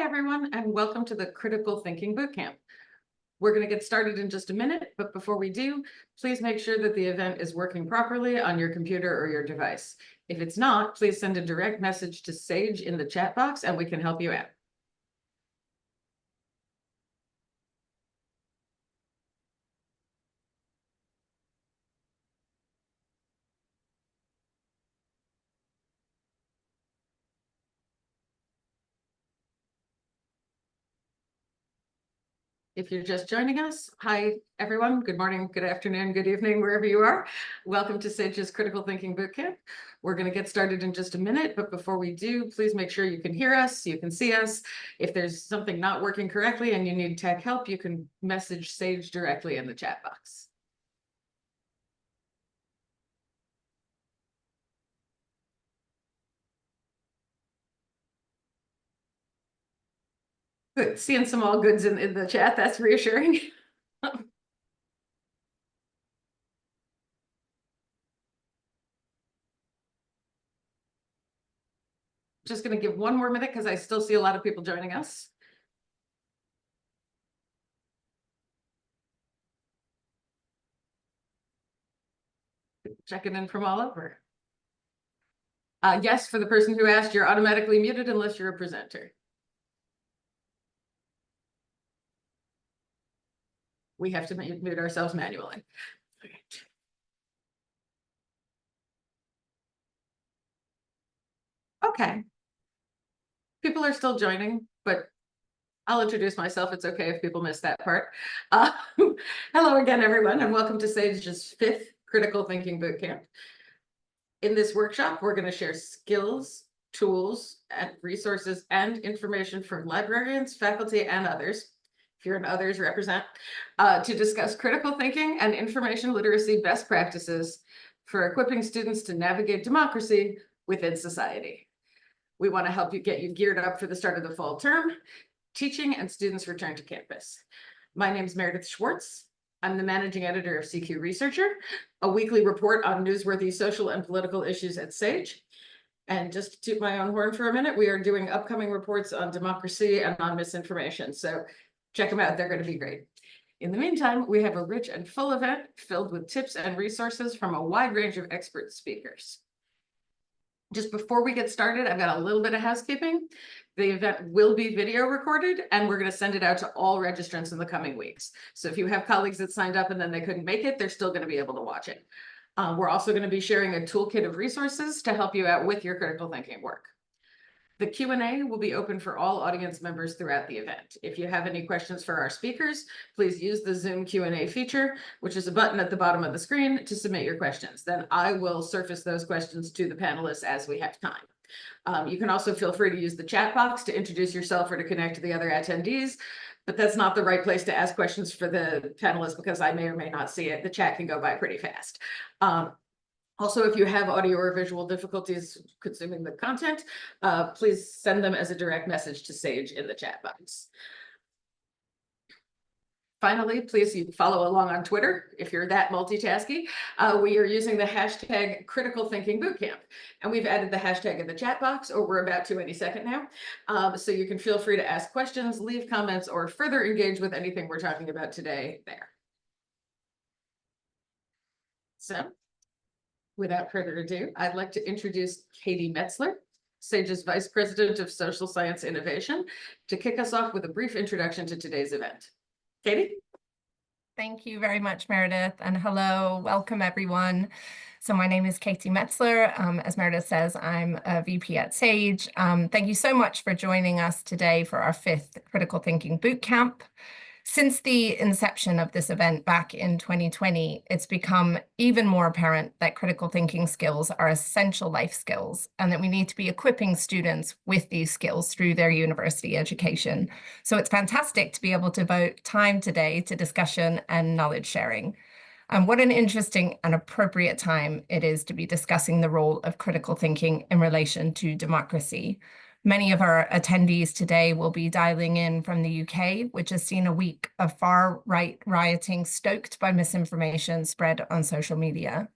everyone, and welcome to the Critical Thinking Bootcamp. We're going to get started in just a minute, but before we do, please make sure that the event is working properly on your computer or your device. If it's not, please send a direct message to Sage in the chat box and we can help you out. If you're just joining us, hi, everyone. Good morning, good afternoon, good evening, wherever you are. Welcome to Sage's Critical Thinking Bootcamp. We're going to get started in just a minute, but before we do, please make sure you can hear us, you can see us. If there's something not working correctly and you need tech help, you can message Sage directly in the chat box. Good, seeing some all goods in the chat, that's reassuring. Just going to give one more minute because I still see a lot of people joining us. Checking in from all over. Yes, for the person who asked, you're automatically muted unless you're a presenter. We have to mute ourselves manually. Okay. People are still joining, but I'll introduce myself. It's okay if people miss that part. Hello again, everyone, and welcome to Sage's 5th Critical Thinking Bootcamp. In this workshop, we're going to share skills, tools, and resources and information from librarians, faculty, and others. If you're an others, represent, to discuss critical thinking and information literacy best practices for equipping students to navigate democracy within society. We want to help you get you geared up for the start of the fall term, teaching and students return to campus. My name is Meredith Schwartz. I'm the managing editor of CQ Researcher, a weekly report on newsworthy social and political issues at Sage. And just to toot my own horn for a minute, we are doing upcoming reports on democracy and on misinformation. So check them out, they're going to be great. In the meantime, we have a rich and full event filled with tips and resources from a wide range of expert speakers. Just before we get started, I've got a little bit of housekeeping. The event will be video recorded and we're going to send it out to all registrants in the coming weeks. So if you have colleagues that signed up and then they couldn't make it, they're still going to be able to watch it. We're also going to be sharing a toolkit of resources to help you out with your critical thinking work. The Q&A will be open for all audience members throughout the event. If you have any questions for our speakers, please use the Zoom Q&A feature, which is a button at the bottom of the screen to submit your questions. Then I will surface those questions to the panelists as we have time. You can also feel free to use the chat box to introduce yourself or to connect to the other attendees, but that's not the right place to ask questions for the panelists because I may or may not see it. The chat can go by pretty fast. Also, if you have audio or visual difficulties consuming the content, please send them as a direct message to Sage in the chat box. Finally, please follow along on Twitter if you're that multitasky. We are using the hashtag Critical Thinking Bootcamp, and we've added the hashtag in the chat box, or we're about to any second now. So you can feel free to ask questions, leave comments, or further engage with anything we're talking about today there. So, without further ado, I'd like to introduce Katie Metzler, Sage's Vice President of Social Science Innovation, to kick us off with a brief introduction to today's event. Katie? Thank you very much, Meredith, and hello, welcome everyone. So my name is Katie Metzler. As Meredith says, I'm a VP at Sage. Thank you so much for joining us today for our 5th Critical Thinking Bootcamp. Since the inception of this event back in 2020, it's become even more apparent that critical thinking skills are essential life skills and that we need to be equipping students with these skills through their university education. So it's fantastic to be able to devote time today to discussion and knowledge sharing. And what an interesting and appropriate time it is to be discussing the role of critical thinking in relation to democracy. Many of our attendees today will be dialing in from the UK, which has seen a week of far-right rioting stoked by misinformation spread on social media.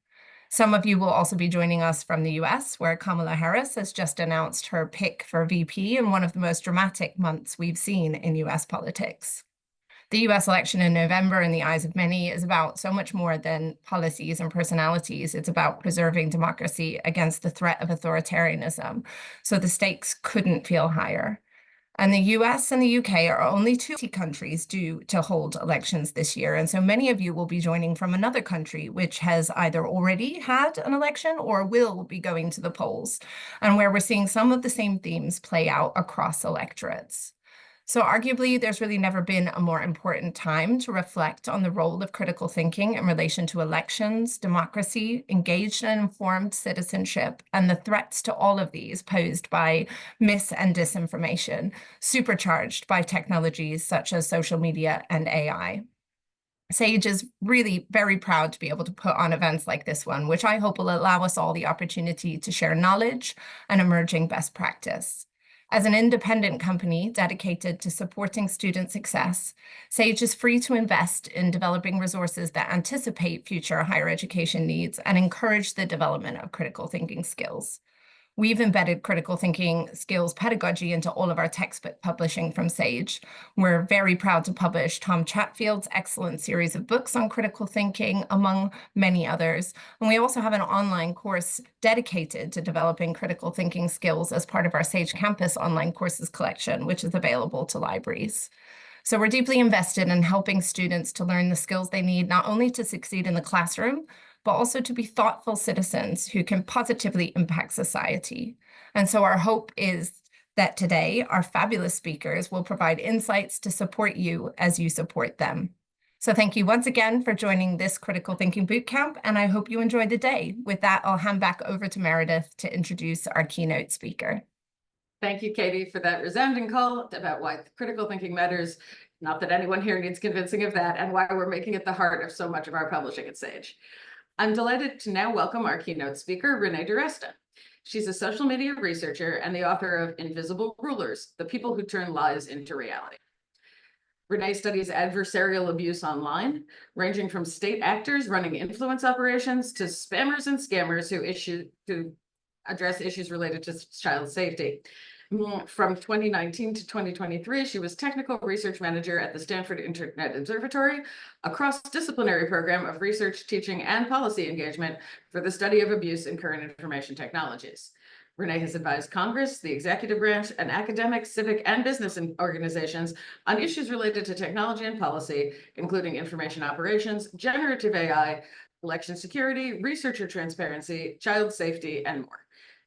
Some of you will also be joining us from the US, where Kamala Harris has just announced her pick for VP in one of the most dramatic months we've seen in US politics. The US election in November, in the eyes of many, is about so much more than policies and personalities. It's about preserving democracy against the threat of authoritarianism. So the stakes couldn't feel higher. And the US and the UK are only two countries due to hold elections this year. And so many of you will be joining from another country which has either already had an election or will be going to the polls, and where we're seeing some of the same themes play out across electorates. So arguably, there's really never been a more important time to reflect on the role of critical thinking in relation to elections, democracy, engaged and informed citizenship, and the threats to all of these posed by mis and disinformation, supercharged by technologies such as social media and AI. Sage is really very proud to be able to put on events like this one, which I hope will allow us all the opportunity to share knowledge and emerging best practice. As an independent company dedicated to supporting student success, Sage is free to invest in developing resources that anticipate future higher education needs and encourage the development of critical thinking skills. We've embedded critical thinking skills pedagogy into all of our textbook publishing from Sage. We're very proud to publish Tom Chatfield's excellent series of books on critical thinking, among many others. And we also have an online course dedicated to developing critical thinking skills as part of our Sage Campus online courses collection, which is available to libraries. So we're deeply invested in helping students to learn the skills they need, not only to succeed in the classroom, but also to be thoughtful citizens who can positively impact society. And so our hope is that today our fabulous speakers will provide insights to support you as you support them. So thank you once again for joining this Critical Thinking Bootcamp, and I hope you enjoy the day. With that, I'll hand back over to Meredith to introduce our keynote speaker. Thank you, Katie, for that resounding call about why critical thinking matters. Not that anyone here needs convincing of that, and why we're making it the heart of so much of our publishing at Sage. I'm delighted to now welcome our keynote speaker, Renee DiResta. She's a social media researcher and the author of Invisible Rulers, The People Who Turn Lies into Reality. Renee studies adversarial abuse online, ranging from state actors running influence operations to spammers and scammers who address issues related to child safety. From 2019 to 2023, she was technical research manager at the Stanford Internet Observatory, a cross-disciplinary program of research, teaching, and policy engagement for the study of abuse in current information technologies. Renee has advised Congress, the executive branch, and academic, civic, and business organizations on issues related to technology and policy, including information operations, generative AI, election security, researcher transparency, child safety, and more.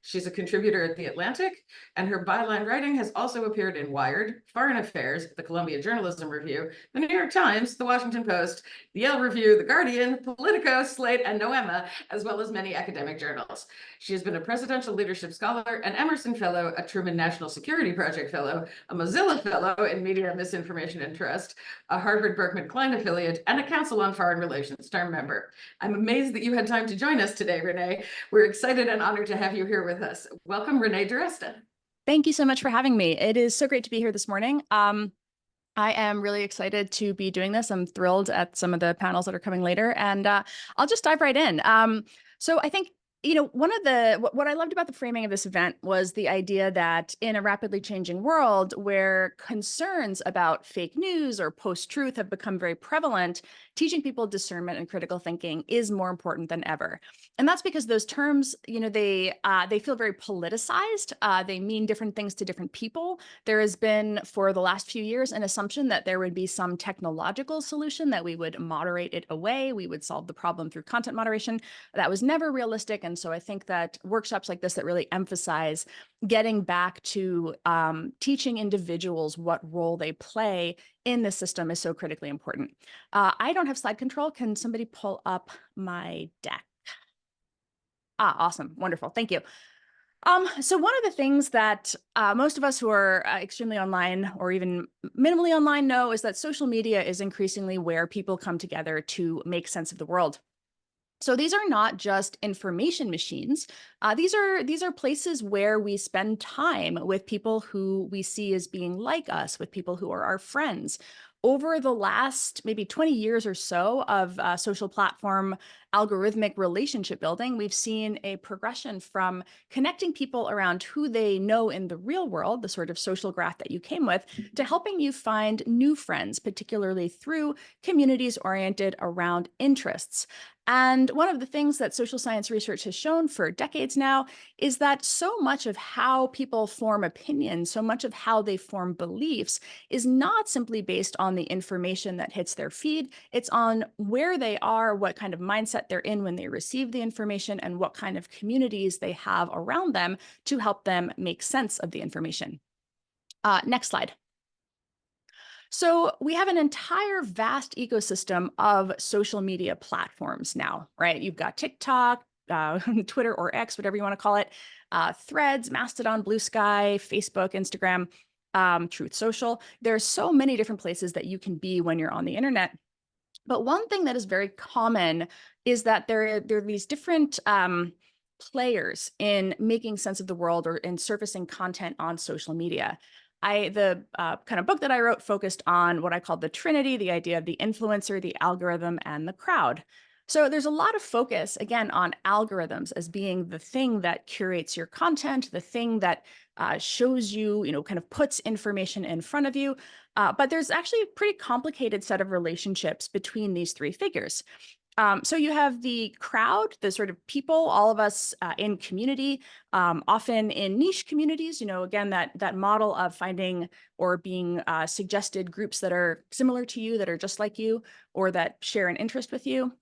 She's a contributor at The Atlantic, and her byline writing has also appeared in Wired, Foreign Affairs, the Columbia Journalism Review, the New York Times, the Washington Post, the Yale Review, the Guardian, Politico, Slate, and Noema, as well as many academic journals. She has been a Presidential Leadership Scholar, an Emerson Fellow, a Truman National Security Project Fellow, a Mozilla Fellow in Media, Misinformation, and Trust, a Harvard Berkman Klein affiliate, and a Council on Foreign Relations term member. I'm amazed that you had time to join us today, Renee. We're excited and honored to have you here with us. Welcome, Renee DiResta. Thank you so much for having me. It is so great to be here this morning. I am really excited to be doing this. I'm thrilled at some of the panels that are coming later, and I'll just dive right in. So I think, what I loved about the framing of this event was the idea that in a rapidly changing world where concerns about fake news or post-truth have become very prevalent, teaching people discernment and critical thinking is more important than ever. And that's because those terms, they feel very politicized. They mean different things to different people. There has been, for the last few years, an assumption that there would be some technological solution that we would moderate it away. We would solve the problem through content moderation. That was never realistic. And so I think that workshops like this that really emphasize getting back to teaching individuals what role they play in the system is so critically important. I don't have slide control. Can somebody pull up my deck? Awesome. Wonderful. Thank you. So one of the things that most of us who are extremely online or even minimally online know is that social media is increasingly where people come together to make sense of the world. So these are not just information machines. These are places where we spend time with people who we see as being like us, with people who are our friends. Over the last maybe 20 years or so of social platform algorithmic relationship building, we've seen a progression from connecting people around who they know in the real world, the sort of social graph that you came with, to helping you find new friends, particularly through communities oriented around interests. And one of the things that social science research has shown for decades now is that so much of how people form opinions, so much of how they form beliefs is not simply based on the information that hits their feed. It's on where they are, what kind of mindset they're in when they receive the information, and what kind of communities they have around them to help them make sense of the information. Next slide. So we have an entire vast ecosystem of social media platforms now, right? You've got TikTok, Twitter or X, whatever you want to call it, Threads, Mastodon, Blue Sky, Facebook, Instagram, Truth Social. There's so many different places that you can be when you're on the internet. But one thing that is very common is that there are these different players in making sense of the world or in surfacing content on social media. The kind of book that I wrote focused on what I called the Trinity, the idea of the influencer, the algorithm, and the crowd. So there's a lot of focus, again, on algorithms as being the thing that curates your content, the thing that shows you, kind of puts information in front of you. But there's actually a pretty complicated set of relationships between these three figures. So you have the crowd, the sort of people, all of us in community, often in niche communities, again, that model of finding or being suggested groups that are similar to you, that are just like you, or that share an interest with you.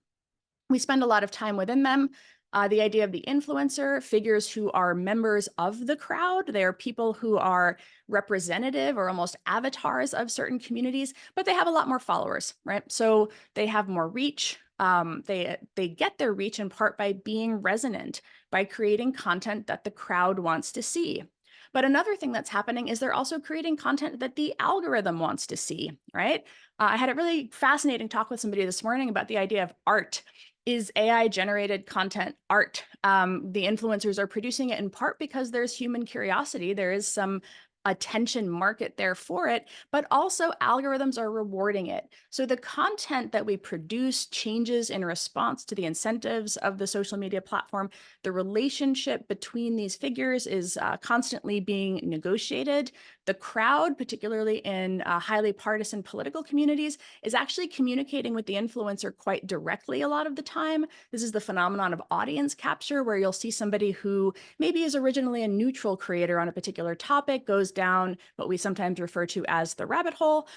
We spend a lot of time within them. The idea of the influencer, figures who are members of the crowd. They are people who are representative or almost avatars of certain communities, but they have a lot more followers, right? So they have more reach. They get their reach in part by being resonant, by creating content that the crowd wants to see. But another thing that's happening is they're also creating content that the algorithm wants to see, right? I had a really fascinating talk with somebody this morning about the idea of art. Is AI generated content art? The influencers are producing it in part because there's human curiosity. There is some attention market there for it, but also algorithms are rewarding it. So the content that we produce changes in response to the incentives of the social media platform. The relationship between these figures is constantly being negotiated. The crowd, particularly in highly partisan political communities, is actually communicating with the influencer quite directly a lot of the time. This is the phenomenon of audience capture, where you'll see somebody who maybe is originally a neutral creator on a particular topic, goes down what we sometimes refer to as the rabbit hole,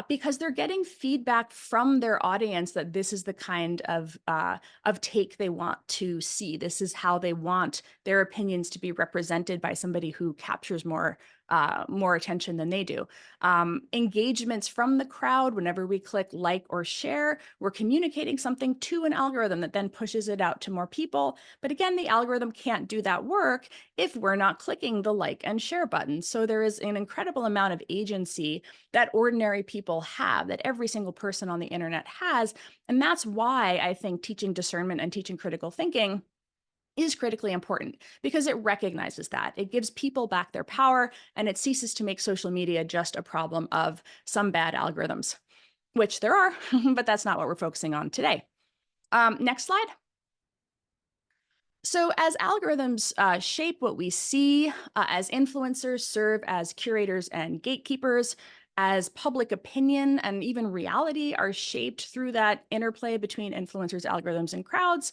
because they're getting feedback from their audience that this is the kind of take they want to see. This is how they want their opinions to be represented by somebody who captures more attention than they do. Engagements from the crowd, whenever we click like or share, we're communicating something to an algorithm that then pushes it out to more people. But again, the algorithm can't do that work if we're not clicking the like and share button. So there is an incredible amount of agency that ordinary people have, that every single person on the internet has. And that's why I think teaching discernment and teaching critical thinking is critically important, because it recognizes that. It gives people back their power, and it ceases to make social media just a problem of some bad algorithms, which there are, but that's not what we're focusing on today. Next slide. So as algorithms shape what we see, as influencers serve as curators and gatekeepers, as public opinion and even reality are shaped through that interplay between influencers, algorithms, and crowds,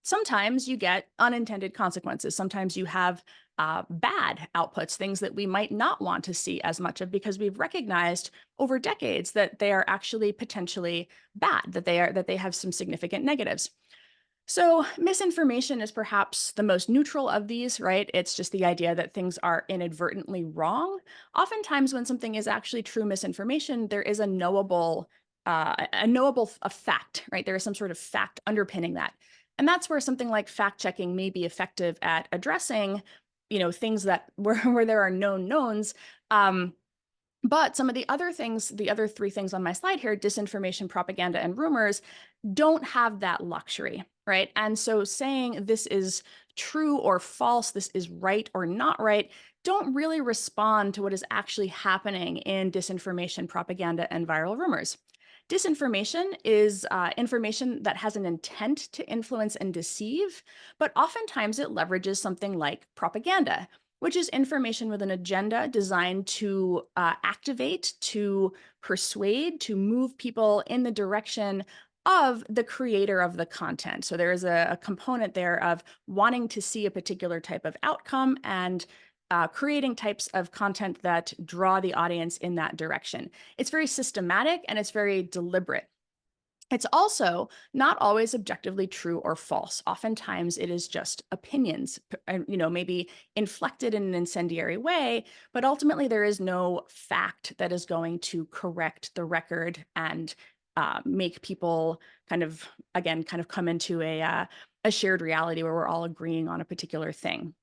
sometimes you get unintended consequences. Sometimes you have bad outputs, things that we might not want to see as much of, because we've recognized over decades that they are actually potentially bad, that they have some significant negatives. So misinformation is perhaps the most neutral of these, right? It's just the idea that things are inadvertently wrong. Oftentimes when something is actually true misinformation, there is a knowable fact, right? There is some sort of fact underpinning that. And that's where something like fact checking may be effective at addressing, things that where there are known knowns. But some of the other things, the other three things on my slide here, disinformation, propaganda, and rumors, don't have that luxury, right? And so saying this is true or false, this is right or not right, don't really respond to what is actually happening in disinformation, propaganda, and viral rumors. Disinformation is information that has an intent to influence and deceive, but oftentimes it leverages something like propaganda, which is information with an agenda designed to activate, to persuade, to move people in the direction of the creator of the content. So there is a component there of wanting to see a particular type of outcome and creating types of content that draw the audience in that direction. It's very systematic and it's very deliberate. It's also not always objectively true or false. Oftentimes it is just opinions, maybe inflected in an incendiary way, but ultimately there is no fact that is going to correct the record and make people kind of come into a shared reality where we're all agreeing on a particular thing.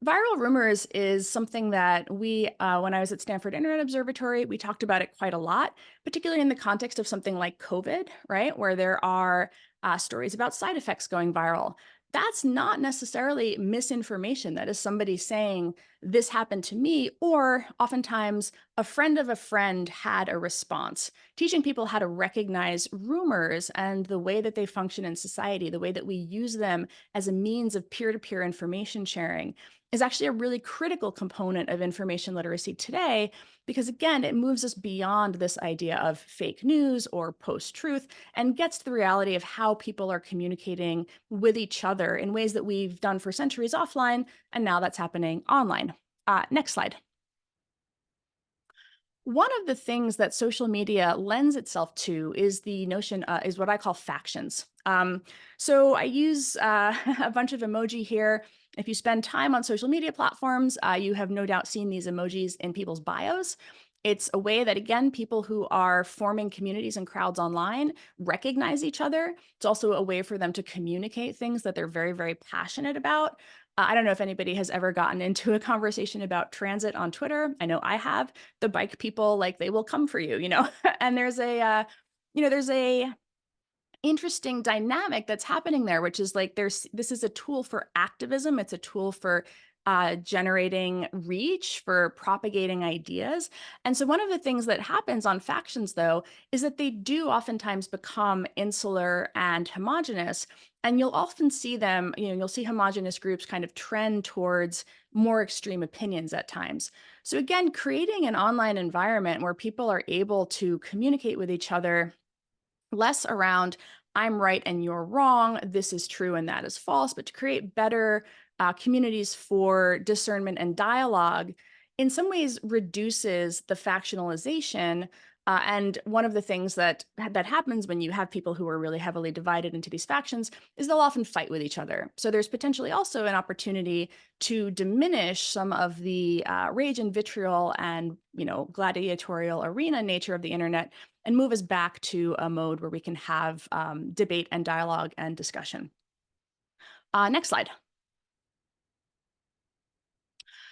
Viral rumors is something that we, when I was at Stanford Internet Observatory, we talked about it quite a lot, particularly in the context of something like COVID, right? Where there are stories about side effects going viral. That's not necessarily misinformation. That is somebody saying, this happened to me, or oftentimes a friend of a friend had a response, teaching people how to recognize rumors and the way that they function in society, the way that we use them as a means of peer-to-peer information sharing is actually a really critical component of information literacy today, because again, it moves us beyond this idea of fake news or post-truth and gets to the reality of how people are communicating with each other in ways that we've done for centuries offline, and now that's happening online. Next slide. One of the things that social media lends itself to is the notion, is what I call factions. So I use a bunch of emoji here. If you spend time on social media platforms, you have no doubt seen these emojis in people's bios. It's a way that, again, people who are forming communities and crowds online recognize each other. It's also a way for them to communicate things that they're very, very passionate about. I don't know if anybody has ever gotten into a conversation about transit on Twitter. I know I have. The bike people, like, they will come for you, and there's a interesting dynamic that's happening there, which is like this is a tool for activism. It's a tool for generating reach, for propagating ideas. And so one of the things that happens on factions, though, is that they do oftentimes become insular and homogenous. And you'll often see them, you'll see homogenous groups kind of trend towards more extreme opinions at times. So again, creating an online environment where people are able to communicate with each other less around I'm right and you're wrong, this is true and that is false, but to create better communities for discernment and dialogue, in some ways reduces the factionalization. And one of the things that happens when you have people who are really heavily divided into these factions is they'll often fight with each other. So there's potentially also an opportunity to diminish some of the rage and vitriol and gladiatorial arena nature of the internet and move us back to a mode where we can have debate and dialogue and discussion. Next slide.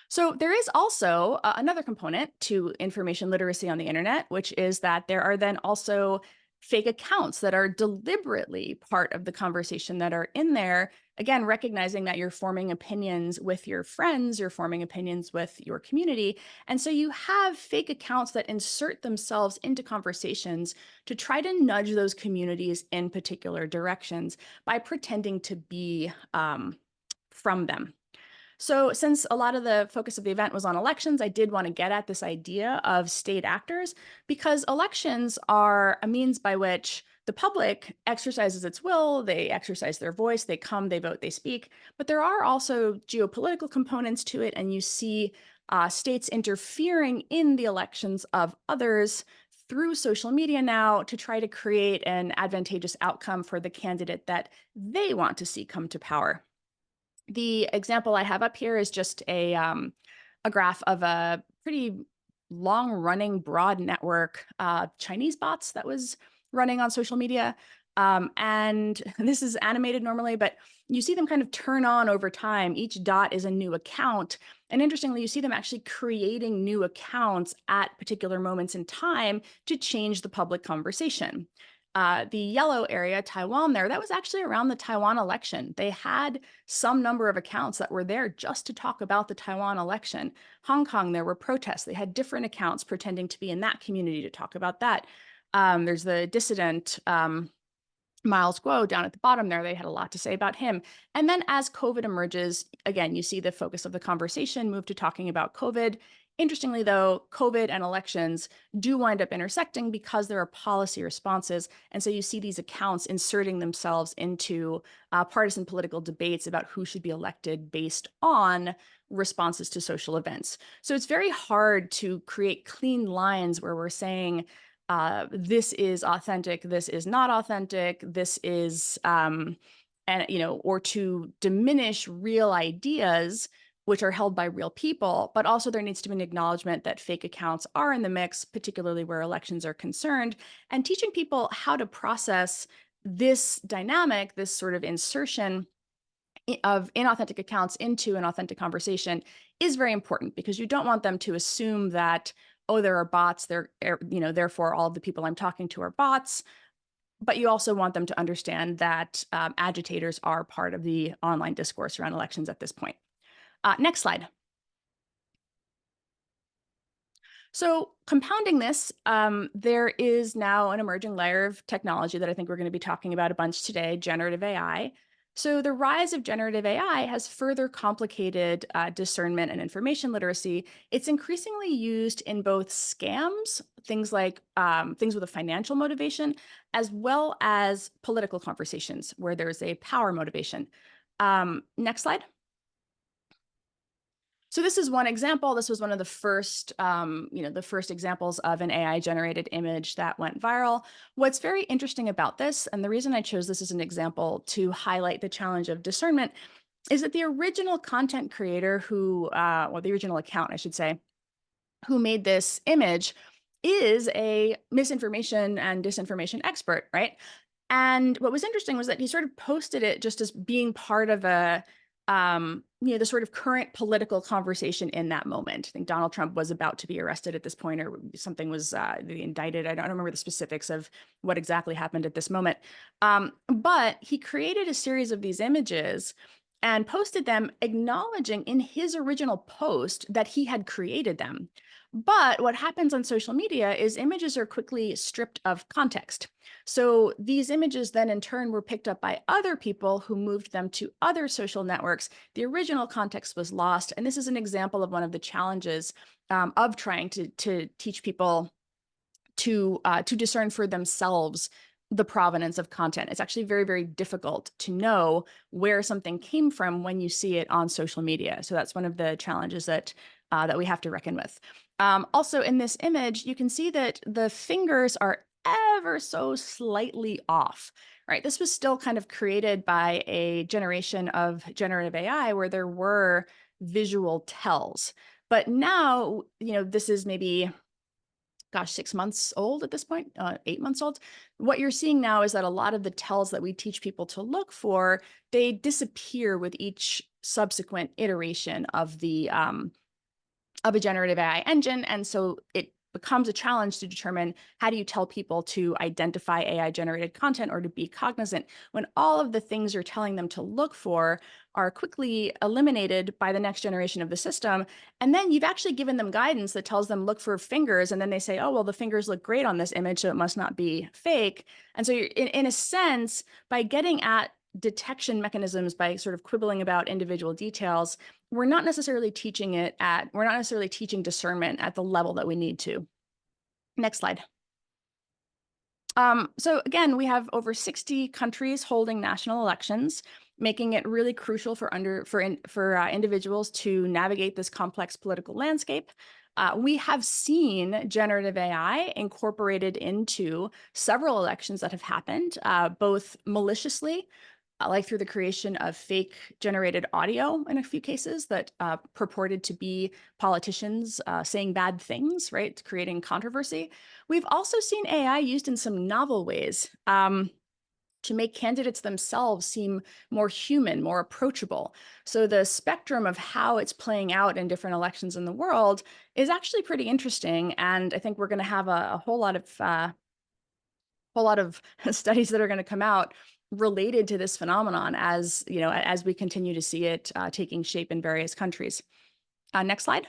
So there is also another component to information literacy on the internet, which is that there are then also fake accounts that are deliberately part of the conversation that are in there. Again, recognizing that you're forming opinions with your friends, you're forming opinions with your community. And so you have fake accounts that insert themselves into conversations to try to nudge those communities in particular directions by pretending to be from them. So since a lot of the focus of the event was on elections, I did want to get at this idea of state actors, because elections are a means by which the public exercises its will, they exercise their voice, they come, they vote, they speak, but there are also geopolitical components to it, and you see states interfering in the elections of others through social media now to try to create an advantageous outcome for the candidate that they want to see come to power. The example I have up here is just a graph of a pretty long-running broad network Chinese bots that was running on social media. And this is animated normally, but you see them kind of turn on over time. Each dot is a new account. And interestingly, you see them actually creating new accounts at particular moments in time to change the public conversation. The yellow area, Taiwan there, that was actually around the Taiwan election. They had some number of accounts that were there just to talk about the Taiwan election. Hong Kong, there were protests. They had different accounts pretending to be in that community to talk about that. There's the dissident Miles Guo down at the bottom there. They had a lot to say about him. And then as COVID emerges, again, you see the focus of the conversation move to talking about COVID. Interestingly, though, COVID and elections do wind up intersecting because there are policy responses. And so you see these accounts inserting themselves into partisan political debates about who should be elected based on responses to social events. So it's very hard to create clean lines where we're saying, this is authentic, this is not authentic, this is, and or to diminish real ideas which are held by real people, but also there needs to be an acknowledgement that fake accounts are in the mix, particularly where elections are concerned, and teaching people how to process this dynamic, this sort of insertion of inauthentic accounts into an authentic conversation is very important, because you don't want them to assume that, oh, there are bots, therefore all of the people I'm talking to are bots. But you also want them to understand that agitators are part of the online discourse around elections at this point. Next slide. So compounding this, there is now an emerging layer of technology that I think we're going to be talking about a bunch today, generative AI. So the rise of generative AI has further complicated discernment and information literacy. It's increasingly used in both scams, things like things with a financial motivation, as well as political conversations where there's a power motivation. Next slide. So this is one example. This was one of the first, the first examples of an AI-generated image that went viral. What's very interesting about this, and the reason I chose this as an example to highlight the challenge of discernment, is that the original content creator who, or the original account, I should say, who made this image is a misinformation and disinformation expert, right? And what was interesting was that he sort of posted it just as being part of a, the sort of current political conversation in that moment. I think Donald Trump was about to be arrested at this point, or something was indicted. I don't remember the specifics of what exactly happened at this moment. But he created a series of these images and posted them, acknowledging in his original post that he had created them. But what happens on social media is images are quickly stripped of context. So these images then in turn were picked up by other people who moved them to other social networks. The original context was lost. And this is an example of one of the challenges of trying to teach people to discern for themselves the provenance of content. It's actually very, very difficult to know where something came from when you see it on social media. So that's one of the challenges that we have to reckon with. Also in this image, you can see that the fingers are ever so slightly off, right? This was still kind of created by a generation of generative AI where there were visual tells. But now, this is maybe, gosh, 6 months old at this point, 8 months old. What you're seeing now is that a lot of the tells that we teach people to look for, they disappear with each subsequent iteration of the of a generative AI engine. And so it becomes a challenge to determine, how do you tell people to identify AI generated content or to be cognizant when all of the things you're telling them to look for are quickly eliminated by the next generation of the system. And then you've actually given them guidance that tells them look for fingers. And then they say, oh, well, the fingers look great on this image, so it must not be fake. And so you're, in a sense, by getting at detection mechanisms, by sort of quibbling about individual details, we're not necessarily teaching discernment at the level that we need to. Next slide. So again, we have over 60 countries holding national elections, making it really crucial for individuals to navigate this complex political landscape. We have seen generative AI incorporated into several elections that have happened, both maliciously, like through the creation of fake generated audio in a few cases that purported to be politicians saying bad things, right, creating controversy. We've also seen AI used in some novel ways to make candidates themselves seem more human, more approachable. So the spectrum of how it's playing out in different elections in the world is actually pretty interesting. And I think we're going to have a whole lot of studies that are going to come out related to this phenomenon as we continue to see it taking shape in various countries. Next slide.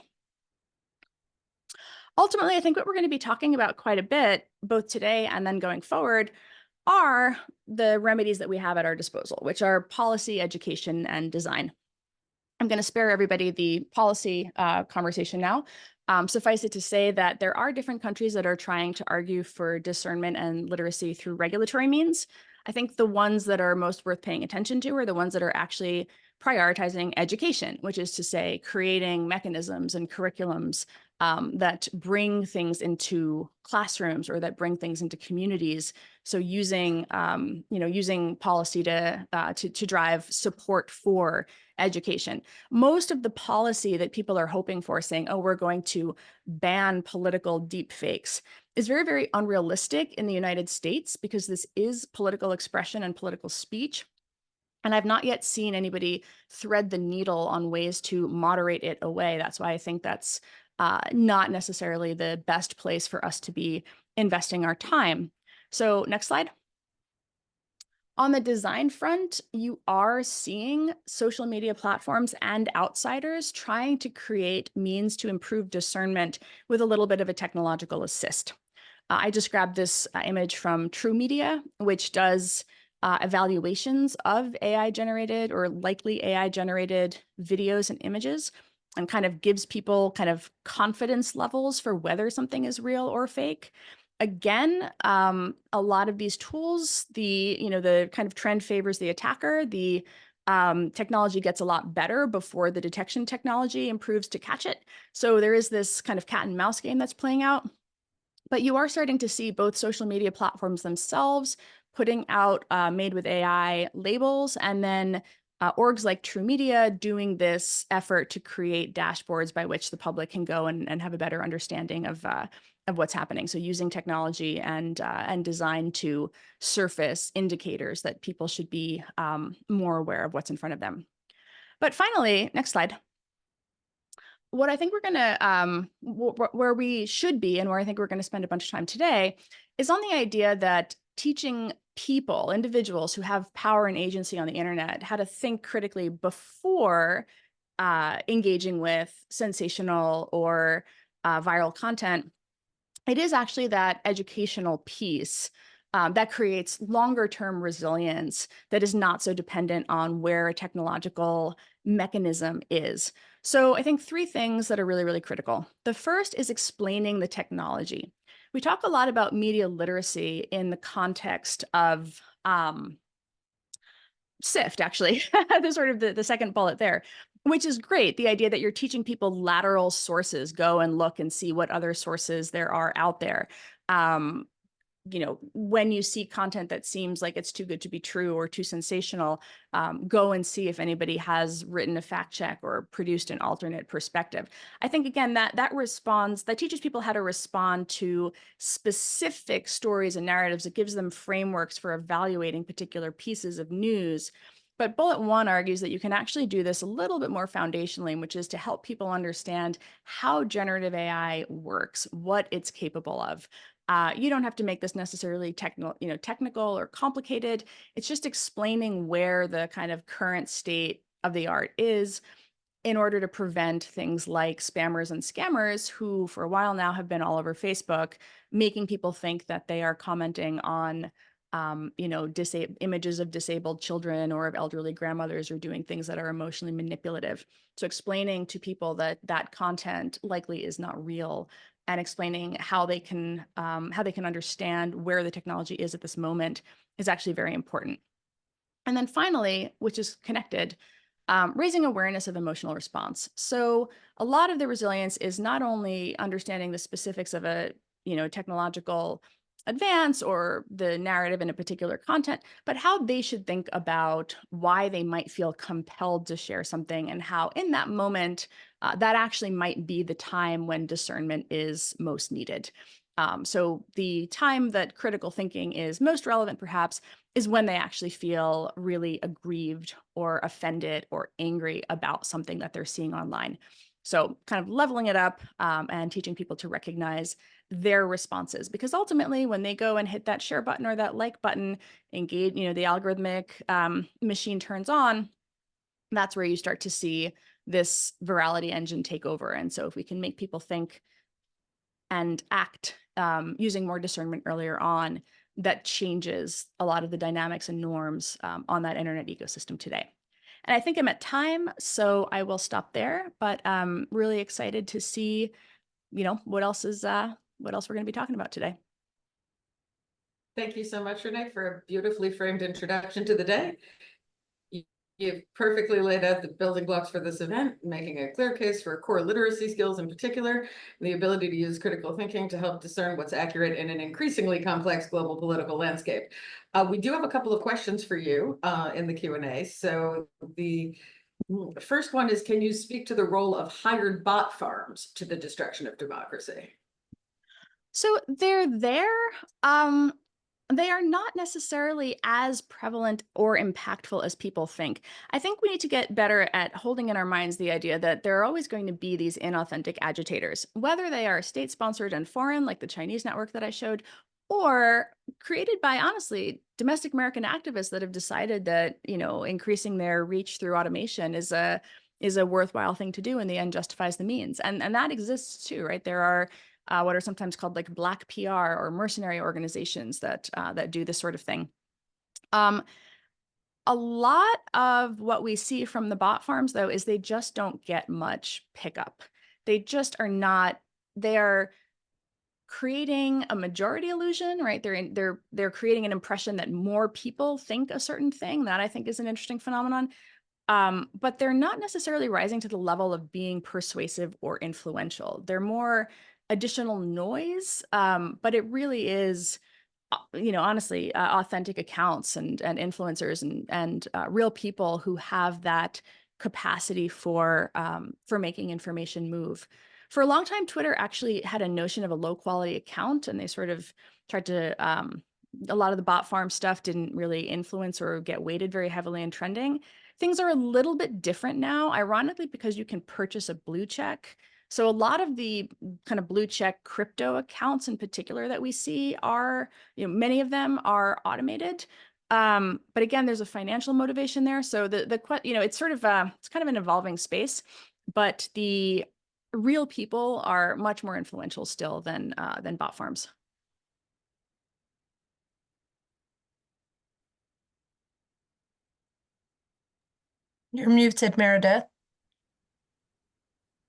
Ultimately, I think what we're going to be talking about quite a bit, both today and then going forward, are the remedies that we have at our disposal, which are policy, education, and design. I'm going to spare everybody the policy conversation now. Suffice it to say that there are different countries that are trying to argue for discernment and literacy through regulatory means. I think the ones that are most worth paying attention to are the ones that are actually prioritizing education, which is to say creating mechanisms and curriculums that bring things into classrooms or that bring things into communities. So using, using policy to drive support for education. Most of the policy that people are hoping for, saying, oh, we're going to ban political deep fakes, is very, very unrealistic in the United States because this is political expression and political speech. And I've not yet seen anybody thread the needle on ways to moderate it away. That's why I think that's not necessarily the best place for us to be investing our time. So next slide. On the design front, you are seeing social media platforms and outsiders trying to create means to improve discernment with a little bit of a technological assist. I just grabbed this image from True Media, which does evaluations of AI-generated or likely AI-generated videos and images, and kind of gives people kind of confidence levels for whether something is real or fake. Again, a lot of these tools, the kind of trend favors the attacker. The technology gets a lot better before the detection technology improves to catch it. So there is this kind of cat and mouse game that's playing out. But you are starting to see both social media platforms themselves putting out made with AI labels, and then orgs like True Media doing this effort to create dashboards by which the public can go and have a better understanding of what's happening. So using technology and design to surface indicators that people should be more aware of what's in front of them. But finally, next slide. What I think we're going to, where we should be and where I think we're going to spend a bunch of time today is on the idea that teaching people, individuals who have power and agency on the internet, how to think critically before engaging with sensational or viral content. It is actually that educational piece that creates longer term resilience that is not so dependent on where a technological mechanism is. So I think three things that are really, really critical. The first is explaining the technology. We talk a lot about media literacy in the context of SIFT, actually, the sort of the second bullet there, which is great. The idea that you're teaching people lateral sources, go and look and see what other sources there are out there. When you see content that seems like it's too good to be true or too sensational, go and see if anybody has written a fact check or produced an alternate perspective. I think, again, that teaches people how to respond to specific stories and narratives. It gives them frameworks for evaluating particular pieces of news. But bullet one argues that you can actually do this a little bit more foundationally, which is to help people understand how generative AI works, what it's capable of. You don't have to make this necessarily technical or complicated. It's just explaining where the kind of current state of the art is in order to prevent things like spammers and scammers who for a while now have been all over Facebook, making people think that they are commenting on images of disabled children or of elderly grandmothers, or doing things that are emotionally manipulative. So explaining to people that that content likely is not real, and explaining how they can understand where the technology is at this moment is actually very important. And then finally, which is connected, raising awareness of emotional response. So a lot of the resilience is not only understanding the specifics of a technological advance or the narrative in a particular content, but how they should think about why they might feel compelled to share something, and how in that moment that actually might be the time when discernment is most needed. So the time that critical thinking is most relevant, perhaps, is when they actually feel really aggrieved or offended or angry about something that they're seeing online. So kind of leveling it up and teaching people to recognize their responses, because ultimately when they go and hit that share button or that like button, engage, the algorithmic machine turns on, that's where you start to see this virality engine take over. And so if we can make people think and act using more discernment earlier on that changes a lot of the dynamics and norms on that internet ecosystem today. And I think I'm at time, so I will stop there, but I'm really excited to see, what else we're going to be talking about today. Thank you so much, Renee, for a beautifully framed introduction to the day. You've perfectly laid out the building blocks for this event, making a clear case for core literacy skills in particular, and the ability to use critical thinking to help discern what's accurate in an increasingly complex global political landscape. We do have a couple of questions for you in the Q&A. So the first one is, can you speak to the role of hired bot farms to the destruction of democracy? So they're there. They are not necessarily as prevalent or impactful as people think. I think we need to get better at holding in our minds the idea that there are always going to be these inauthentic agitators, whether they are state-sponsored and foreign, like the Chinese network that I showed, or created by, honestly, domestic American activists that have decided that, increasing their reach through automation is a worthwhile thing to do, and the end justifies the means. And that exists too, right? There are what are sometimes called like Black PR or mercenary organizations that do this sort of thing. A lot of what we see from the bot farms, though, is they just don't get much pickup. They just are not. They are creating a majority illusion, right? They're creating an impression that more people think a certain thing. That I think is an interesting phenomenon. But they're not necessarily rising to the level of being persuasive or influential. They're more additional noise, but it really is, honestly, authentic accounts and influencers and real people who have that capacity for making information move. For a long time, Twitter actually had a notion of a low quality account, and they sort of tried to. A lot of the bot farm stuff didn't really influence or get weighted very heavily in trending. Things are a little bit different now, ironically, because you can purchase a blue check. So a lot of the kind of blue check crypto accounts in particular that we see are, many of them are automated. But again, there's a financial motivation there. So it's sort of it's kind of an evolving space, but the real people are much more influential still than bot farms. You're muted, Meredith.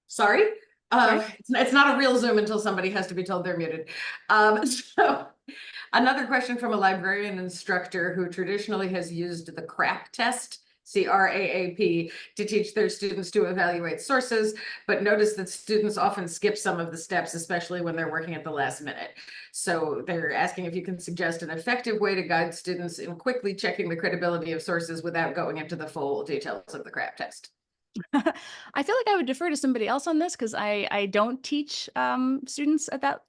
Sorry. Sorry? It's not a real Zoom until somebody has to be told they're muted. So another question from a librarian instructor who traditionally has used the CRAP test, CRAAP, to teach their students to evaluate sources, but notice that students often skip some of the steps, especially when they're working at the last minute. So they're asking if you can suggest an effective way to guide students in quickly checking the credibility of sources without going into the full details of the CRAP test. I feel like I would defer to somebody else on this because I don't teach students at that,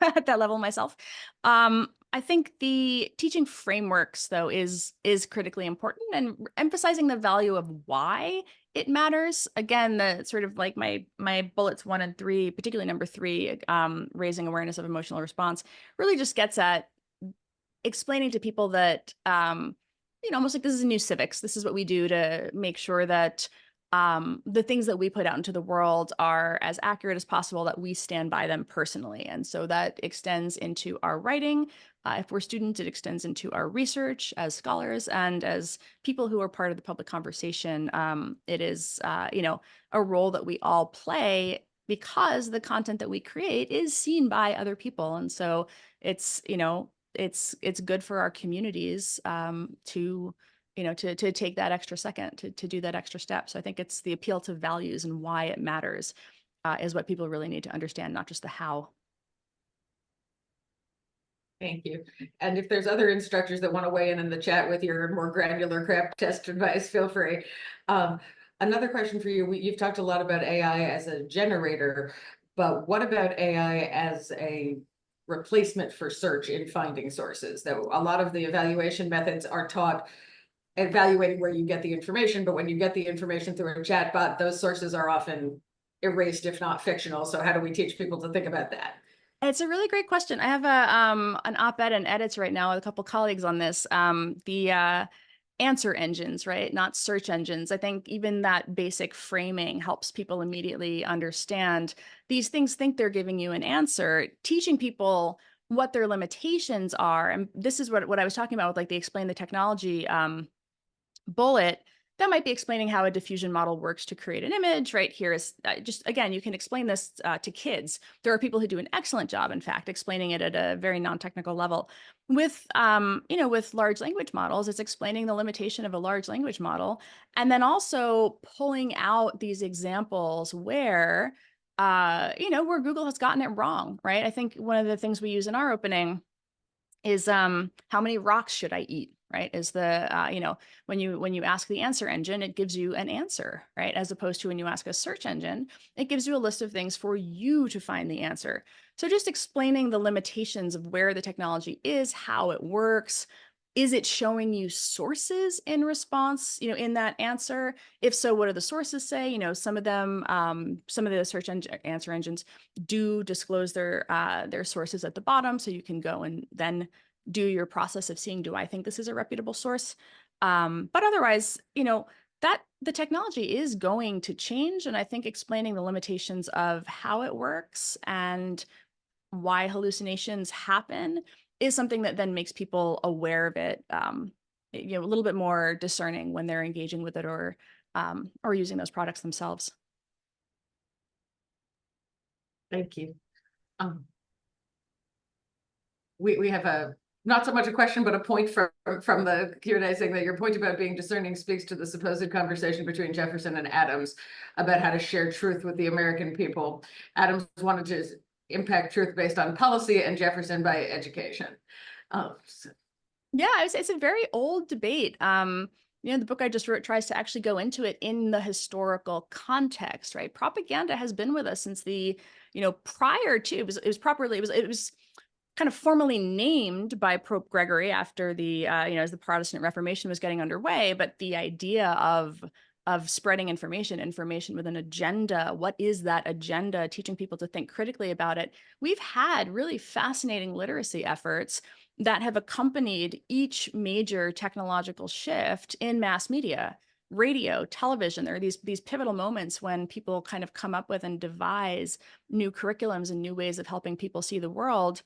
at that level myself. I think the teaching frameworks, though, is critically important, and emphasizing the value of why it matters. Again, the sort of like my bullets 1 and 3, particularly number 3, raising awareness of emotional response, really just gets at explaining to people that, almost like this is a new civics. This is what we do to make sure that the things that we put out into the world are as accurate as possible, that we stand by them personally. And so that extends into our writing. If we're students, it extends into our research as scholars and as people who are part of the public conversation. It is, a role that we all play because the content that we create is seen by other people. And so it's, it's good for our communities to take that extra second, to do that extra step. So I think it's the appeal to values and why it matters is what people really need to understand, not just the how. Thank you. And if there's other instructors that want to weigh in the chat with your more granular CRAP test advice, feel free. Another question for you. You've talked a lot about AI as a generator, but what about AI as a replacement for search in finding sources? That a lot of the evaluation methods are taught evaluating where you get the information, but when you get the information through a chatbot, those sources are often erased, if not fictional. So how do we teach people to think about that? It's a really great question. I have an op-ed and edits right now with a couple colleagues on this. answer engines, right? Not search engines. I think even that basic framing helps people immediately understand these things think they're giving you an answer, teaching people what their limitations are. And this is what I was talking about with like the explain the technology bullet. That might be explaining how a diffusion model works to create an image. Right here is just, again, you can explain this to kids. There are people who do an excellent job, in fact, explaining it at a very non-technical level. With, with large language models, it's explaining the limitation of a large language model. And then also pulling out these examples where, where Google has gotten it wrong, right? I think one of the things we use in our opening is how many rocks should I eat, right? Is the, when you ask the answer engine, it gives you an answer, right? As opposed to when you ask a search engine, it gives you a list of things for you to find the answer. So just explaining the limitations of where the technology is, how it works. Is it showing you sources in response, in that answer? If so, what do the sources say? Some of them, some of the search answer engines do disclose their sources at the bottom, so you can go and then do your process of seeing, do I think this is a reputable source? But otherwise, that the technology is going to change, and I think explaining the limitations of how it works and why hallucinations happen is something that then makes people aware of it, a little bit more discerning when they're engaging with it or using those products themselves. Thank you. We have a, not so much a question, but a point from the Q&A saying that your point about being discerning speaks to the supposed conversation between Jefferson and Adams about how to share truth with the American people. Adams wanted to impact truth based on policy and Jefferson by education. Yeah, it's a very old debate. The book I just wrote tries to actually go into it in the historical context, right? Propaganda has been with us since the, prior to, it was kind of formally named by Pope Gregory after the, as the Protestant Reformation was getting underway, but the idea of spreading information with an agenda. What is that agenda? Teaching people to think critically about it. We've had really fascinating literacy efforts that have accompanied each major technological shift in mass media, radio, television. There are these pivotal moments when people kind of come up with and devise new curriculums and new ways of helping people see the world.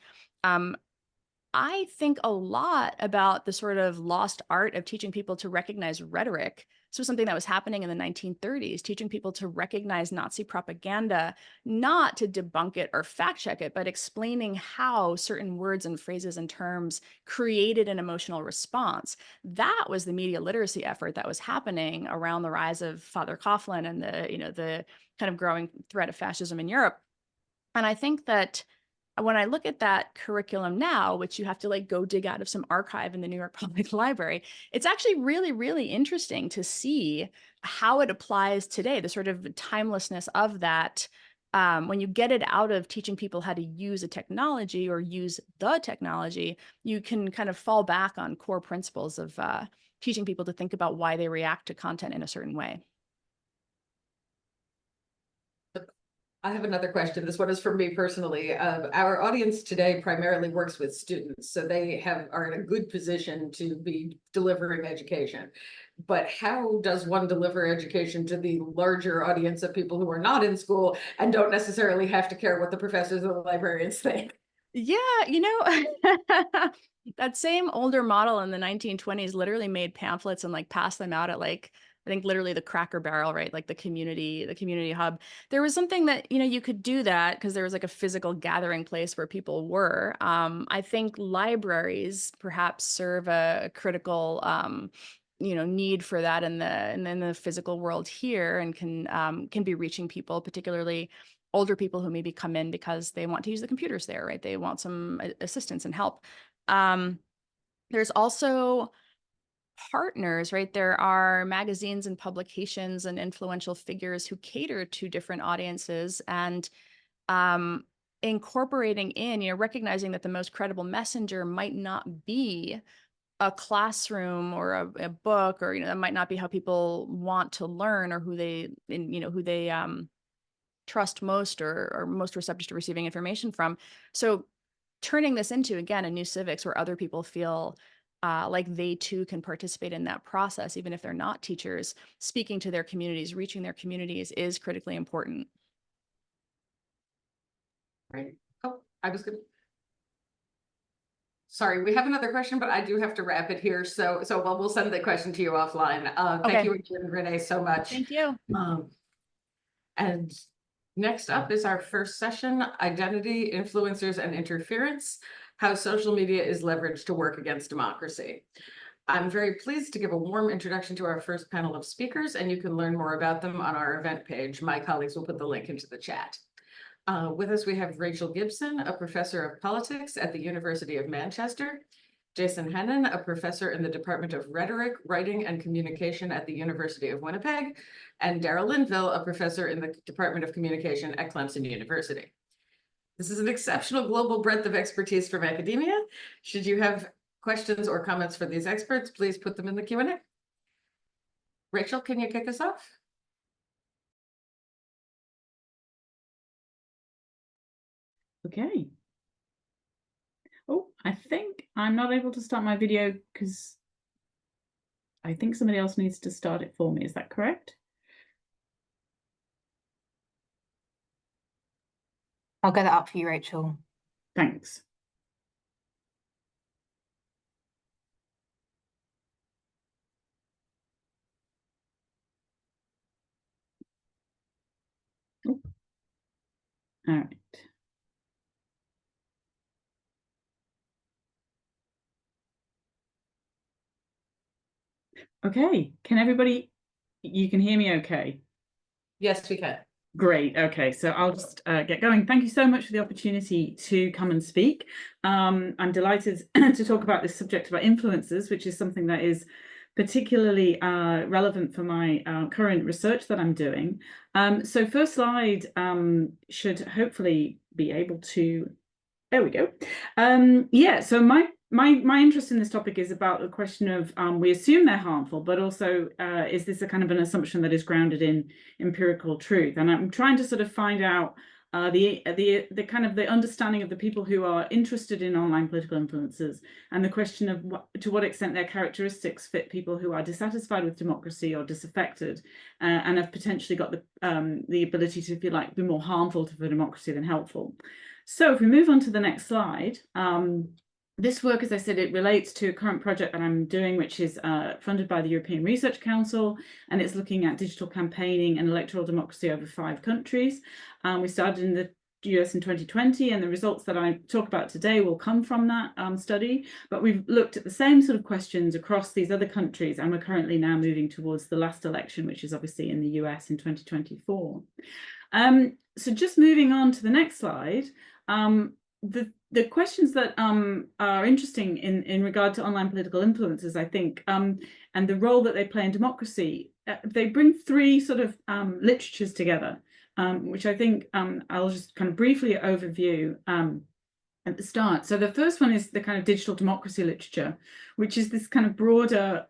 I think a lot about the sort of lost art of teaching people to recognize rhetoric. So something that was happening in the 1930s, teaching people to recognize Nazi propaganda, not to debunk it or fact check it, but explaining how certain words and phrases and terms created an emotional response. That was the media literacy effort that was happening around the rise of Father Coughlin and the kind of growing threat of fascism in Europe. And I think that when I look at that curriculum now, which you have to like go dig out of some archive in the New York Public Library, it's actually really, really interesting to see how it applies today, the sort of timelessness of that. When you get it out of teaching people how to use a technology or use the technology, you can kind of fall back on core principles of teaching people to think about why they react to content in a certain way. I have another question. This one is for me personally. Our audience today primarily works with students, so they are in a good position to be delivering education. But how does one deliver education to the larger audience of people who are not in school and don't necessarily have to care what the professors or the librarians think? Yeah, that same older model in the 1920s literally made pamphlets and like passed them out at like, I think literally the Cracker Barrel, right? Like the community hub. There was something that, you could do that because there was like a physical gathering place where people were. I think libraries perhaps serve a critical, need for that in the physical world here, and can be reaching people, particularly older people who maybe come in because they want to use the computers there, right? They want some assistance and help. There's also partners, right? There are magazines and publications and influential figures who cater to different audiences, and incorporating in, recognizing that the most credible messenger might not be a classroom or a book, or, that might not be how people want to learn or who they trust most or most receptive to receiving information from. So turning this into, again, a new civics where other people feel like they too can participate in that process, even if they're not teachers. Speaking to their communities, reaching their communities is critically important. Right. Oh, I was gonna. Sorry, we have another question, but I do have to wrap it here. So we'll send the question to you offline. Thank Okay. you again, Renee, so much. Thank you. And next up is our first session, Identity, Influencers, and Interference, How Social Media is Leveraged to Work Against Democracy. I'm very pleased to give a warm introduction to our first panel of speakers, and you can learn more about them on our event page. My colleagues will put the link into the chat. With us, we have Rachel Gibson, a professor of politics at the University of Manchester, Jason Hennon, a professor in the Department of Rhetoric, Writing, and Communication at the University of Winnipeg, and Darrell Linville, a professor in the Department of Communication at Clemson University. This is an exceptional global breadth of expertise from academia. Should you have questions or comments for these experts, please put them in the Q&A. Rachel, can you kick us off? Okay. Oh, I think I'm not able to start my video because I think somebody else needs to start it for me. Is that correct? I'll get that up for you, Rachel. Thanks. Oh. All right. Okay, can everybody, you can hear me okay? Yes, we can. Great. Okay, so I'll just get going. Thank you so much for the opportunity to come and speak. I'm delighted to talk about this subject about influencers, which is something that is particularly relevant for my current research that I'm doing. So first slide should hopefully be able to, there we go. Yeah, so my interest in this topic is about the question of we assume they're harmful, but also is this a kind of an assumption that is grounded in empirical truth? And I'm trying to sort of find out the kind of the understanding of the people who are interested in online political influences, and the question of to what extent their characteristics fit people who are dissatisfied with democracy or disaffected, and have potentially got the ability to, if you like, be more harmful for democracy than helpful. So if we move on to the next slide, this work, as I said, it relates to a current project that I'm doing, which is funded by the European Research Council, and it's looking at digital campaigning and electoral democracy over 5 countries. We started in the US in 2020, and the results that I talk about today will come from that study, but we've looked at the same sort of questions across these other countries, and we're currently now moving towards the last election, which is obviously in the US in 2024. So just moving on to the next slide, the questions that are interesting in regard to online political influencers, I think, and the role that they play in democracy, they bring 3 sort of literatures together, which I think I'll just kind of briefly overview at the start. So the first one is the kind of digital democracy literature, which is this kind of broader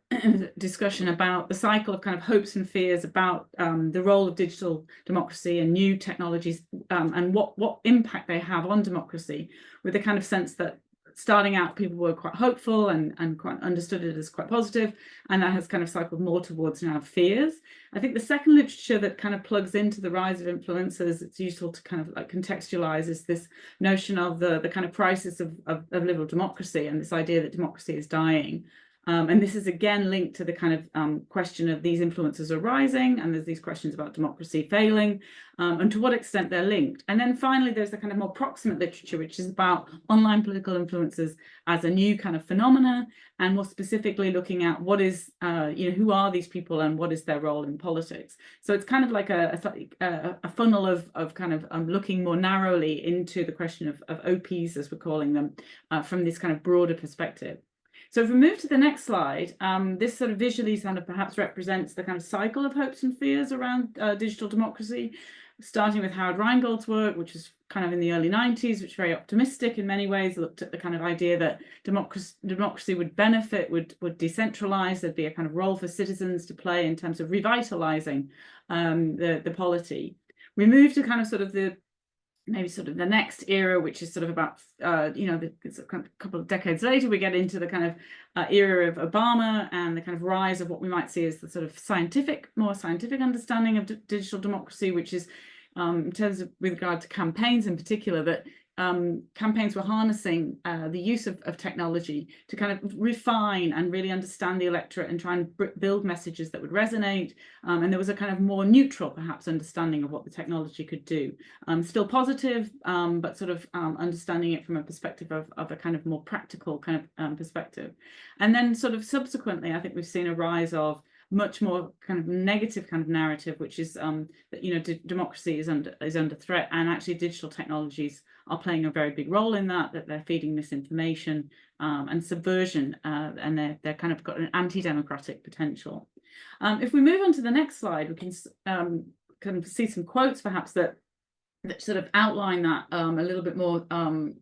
discussion about the cycle of kind of hopes and fears about the role of digital democracy and new technologies, and what impact they have on democracy, with the kind of sense that starting out people were quite hopeful and quite understood it as quite positive, and that has kind of cycled more towards now fears. I think the second literature that kind of plugs into the rise of influencers, it's useful to kind of like contextualize, is this notion of the kind of crisis of liberal democracy, and this idea that democracy is dying. And this is again linked to the kind of question of these influencers are rising, and there's these questions about democracy failing, and to what extent they're linked. And then finally, there's the kind of more proximate literature, which is about online political influencers as a new kind of phenomena, and more specifically looking at what is, who are these people and what is their role in politics. So it's kind of like a funnel of kind of looking more narrowly into the question of OPs, as we're calling them, from this kind of broader perspective. So if we move to the next slide, this sort of visually kind of perhaps represents the kind of cycle of hopes and fears around digital democracy, starting with Howard Rheingold's work, which was kind of in the early 90s, which is very optimistic in many ways, looked at the kind of idea that democracy would benefit, would decentralize, there'd be a kind of role for citizens to play in terms of revitalizing the polity. We moved to kind of sort of the maybe sort of the next era, which is sort of about, it's a couple of decades later, we get into the kind of era of Obama and the kind of rise of what we might see as the sort of more scientific understanding of digital democracy, which is in terms of with regard to campaigns in particular, that campaigns were harnessing the use of technology to kind of refine and really understand the electorate and try and build messages that would resonate. And there was a kind of more neutral, perhaps, understanding of what the technology could do. Still positive, but sort of understanding it from a perspective of a kind of more practical kind of perspective. And then sort of subsequently, I think we've seen a rise of much more kind of negative kind of narrative, which is that democracy is under threat, and actually digital technologies are playing a very big role in that they're feeding misinformation and subversion, and they're kind of got an anti-democratic potential. If we move on to the next slide, we can kind of see some quotes perhaps that sort of outline that a little bit more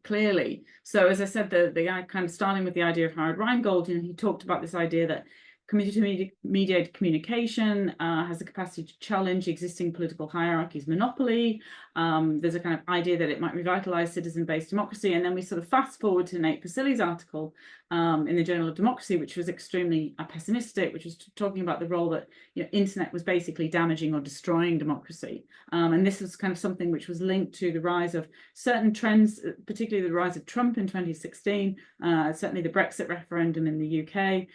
clearly. So as I said, the kind of starting with the idea of Howard Rheingold, he talked about this idea that community-mediated communication has the capacity to challenge existing political hierarchies' monopoly. There's a kind of idea that it might revitalize citizen-based democracy. And then we sort of fast forward to Nate Pasilli's article in the Journal of Democracy, which was extremely pessimistic, which was talking about the role that internet was basically damaging or destroying democracy. And this was kind of something which was linked to the rise of certain trends, particularly the rise of Trump in 2016, certainly the Brexit referendum in the UK,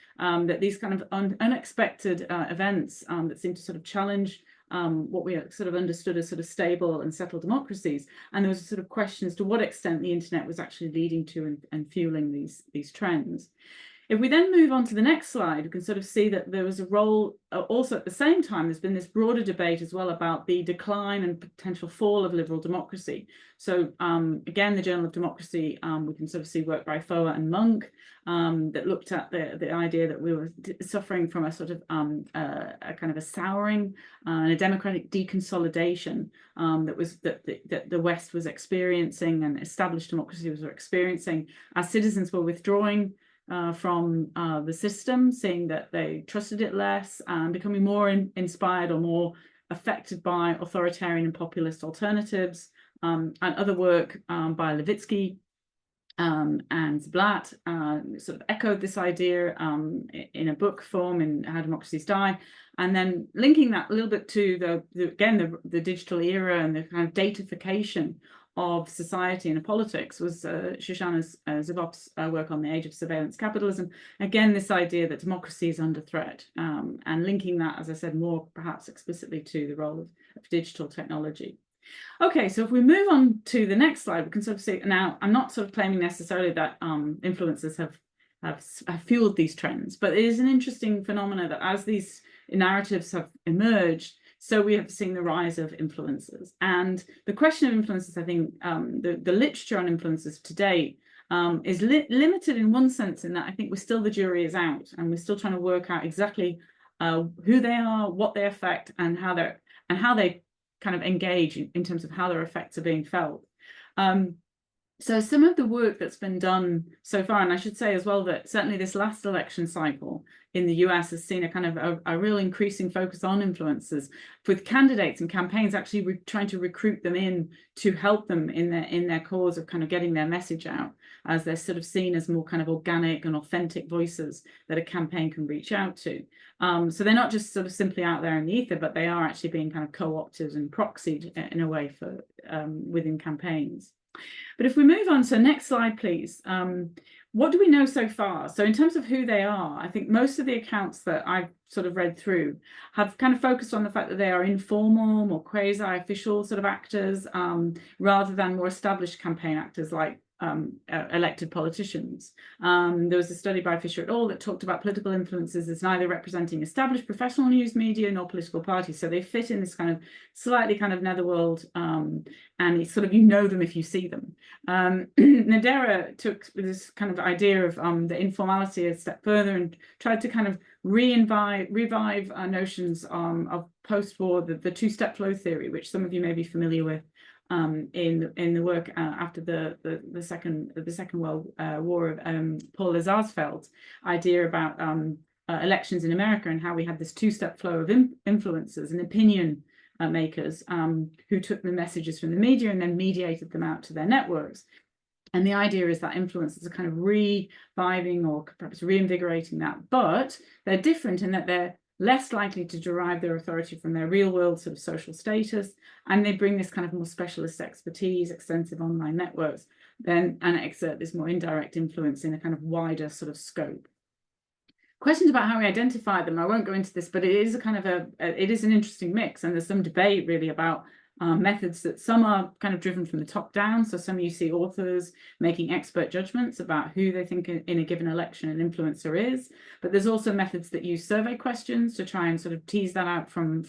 that these kind of unexpected events that seem to sort of challenge what we sort of understood as sort of stable and settled democracies. And there was a sort of question as to what extent the internet was actually leading to and fueling these trends. If we then move on to the next slide, we can sort of see that there was a role also at the same time. There's been this broader debate as well about the decline and potential fall of liberal democracy. So again, the Journal of Democracy, we can sort of see work by Foer and Monk that looked at the idea that we were suffering from a sort of a kind of a souring and a democratic deconsolidation that the West was experiencing and established democracy was experiencing as citizens were withdrawing from the system, seeing that they trusted it less, and becoming more inspired or more affected by authoritarian and populist alternatives. And other work by Levitsky and Zblat sort of echoed this idea in a book form in How Democracies Die. And then linking that a little bit to the digital era and the kind of datafication of society and politics was Shoshana Zuboff's work on the age of surveillance capitalism. Again, this idea that democracy is under threat, and linking that, as I said, more perhaps explicitly to the role of digital technology. Okay, so if we move on to the next slide, we can sort of see, now I'm not sort of claiming necessarily that influencers have fueled these trends, but it is an interesting phenomena that as these narratives have emerged, so we have seen the rise of influencers. And the question of influencers, I think the literature on influencers to date is limited in one sense, in that I think the jury is out, and we're still trying to work out exactly who they are, what they affect, and how they kind of engage in terms of how their effects are being felt. So some of the work that's been done so far, and I should say as well that certainly this last election cycle in the US has seen a kind of a real increasing focus on influencers, with candidates and campaigns actually trying to recruit them in to help them in their cause of kind of getting their message out, as they're sort of seen as more kind of organic and authentic voices that a campaign can reach out to. So they're not just sort of simply out there in the ether, but they are actually being kind of co-opted and proxied in a way for within campaigns. But if we move on, so next slide, please. What do we know so far? So in terms of who they are, I think most of the accounts that I've sort of read through have kind of focused on the fact that they are informal, more quasi-official sort of actors, rather than more established campaign actors like elected politicians. There was a study by Fisher et al. That talked about political influencers as neither representing established professional news media nor political parties. So they fit in this kind of slightly kind of netherworld, and it's sort of, you know them if you see them. Nadera took this kind of idea of the informality a step further and tried to kind of revive notions of post-war, the two-step flow theory, which some of you may be familiar with. In the work after the Second World War of Paul Lazarsfeld's idea about elections in America, and how we had this two-step flow of influences and opinion makers who took the messages from the media and then mediated them out to their networks. And the idea is that influencers are kind of reviving or perhaps reinvigorating that, but they're different in that they're less likely to derive their authority from their real world sort of social status, and they bring this kind of more specialist expertise, extensive online networks, and exert this more indirect influence in a kind of wider sort of scope. Questions about how we identify them, I won't go into this, but it is a kind of it is an interesting mix, and there's some debate really about methods that some are kind of driven from the top down. So some you see authors making expert judgments about who they think in a given election an influencer is, but there's also methods that use survey questions to try and sort of tease that out from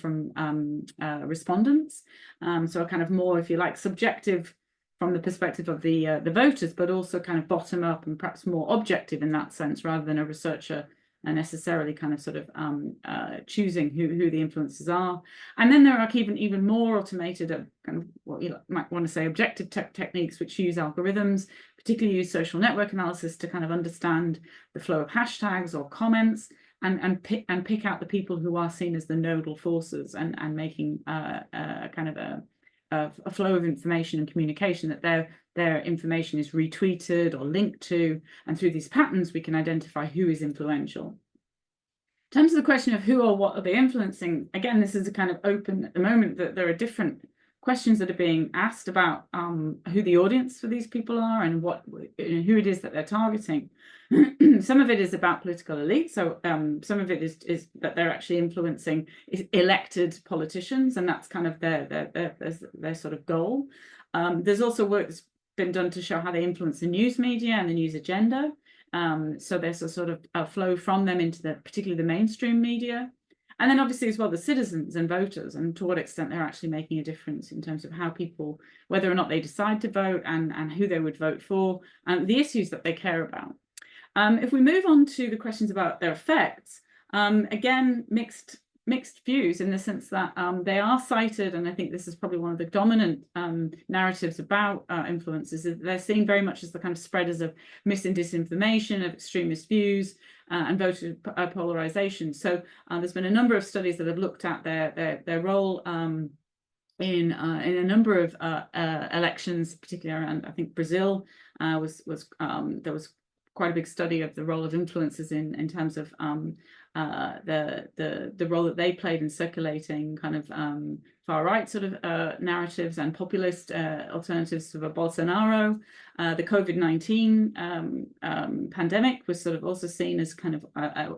respondents. So a kind of more, if you like, subjective from the perspective of the voters, but also kind of bottom up and perhaps more objective in that sense, rather than a researcher necessarily kind of sort of choosing who the influencers are. And then there are even more automated kind of what you might want to say objective techniques, which use algorithms, particularly use social network analysis to kind of understand the flow of hashtags or comments and pick out the people who are seen as the nodal forces and making kind of a flow of information and communication, that their information is retweeted or linked to, and through these patterns we can identify who is influential. In terms of the question of who or what are they influencing, again, this is a kind of open at the moment, that there are different questions that are being asked about who the audience for these people are and who it is that they're targeting. Some of it is about political elites, so some of it is that they're actually influencing elected politicians, and that's kind of their sort of goal. There's also work that's been done to show how they influence the news media and the news agenda. So there's a sort of a flow from them into particularly the mainstream media. And then obviously as well the citizens and voters, and to what extent they're actually making a difference in terms of how people, whether or not they decide to vote and who they would vote for, and the issues that they care about. If we move on to the questions about their effects, again, mixed views in the sense that they are cited, and I think this is probably one of the dominant narratives about influencers, is they're seen very much as the kind of spreaders of mis and disinformation, of extremist views, and voter polarization. So there's been a number of studies that have looked at their role in a number of elections, particularly around, I think Brazil there was quite a big study of the role of influencers in terms of the role that they played in circulating kind of far right sort of narratives and populist alternatives to Bolsonaro. The COVID-19 pandemic was sort of also seen as kind of a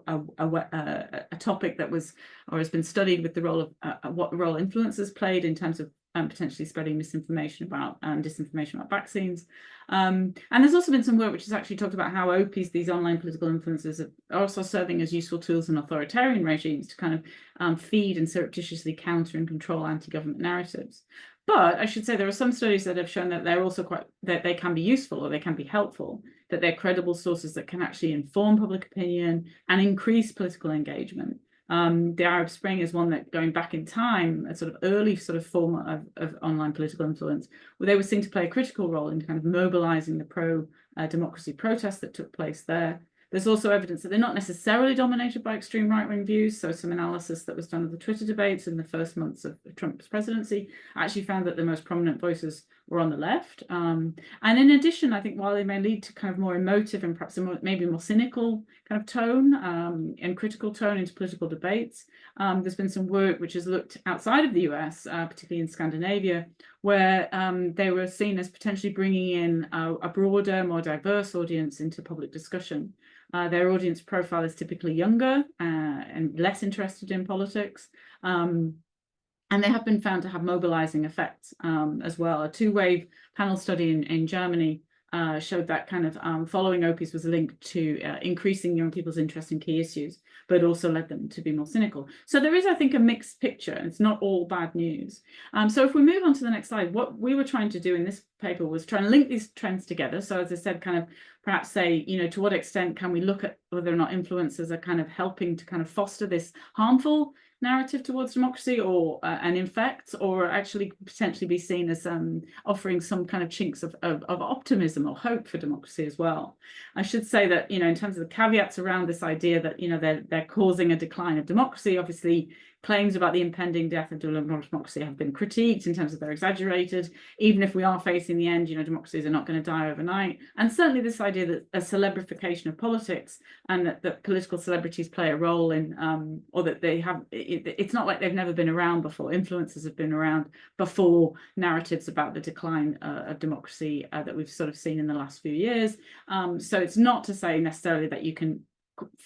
topic that was or has been studied with the role of what role influencers played in terms of potentially spreading misinformation about disinformation about vaccines. And there's also been some work which has actually talked about how OPs, these online political influencers, are also serving as useful tools in authoritarian regimes to kind of feed and surreptitiously counter and control anti-government narratives. But I should say there are some studies that have shown that they're also that they can be useful or they can be helpful, that they're credible sources that can actually inform public opinion and increase political engagement. The Arab Spring is one that, going back in time, a sort of early sort of form of online political influence, where they were seen to play a critical role in kind of mobilizing the pro-democracy protests that took place there. There's also evidence that they're not necessarily dominated by extreme right-wing views. So some analysis that was done of the Twitter debates in the first months of Trump's presidency actually found that the most prominent voices were on the left. And in addition, I think while they may lead to kind of more emotive and perhaps maybe more cynical kind of tone and critical tone into political debates, there's been some work which has looked outside of the US, particularly in Scandinavia, where they were seen as potentially bringing in a broader, more diverse audience into public discussion. Their audience profile is typically younger and less interested in politics. And they have been found to have mobilizing effects as well. A two-wave panel study in Germany showed that kind of following OPs was linked to increasing young people's interest in key issues, but also led them to be more cynical. So there is, I think, a mixed picture. It's not all bad news. So if we move on to the next slide, what we were trying to do in this paper was try and link these trends together. So as I said, kind of perhaps say, you know, to what extent can we look at whether or not influencers are kind of helping to kind of foster this harmful narrative towards democracy or an infect, or actually potentially be seen as offering some kind of chinks of optimism or hope for democracy as well. I should say that, you know, in terms of the caveats around this idea that, you know, they're causing a decline of democracy, obviously claims about the impending death of democracy have been critiqued in terms of they're exaggerated. Even if we are facing the end, democracies are not going to die overnight. And certainly this idea that a celebrification of politics and that political celebrities play a role in, or that they have, it's not like they've never been around before. Influencers have been around before narratives about the decline of democracy that we've sort of seen in the last few years. So it's not to say necessarily that you can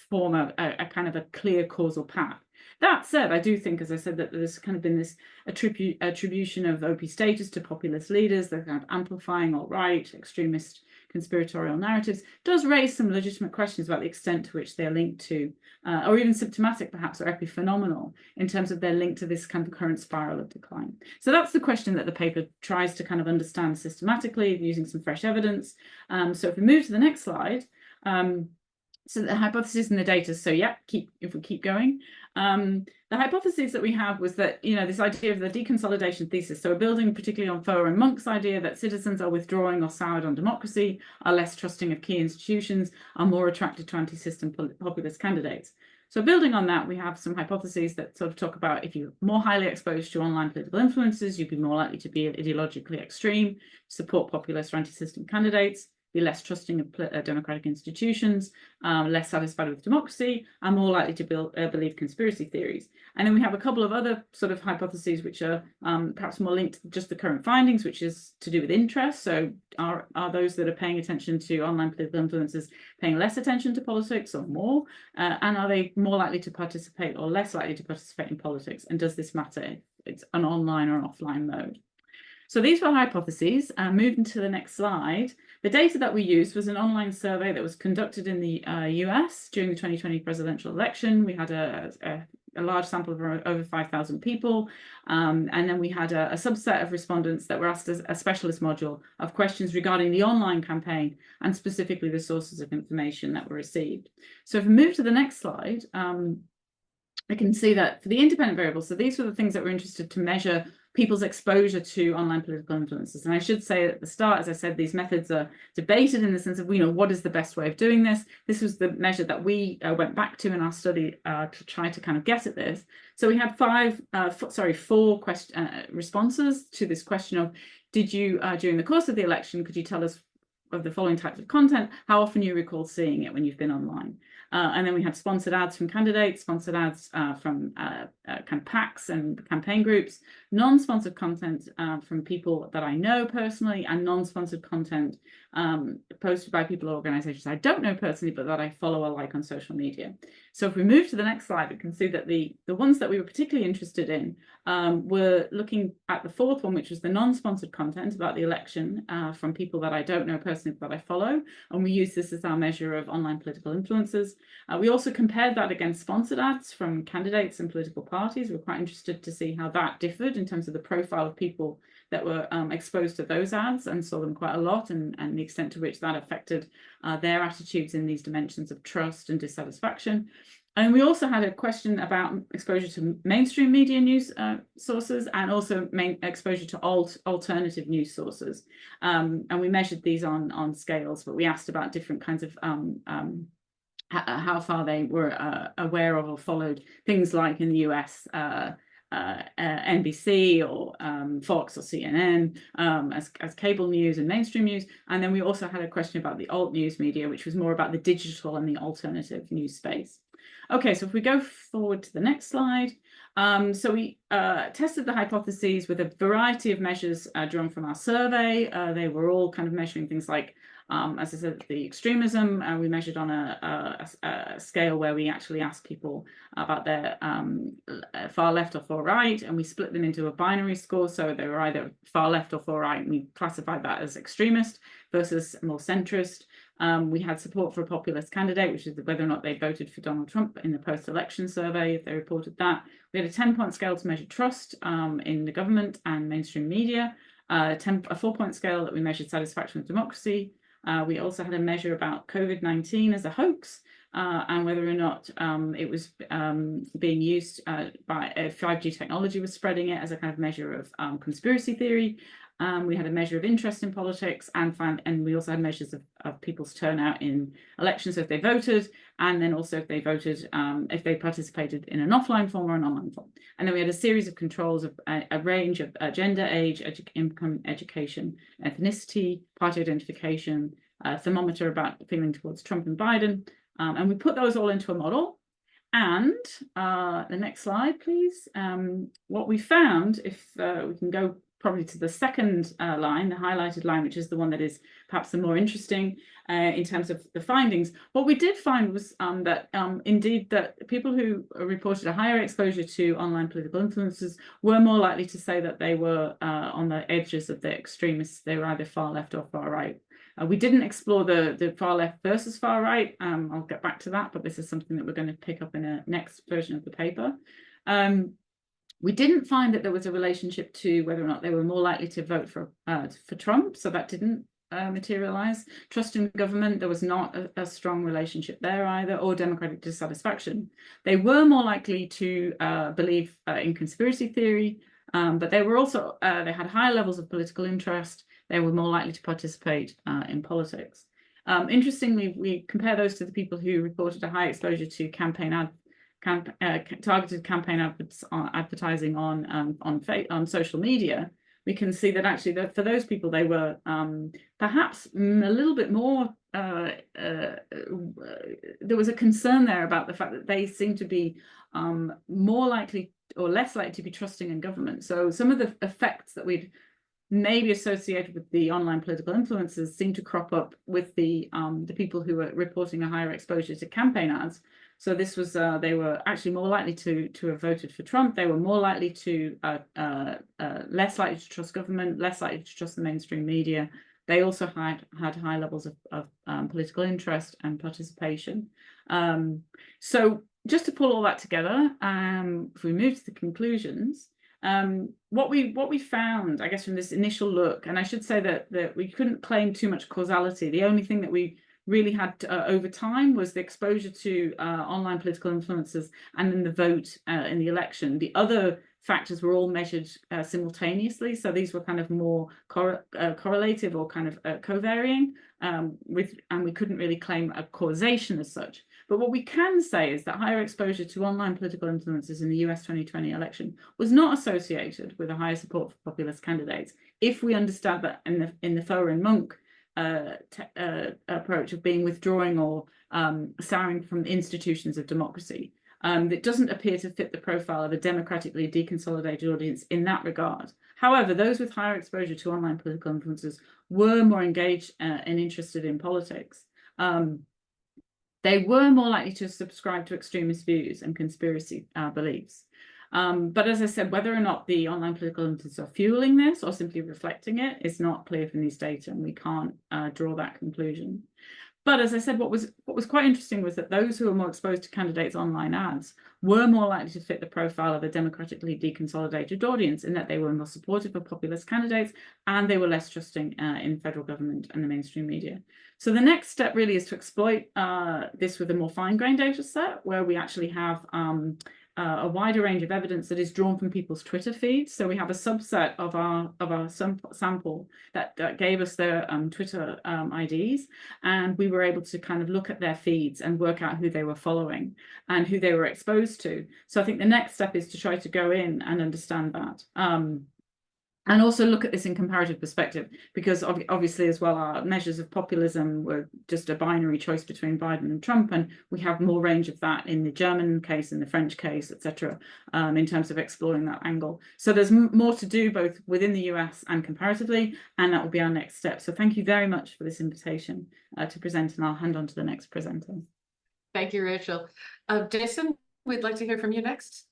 form a kind of a clear causal path. That said, I do think, as I said, that there's kind of been this attribution of OP status to populist leaders. They're kind of amplifying alt-right, extremist, conspiratorial narratives. Does raise some legitimate questions about the extent to which they're linked to, or even symptomatic perhaps, or epiphenomenal in terms of their link to this kind of current spiral of decline. So that's the question that the paper tries to kind of understand systematically using some fresh evidence. So if we move to the next slide, so the hypothesis and the data. So yeah, if we keep going. The hypothesis that we have was that, this idea of the deconsolidation thesis. So we're building particularly on Foer and Monk's idea that citizens are withdrawing or soured on democracy, are less trusting of key institutions, are more attracted to anti-system populist candidates. So building on that, we have some hypotheses that sort of talk about if you're more highly exposed to online political influences, you'd be more likely to be ideologically extreme, support populist or anti-system candidates, be less trusting of democratic institutions, less satisfied with democracy, and more likely to believe conspiracy theories. And then we have a couple of other sort of hypotheses which are perhaps more linked to just the current findings, which is to do with interest. So are those that are paying attention to online political influences paying less attention to politics or more? And are they more likely to participate or less likely to participate in politics? And does this matter if it's an online or an offline mode? So these were hypotheses. Moving to the next slide, the data that we used was an online survey that was conducted in the US during the 2020 presidential election. We had a large sample of over 5,000 people. And then we had a subset of respondents that were asked a specialist module of questions regarding the online campaign and specifically the sources of information that were received. So if we move to the next slide, we can see that for the independent variables, so these were the things that we're interested to measure people's exposure to online political influences. And I should say at the start, as I said, these methods are debated in the sense of, what is the best way of doing this? This was the measure that we went back to in our study to try to kind of get at this. So we had four responses to this question of, did you, during the course of the election, could you tell us of the following types of content, how often you recall seeing it when you've been online? And then we had sponsored ads from candidates, sponsored ads from kind of PACs and campaign groups, non-sponsored content from people that I know personally, and non-sponsored content posted by people or organizations I don't know personally, but that I follow or like on social media. So if we move to the next slide, we can see that the ones that we were particularly interested in were looking at the fourth one, which was the non-sponsored content about the election from people that I don't know personally, but I follow. And we use this as our measure of online political influences. We also compared that against sponsored ads from candidates and political parties. We're quite interested to see how that differed in terms of the profile of people that were exposed to those ads, and saw them quite a lot, and the extent to which that affected their attitudes in these dimensions of trust and dissatisfaction. And we also had a question about exposure to mainstream media news sources, and also exposure to alternative news sources. And we measured these on scales, but we asked about different kinds of how far they were aware of or followed things like in the US, NBC or Fox or CNN as cable news and mainstream news. And then we also had a question about the alt news media, which was more about the digital and the alternative news space. Okay, so if we go forward to the next slide. So we tested the hypotheses with a variety of measures drawn from our survey. They were all kind of measuring things like, as I said, the extremism. We measured on a scale where we actually asked people about their far left or far right, and we split them into a binary score. So they were either far left or far right, and we classified that as extremist versus more centrist. We had support for a populist candidate, which is whether or not they voted for Donald Trump in the post-election survey, if they reported that. We had a 10-point scale to measure trust in the government and mainstream media, a 4-point scale that we measured satisfaction with democracy. We also had a measure about COVID-19 as a hoax, and whether or not it was being used by 5G technology was spreading it as a kind of measure of conspiracy theory. We had a measure of interest in politics, and we also had measures of people's turnout in elections, so if they voted, and then also if they voted, if they participated in an offline form or an online form. And then we had a series of controls of a range of gender, age, income, education, ethnicity, party identification, thermometer about feeling towards Trump and Biden. And we put those all into a model. And the next slide, please. What we found, if we can go probably to the second line, the highlighted line, which is the one that is perhaps the more interesting in terms of the findings. What we did find was that indeed that people who reported a higher exposure to online political influences were more likely to say that they were on the edges of the extremists. They were either far left or far right. We didn't explore the far left versus far right. I'll get back to that, but this is something that we're going to pick up in a next version of the paper. We didn't find that there was a relationship to whether or not they were more likely to vote for Trump, so that didn't materialize. Trust in government, there was not a strong relationship there either, or democratic dissatisfaction. They were more likely to believe in conspiracy theory, but they were also, they had high levels of political interest. They were more likely to participate in politics. Interestingly, we compare those to the people who reported a high exposure to targeted campaign advertising on social media. We can see that actually for those people, they were perhaps a little bit more, there was a concern there about the fact that they seem to be more likely or less likely to be trusting in government. So some of the effects that we'd maybe associated with the online political influencers seem to crop up with the people who were reporting a higher exposure to campaign ads. So this was, they were actually more likely to have voted for Trump. They were more likely to, less likely to trust government, less likely to trust the mainstream media. They also had high levels of political interest and participation. So just to pull all that together, if we move to the conclusions, what we found, I guess, from this initial look, and I should say that we couldn't claim too much causality. The only thing that we really had over time was the exposure to online political influences and then the vote in the election. The other factors were all measured simultaneously, so these were kind of more correlative or kind of co-varying, and we couldn't really claim a causation as such. But what we can say is that higher exposure to online political influences in the US 2020 election was not associated with a higher support for populist candidates, if we understand that in the Foer and Monk approach of being withdrawing or souring from institutions of democracy. It doesn't appear to fit the profile of a democratically deconsolidated audience in that regard. However, those with higher exposure to online political influences were more engaged and interested in politics. They were more likely to subscribe to extremist views and conspiracy beliefs. But as I said, whether or not the online political influencers are fueling this or simply reflecting it is not clear from these data, and we can't draw that conclusion. But as I said, what was quite interesting was that those who were more exposed to candidates' online ads were more likely to fit the profile of a democratically deconsolidated audience, in that they were more supportive of populist candidates and they were less trusting in federal government and the mainstream media. So the next step really is to exploit this with a more fine-grained data set, where we actually have a wider range of evidence that is drawn from people's Twitter feeds. So we have a subset of our sample that gave us their Twitter IDs, and we were able to kind of look at their feeds and work out who they were following and who they were exposed to. So I think the next step is to try to go in and understand that. And also look at this in comparative perspective, because obviously as well, our measures of populism were just a binary choice between Biden and Trump, and we have more range of that in the German case, in the French case, etc., in terms of exploring that angle. So there's more to do both within the US and comparatively, and that will be our next step. So thank you very much for this invitation to present, and I'll hand on to the next presenter. Thank you, Rachel. Jason, we'd like to hear from you next.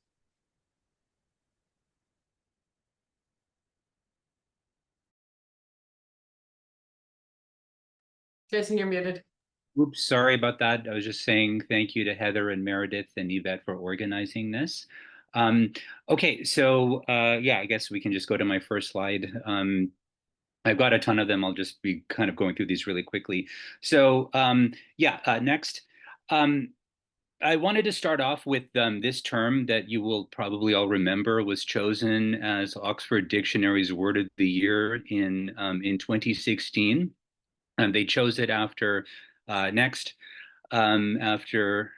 Jason, you're muted. Oops, sorry about that. I was just saying thank you to Heather and Meredith and Yvette for organizing this. Okay, so yeah, I guess we can just go to my first slide. I've got a ton of them. I'll just be kind of going through these really quickly. So yeah, next. I wanted to start off with this term that you will probably all remember was chosen as Oxford Dictionary's Word of the Year in 2016. And they chose it after next after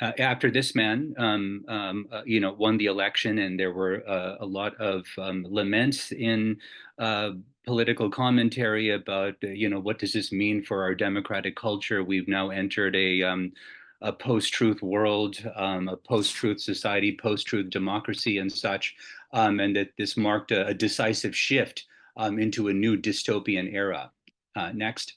after this man, won the election, and there were a lot of laments in political commentary about, what does this mean for our democratic culture? We've now entered a post-truth world, a post-truth society, post-truth democracy, and such, and that this marked a decisive shift into a new dystopian era. Next.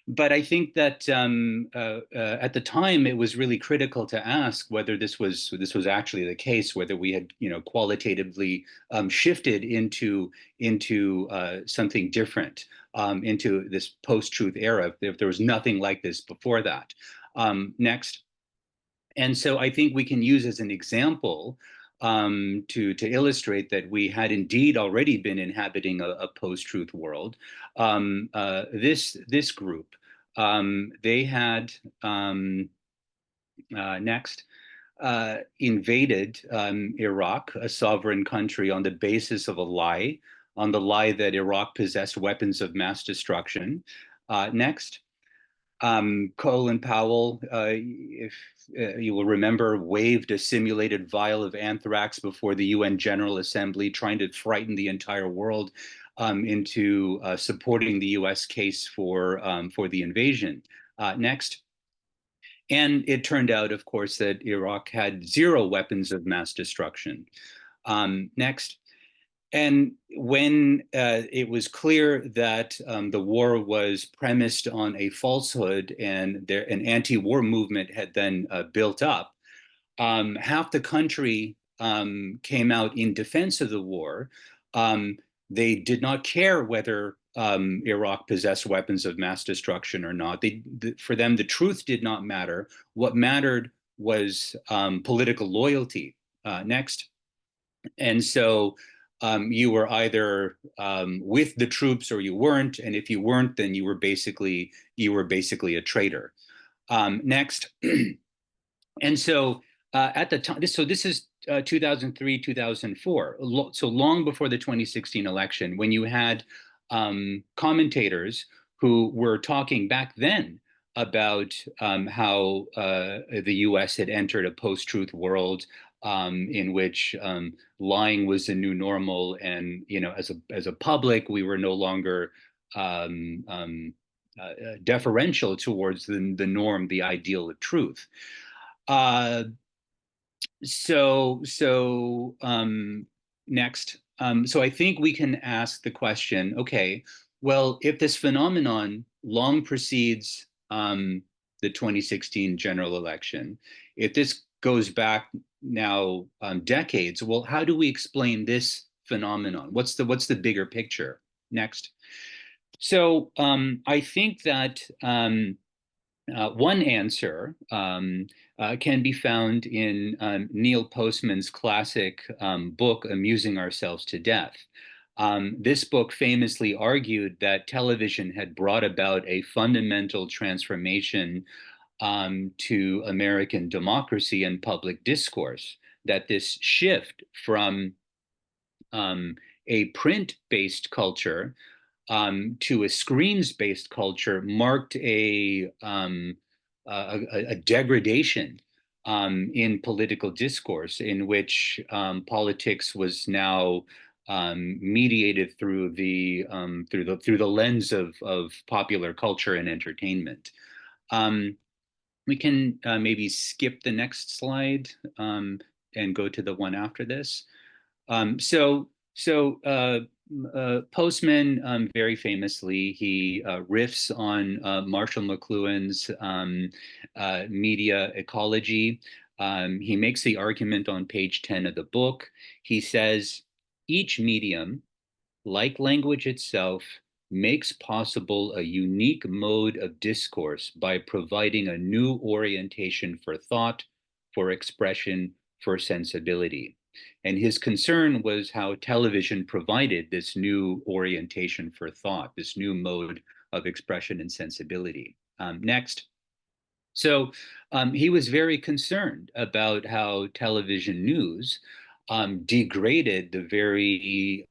But I think that at the time it was really critical to ask whether this was actually the case, whether we had qualitatively shifted into something different, into this post-truth era, if there was nothing like this before that. Next. And so I think we can use as an example to illustrate that we had indeed already been inhabiting a post-truth world. This group, they had next invaded Iraq, a sovereign country, on the basis of a lie, on the lie that Iraq possessed weapons of mass destruction. Next. Colin Powell, if you will remember, waved a simulated vial of anthrax before the UN General Assembly, trying to frighten the entire world into supporting the US case for the invasion. Next. And it turned out, of course, that Iraq had 0 weapons of mass destruction. Next. And when it was clear that the war was premised on a falsehood and an anti-war movement had then built up, half the country came out in defense of the war. They did not care whether Iraq possessed weapons of mass destruction or not. For them, the truth did not matter. What mattered was political loyalty. Next. And so you were either with the troops or you weren't, and if you weren't, then you were basically a traitor. Next. And so at the time, this is 2003, 2004, so long before the 2016 election, when you had commentators who were talking back then about how the US had entered a post-truth world, in which lying was the new normal, and as a public, we were no longer deferential towards the norm, the ideal of truth. Next. So I think we can ask the question, okay, well, if this phenomenon long precedes the 2016 general election, if this goes back now decades, well, how do we explain this phenomenon? What's the bigger picture? Next. So I think that one answer can be found in Neil Postman's classic book, Amusing Ourselves to Death. This book famously argued that television had brought about a fundamental transformation to American democracy and public discourse, that this shift from a print-based culture to a screens-based culture marked a degradation in political discourse, in which politics was now mediated through the lens of popular culture and entertainment. We can maybe skip the next slide and go to the one after this. Postman, very famously, he riffs on Marshall McLuhan's media ecology. He makes the argument on page 10 of the book. He says, each medium, like language itself, makes possible a unique mode of discourse by providing a new orientation for thought, for expression, for sensibility. And his concern was how television provided this new orientation for thought, this new mode of expression and sensibility. Next. So he was very concerned about how television news degraded the very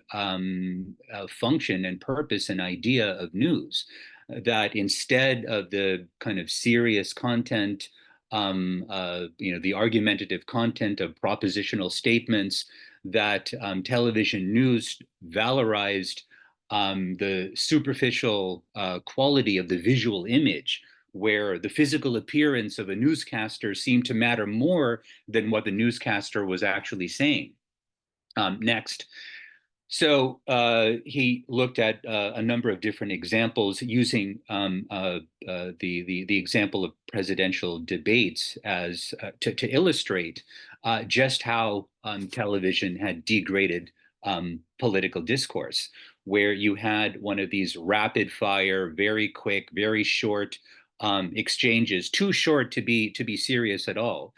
function and purpose and idea of news. That instead of the kind of serious content, the argumentative content of propositional statements, that television news valorized the superficial quality of the visual image, where the physical appearance of a newscaster seemed to matter more than what the newscaster was actually saying. Next. So he looked at a number of different examples using the example of presidential debates as to illustrate just how television had degraded political discourse, where you had one of these rapid fire, very quick, very short exchanges, too short to be serious at all,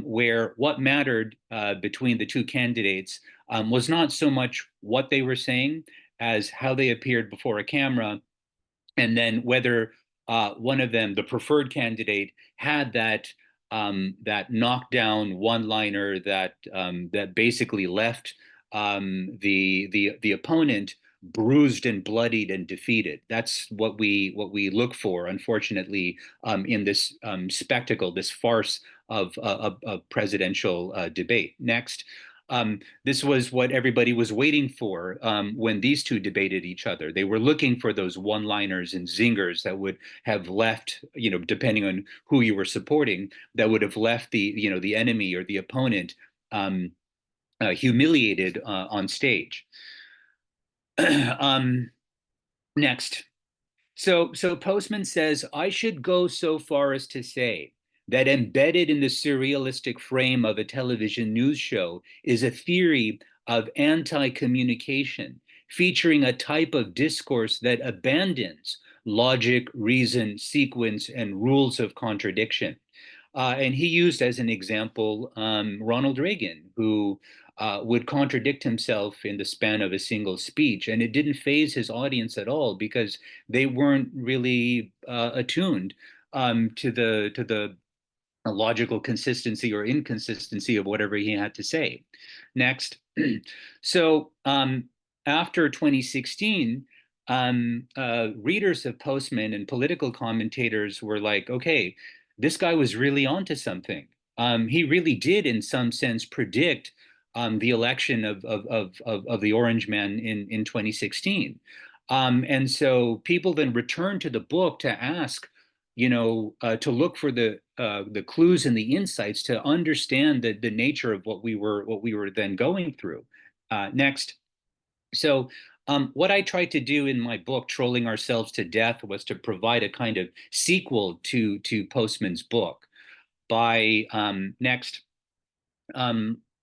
where what mattered between the two candidates was not so much what they were saying as how they appeared before a camera, and then whether one of them, the preferred candidate, had that knockdown one-liner that basically left the opponent bruised and bloodied and defeated. That's what we look for, unfortunately, in this spectacle, this farce of presidential debate. Next. This was what everybody was waiting for when these two debated each other. They were looking for those one-liners and zingers that would have left, depending on who you were supporting, that would have left the enemy or the opponent humiliated on stage. Next. So Postman says, I should go so far as to say that embedded in the surrealistic frame of a television news show is a theory of anti-communication, featuring a type of discourse that abandons logic, reason, sequence, and rules of contradiction. And he used as an example Ronald Reagan, who would contradict himself in the span of a single speech, and it didn't faze his audience at all because they weren't really attuned to the logical consistency or inconsistency of whatever he had to say. Next. So after 2016, readers of Postman and political commentators were like, okay, this guy was really onto something. He really did, in some sense, predict the election of the Orange Man in 2016. And so people then returned to the book to ask, to look for the clues and the insights to understand the nature of what we were then going through. Next. So what I tried to do in my book, Trolling Ourselves to Death, was to provide a kind of sequel to Postman's book by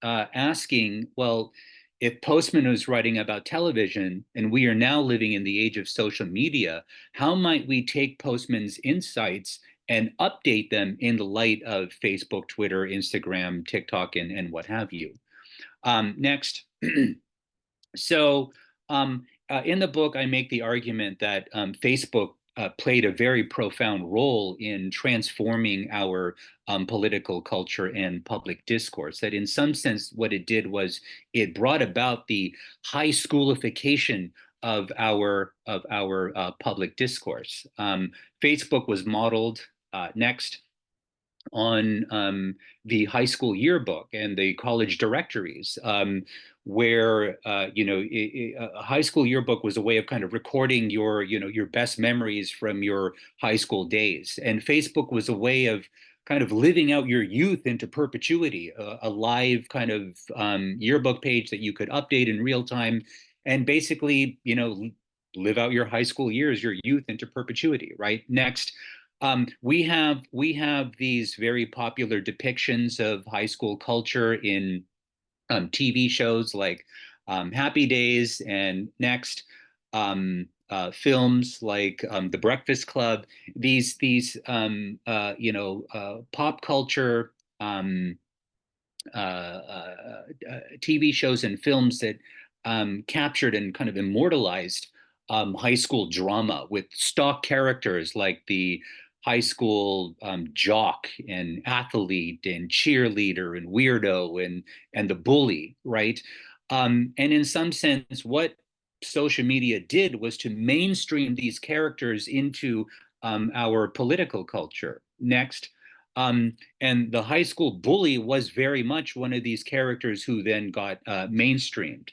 asking, well, if Postman was writing about television and we are now living in the age of social media, how might we take Postman's insights and update them in the light of Facebook, Twitter, Instagram, TikTok, and what have you? Next. So in the book, I make the argument that Facebook played a very profound role in transforming our political culture and public discourse. That in some sense, what it did was it brought about the high schoolification of our public discourse. Facebook was modeled next on the high school yearbook and the college directories, where a high school yearbook was a way of kind of recording your best memories from your high school days, and Facebook was a way of kind of living out your youth into perpetuity, a live kind of yearbook page that you could update in real time, and basically live out your high school years, your youth into perpetuity. Right. Next. We have these very popular depictions of high school culture in TV shows like Happy Days, and next films like The Breakfast Club. These pop culture TV shows and films that captured and kind of immortalized high school drama with stock characters like the high school jock and athlete and cheerleader and weirdo and the bully, right? And in some sense, what social media did was to mainstream these characters into our political culture. Next. And the high school bully was very much one of these characters who then got mainstreamed.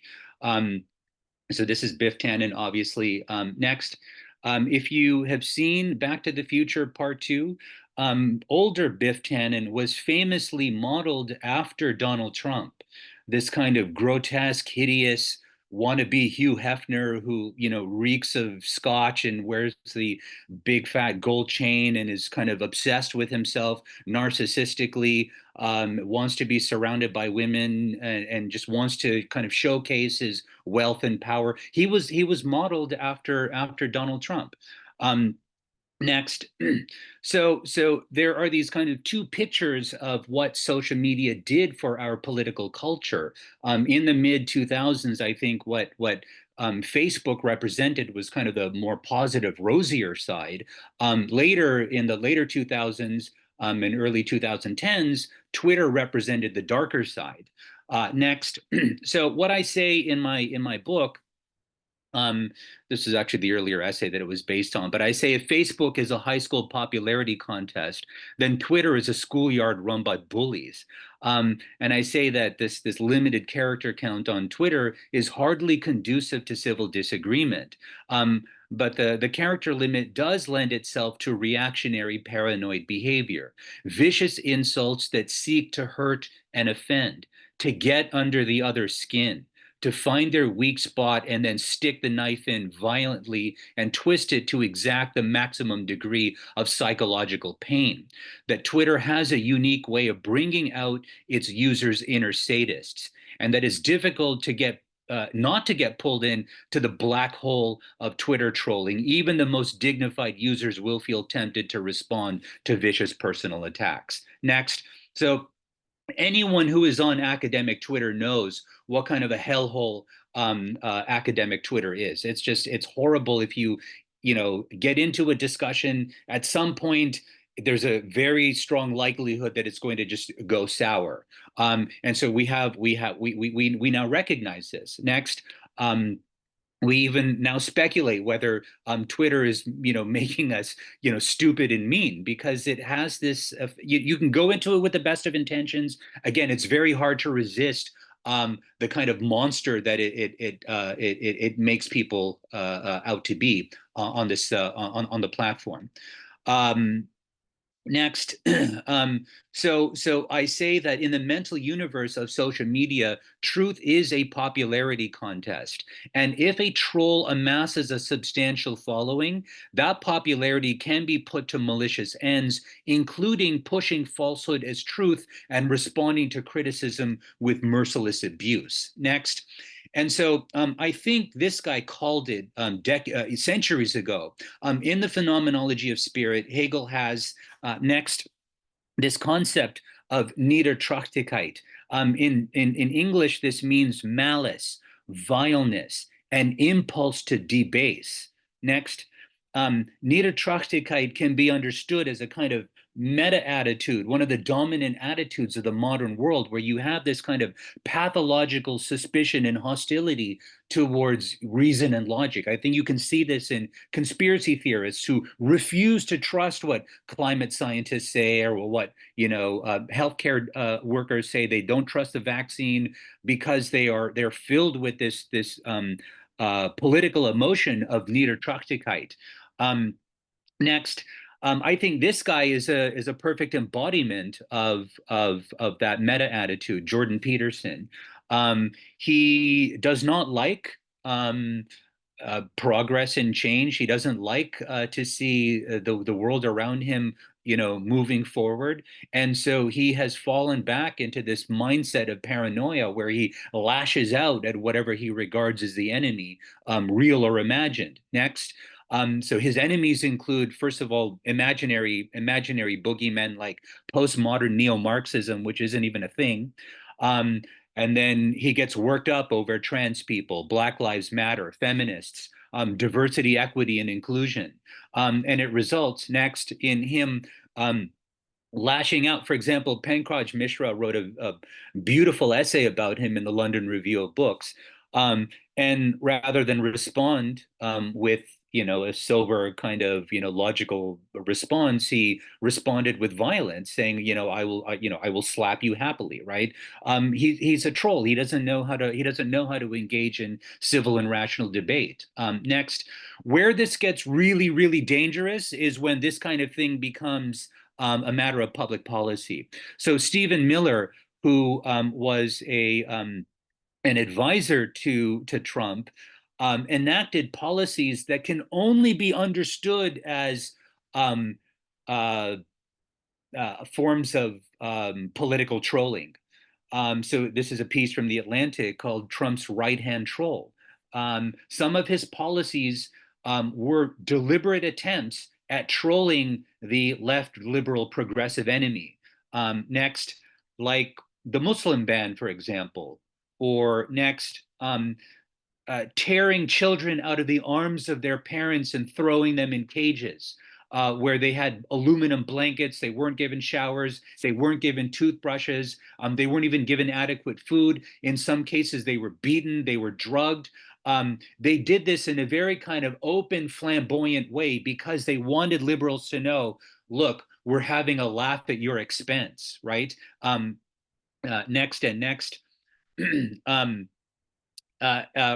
So this is Biff Tannen, obviously. Next, if you have seen Back to the Future Part 2, older Biff Tannen was famously modeled after Donald Trump, this kind of grotesque, hideous, wannabe Hugh Hefner who, reeks of scotch and wears the big fat gold chain and is kind of obsessed with himself narcissistically, wants to be surrounded by women and just wants to kind of showcase his wealth and power. He was modeled after Donald Trump. Next, so there are these kind of two pictures of what social media did for our political culture. In the mid 2000s, I think what Facebook represented was kind of the more positive, rosier side. Later in the later 2000s and early 2010s, Twitter represented the darker side. Next, so what I say in my book. This is actually the earlier essay that it was based on, but I say if Facebook is a high school popularity contest, then Twitter is a schoolyard run by bullies. And I say that this limited character count on Twitter is hardly conducive to civil disagreement. But the character limit does lend itself to reactionary paranoid behavior, vicious insults that seek to hurt and offend, to get under the other's skin, to find their weak spot and then stick the knife in violently and twist it to exact the maximum degree of psychological pain. That Twitter has a unique way of bringing out its users' inner sadists, and that it's difficult to get not to get pulled in to the black hole of Twitter trolling. Even the most dignified users will feel tempted to respond to vicious personal attacks. Next, so anyone who is on academic Twitter knows what kind of a hellhole academic Twitter is. It's horrible if you get into a discussion. At some point, there's a very strong likelihood that it's going to just go sour. And so we now recognize this. Next. We even now speculate whether Twitter is, making us, stupid and mean, because it has this. You can go into it with the best of intentions. Again, it's very hard to resist the kind of monster that it makes people out to be on this on the platform. Next, so I say that in the mental universe of social media, truth is a popularity contest. And if a troll amasses a substantial following, that popularity can be put to malicious ends, including pushing falsehood as truth and responding to criticism with merciless abuse. Next. And so I think this guy called it centuries ago. In the Phenomenology of Spirit, Hegel has next this concept of Niederträchtigkeit. In English, this means malice, vileness, and impulse to debase. Next, Niederträchtigkeit can be understood as a kind of meta-attitude, one of the dominant attitudes of the modern world, where you have this kind of pathological suspicion and hostility towards reason and logic. I think you can see this in conspiracy theorists who refuse to trust what climate scientists say or what healthcare workers say. They don't trust the vaccine because they're filled with this political emotion of Niederträchtigkeit. Next. I think this guy is a perfect embodiment of that meta attitude, Jordan Peterson. He does not like progress and change. He doesn't like to see the world around him, moving forward. And so he has fallen back into this mindset of paranoia where he lashes out at whatever he regards as the enemy, real or imagined. Next. So his enemies include, first of all, imaginary boogeymen like postmodern neo-Marxism, which isn't even a thing. And then he gets worked up over trans people, Black Lives Matter, feminists, diversity, equity, and inclusion. And it results next in him lashing out. For example, Pankaj Mishra wrote a beautiful essay about him in the London Review of Books. And rather than respond with, a sober kind of, logical response, he responded with violence, saying, I will slap you happily, right? He's a troll. He doesn't know how to engage in civil and rational debate. Next, where this gets really, really dangerous is when this kind of thing becomes a matter of public policy. So Stephen Miller, who was an advisor to Trump, enacted policies that can only be understood as um, uh, forms of political trolling. So this is a piece from The Atlantic called Trump's Right-Hand Troll. Some of his policies were deliberate attempts at trolling the left liberal progressive enemy. Next, like the Muslim ban, for example, or next, tearing children out of the arms of their parents and throwing them in cages. Where they had aluminum blankets, they weren't given showers, they weren't given toothbrushes, they weren't even given adequate food. In some cases, they were beaten, they were drugged. They did this in a very kind of open, flamboyant way because they wanted liberals to know, look, we're having a laugh at your expense, right? Next.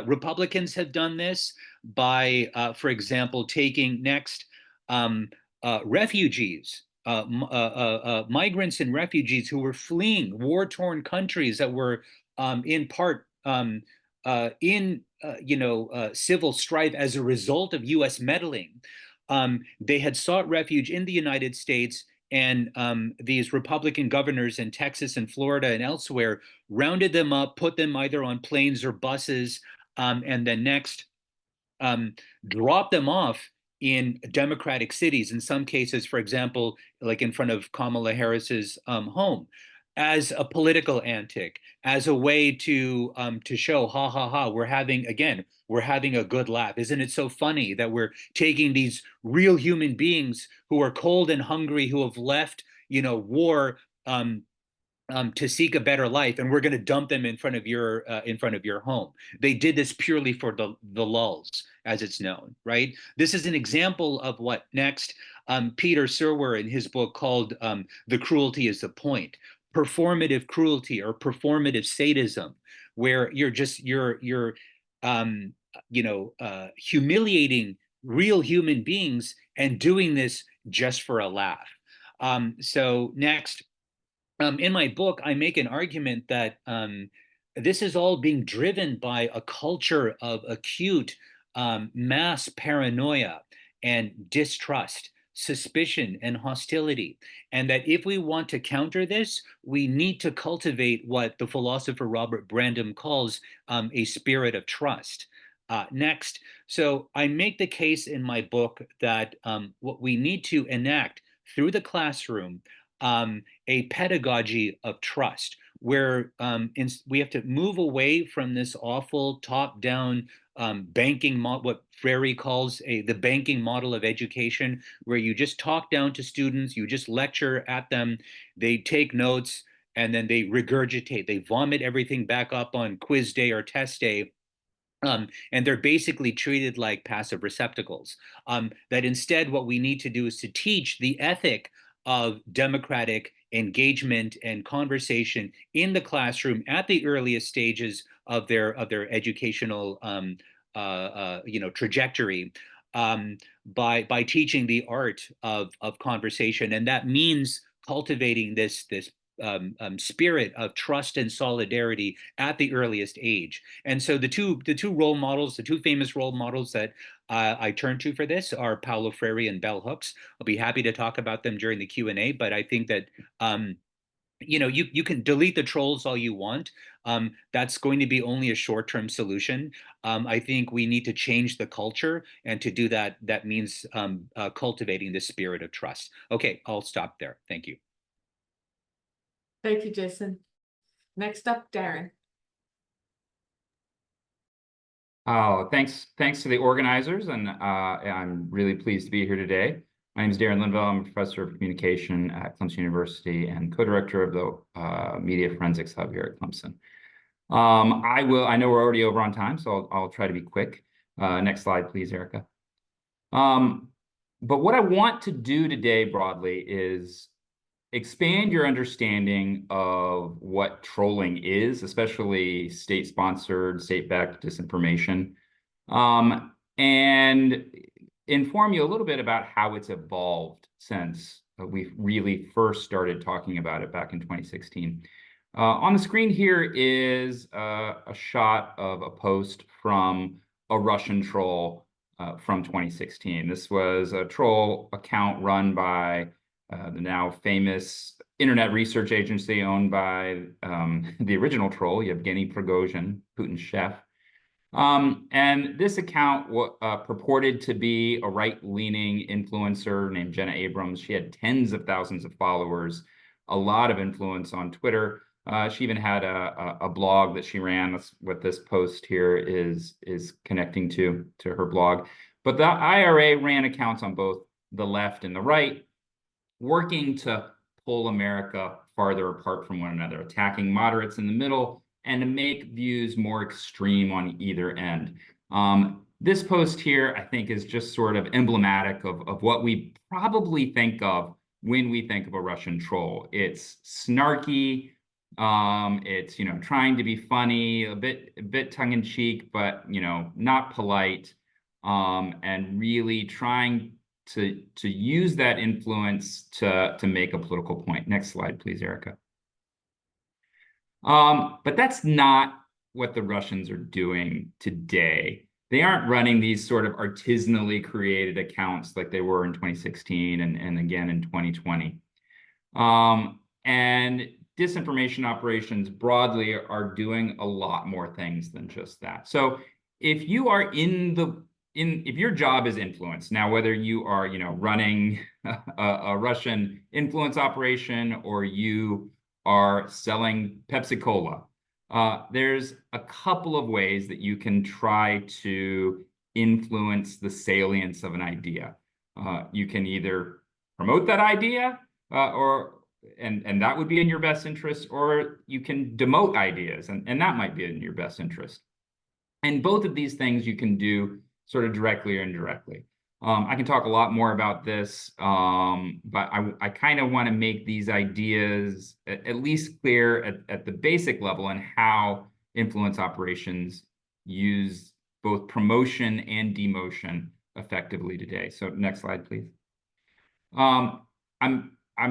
Republicans have done this by, for example, taking refugees, migrants and refugees who were fleeing war-torn countries that were in part in civil strife as a result of U.S. meddling. They had sought refuge in the United States, and these Republican governors in Texas and Florida and elsewhere rounded them up, put them either on planes or buses, and then next dropped them off in Democratic cities, in some cases, for example, like in front of Kamala Harris's home, as a political antic, as a way to show, ha ha ha, we're having a good laugh. Isn't it so funny that we're taking these real human beings who are cold and hungry, who have left, war, to seek a better life, and we're going to dump them in front of your home. They did this purely for the lulz, as it's known, right? This is an example of what next. Peter Serwer, in his book called "The Cruelty Is the Point," performative cruelty or performative sadism, where you're humiliating real human beings and doing this just for a laugh. So next. In my book, I make an argument that this is all being driven by a culture of acute mass paranoia and distrust, suspicion, and hostility. And that if we want to counter this, we need to cultivate what the philosopher Robert Brandom calls a spirit of trust. Next, so I make the case in my book that what we need to enact through the classroom a pedagogy of trust, where we have to move away from this awful top-down banking model, what Freire calls the banking model of education, where you just talk down to students, you just lecture at them, they take notes, and then they regurgitate, they vomit everything back up on quiz day or test day. And they're basically treated like passive receptacles. That instead, what we need to do is to teach the ethic of democratic engagement and conversation in the classroom at the earliest stages of their educational trajectory, by teaching the art of conversation, and that means cultivating this spirit of trust and solidarity at the earliest age. And so the two role models, the two famous role models that I turn to for this are Paulo Freire and Bell Hooks. I'll be happy to talk about them during the Q&A, but I think that you can delete the trolls all you want. That's going to be only a short-term solution. I think we need to change the culture, and to do that, that means cultivating the spirit of trust. Okay, I'll stop there. Thank you. Thank you, Jason. Next up, Darren. Oh, thanks to the organizers, and I'm really pleased to be here today. My name is Darren Linville. I'm a professor of communication at Clemson University and co-director of the Media Forensics Hub here at Clemson. I know we're already over on time, so I'll try to be quick. Next slide, please, Erica. But what I want to do today broadly is expand your understanding of what trolling is, especially state-sponsored, state-backed disinformation, and inform you a little bit about how it's evolved since we really first started talking about it back in 2016. On the screen here is a shot of a post from a Russian troll from 2016. This was a troll account run by the now famous internet research agency owned by the original troll, Yevgeny Prigozhin, Putin's chef. And this account purported to be a right-leaning influencer named Jenna Abrams. She had tens of thousands of followers, a lot of influence on Twitter. She even had a blog that she ran. That's what this post here is connecting to her blog. But the IRA ran accounts on both the left and the right, working to pull America farther apart from one another, attacking moderates in the middle, and to make views more extreme on either end. This post here, I think, is just sort of emblematic of what we probably think of when we think of a Russian troll. It's snarky, it's trying to be funny, a bit tongue-in-cheek, but not polite, and really trying to use that influence to make a political point. Next slide, please, Erica. But that's not what the Russians are doing today. They aren't running these sort of artisanally created accounts like they were in 2016 and again in 2020. And disinformation operations broadly are doing a lot more things than just that. So if you are if your job is influence, now whether you are running a Russian influence operation or you are selling Pepsi-Cola, there's a couple of ways that you can try to influence the salience of an idea. You can either promote that idea, and that would be in your best interest, or you can demote ideas, and that might be in your best interest. And both of these things you can do sort of directly or indirectly. I can talk a lot more about this, but I kind of want to make these ideas at least clear at the basic level and how influence operations use both promotion and demotion effectively today. So next slide, please. I'm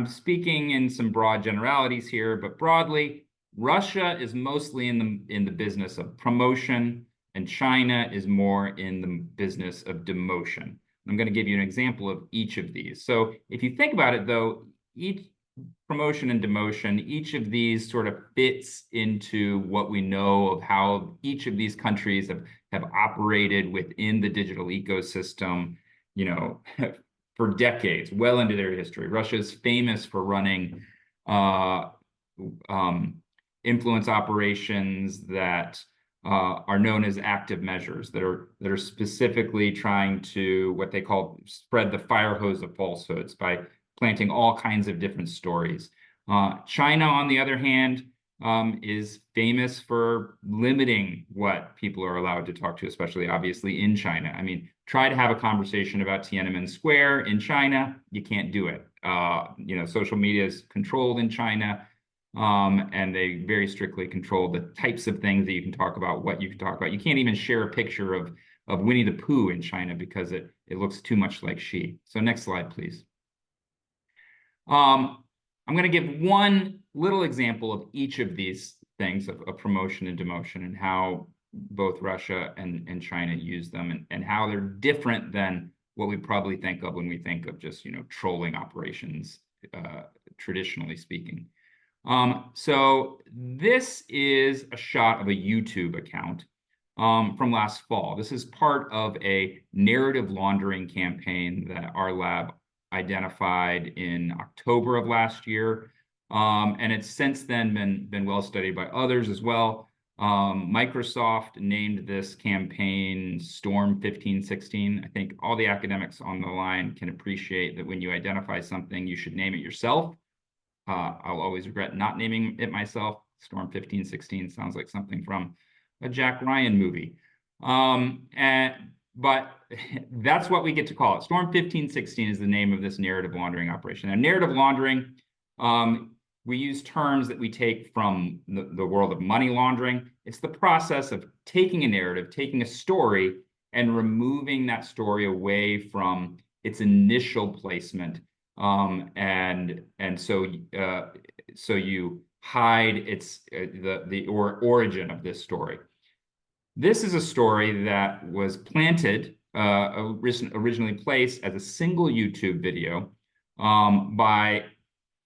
speaking in some broad generalities here, but broadly, Russia is mostly in the business of promotion, and China is more in the business of demotion. I'm going to give you an example of each of these. So if you think about it, though, each promotion and demotion, each of these sort of fits into what we know of how each of these countries have operated within the digital ecosystem, for decades, well into their history. Russia is famous for running influence operations that are known as active measures that are specifically trying to what they call spread the fire hose of falsehoods by planting all kinds of different stories. China, on the other hand, is famous for limiting what people are allowed to talk to, especially obviously in China. I mean, try to have a conversation about Tiananmen Square in China, you can't do it. Social media is controlled in China. And they very strictly control the types of things that you can talk about, what you can talk about. You can't even share a picture of Winnie the Pooh in China because it looks too much like she. So next slide, please. I'm going to give one little example of each of these things of promotion and demotion and how both Russia and China use them and how they're different than what we probably think of when we think of just, trolling operations, traditionally speaking. So this is a shot of a YouTube account from last fall. This is part of a narrative laundering campaign that our lab identified in October of last year. And it's since then been well studied by others as well. Microsoft named this campaign Storm 1516. I think all the academics on the line can appreciate that when you identify something, you should name it yourself. I'll always regret not naming it myself. Storm 1516 sounds like something from a Jack Ryan movie. But that's what we get to call it. Storm 1516 is the name of this narrative laundering operation. Now, narrative laundering, we use terms that we take from the world of money laundering. It's the process of taking a narrative, taking a story, and removing that story away from its initial placement. So you hide the origin of this story. This is a story that was planted, originally placed as a single YouTube video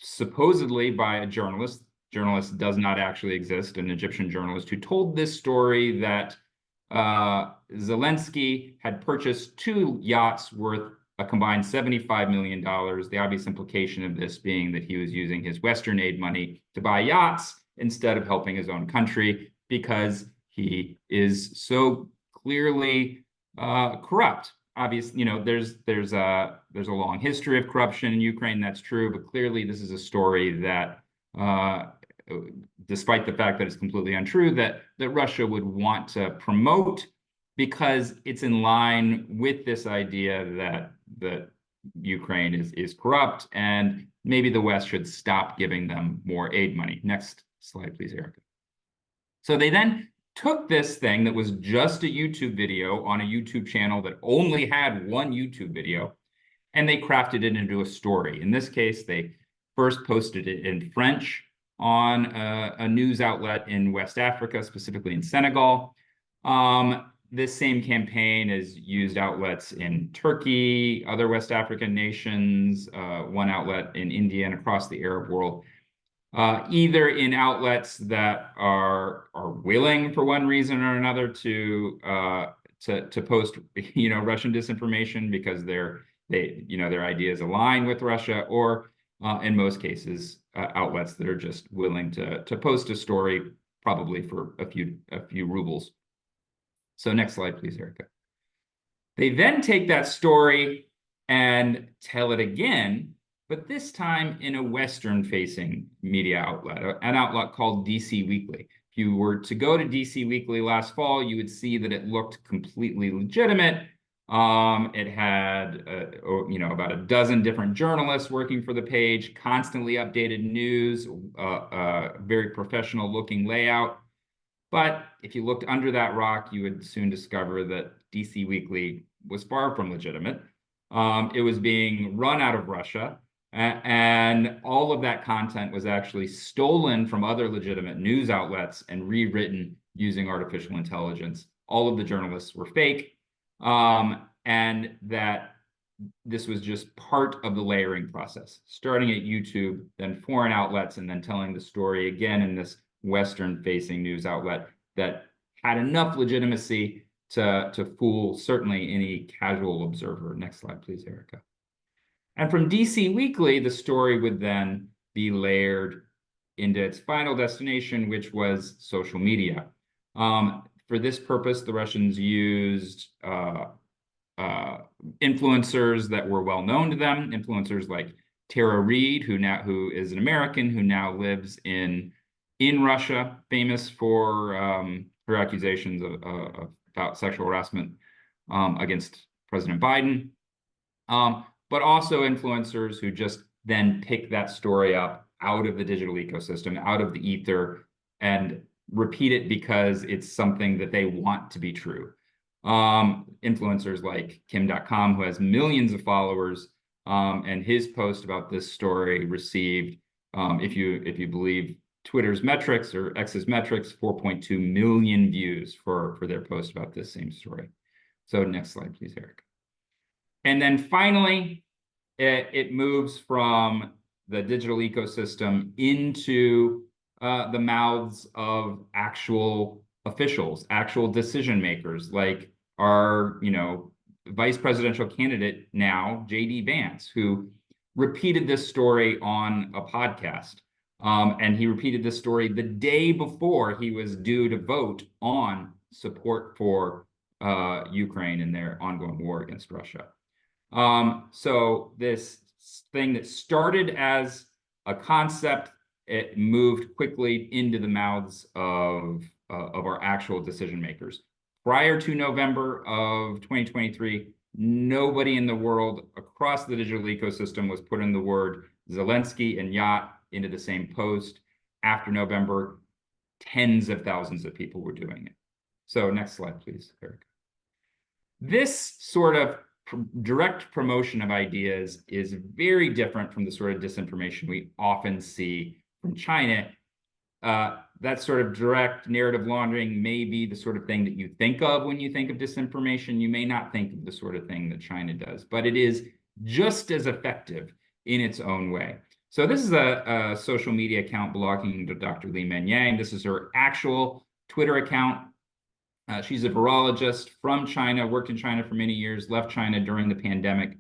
supposedly by a journalist. Journalist does not actually exist, an Egyptian journalist who told this story that Zelensky had purchased 2 yachts worth a combined $75 million. The obvious implication of this being that he was using his Western aid money to buy yachts instead of helping his own country, because he is so clearly corrupt. Obviously, there's a long history of corruption in Ukraine. That's true, but clearly this is a story that, despite the fact that it's completely untrue, that Russia would want to promote, because it's in line with this idea that Ukraine is corrupt and maybe the West should stop giving them more aid money. Next slide, please, Erica. So they then took this thing that was just a YouTube video on a YouTube channel that only had one YouTube video, and they crafted it into a story. In this case, they first posted it in French on a news outlet in West Africa, specifically in Senegal. This same campaign has used outlets in Turkey, other West African nations, one outlet in India, and across the Arab world. Either in outlets that are willing for one reason or another to post Russian disinformation because their ideas align with Russia, or in most cases outlets that are just willing to post a story probably for a few rubles. So next slide, please, Erica. They then take that story and tell it again, but this time in a Western-facing media outlet, an outlet called DC Weekly. If you were to go to DC Weekly last fall, you would see that it looked completely legitimate. It had about a dozen different journalists working for the page, constantly updated news, very professional-looking layout. But if you looked under that rock, you would soon discover that DC Weekly was far from legitimate. It was being run out of Russia, and all of that content was actually stolen from other legitimate news outlets and rewritten using artificial intelligence. All of the journalists were fake, and that this was just part of the layering process, starting at YouTube, then foreign outlets, and then telling the story again in this Western-facing news outlet that had enough legitimacy to fool certainly any casual observer. Next slide, please, Erica. And from DC Weekly, the story would then be layered into its final destination, which was social media. For this purpose, the Russians used influencers that were well known to them, influencers like Tara Reid, who is an American who now lives in Russia, famous for her accusations about sexual harassment against President Biden, but also influencers who just then pick that story up out of the digital ecosystem, out of the ether, and repeat it because it's something that they want to be true. Influencers like Kim.com, who has millions of followers, and his post about this story received, if you believe Twitter's metrics or X's metrics, 4.2 million views for their post about this same story. So next slide, please, Eric. And then finally, it moves from the digital ecosystem into the mouths of actual officials, actual decision makers, like our vice presidential candidate now, J.D. Vance, who repeated this story on a podcast. And he repeated this story the day before he was due to vote on support for Ukraine in their ongoing war against Russia. So this thing that started as a concept, it moved quickly into the mouths of our actual decision makers. Prior to November of 2023, nobody in the world across the digital ecosystem was putting the word Zelensky and yacht into the same post. After November, tens of thousands of people were doing it. So next slide, please, Eric. This sort of direct promotion of ideas is very different from the sort of disinformation we often see from China. That sort of direct narrative laundering may be the sort of thing that you think of when you think of disinformation. You may not think of the sort of thing that China does, but it is just as effective in its own way. So this is a social media account belonging to Dr. Li Menyang. This is her actual Twitter account. She's a virologist from China, worked in China for many years, left China during the pandemic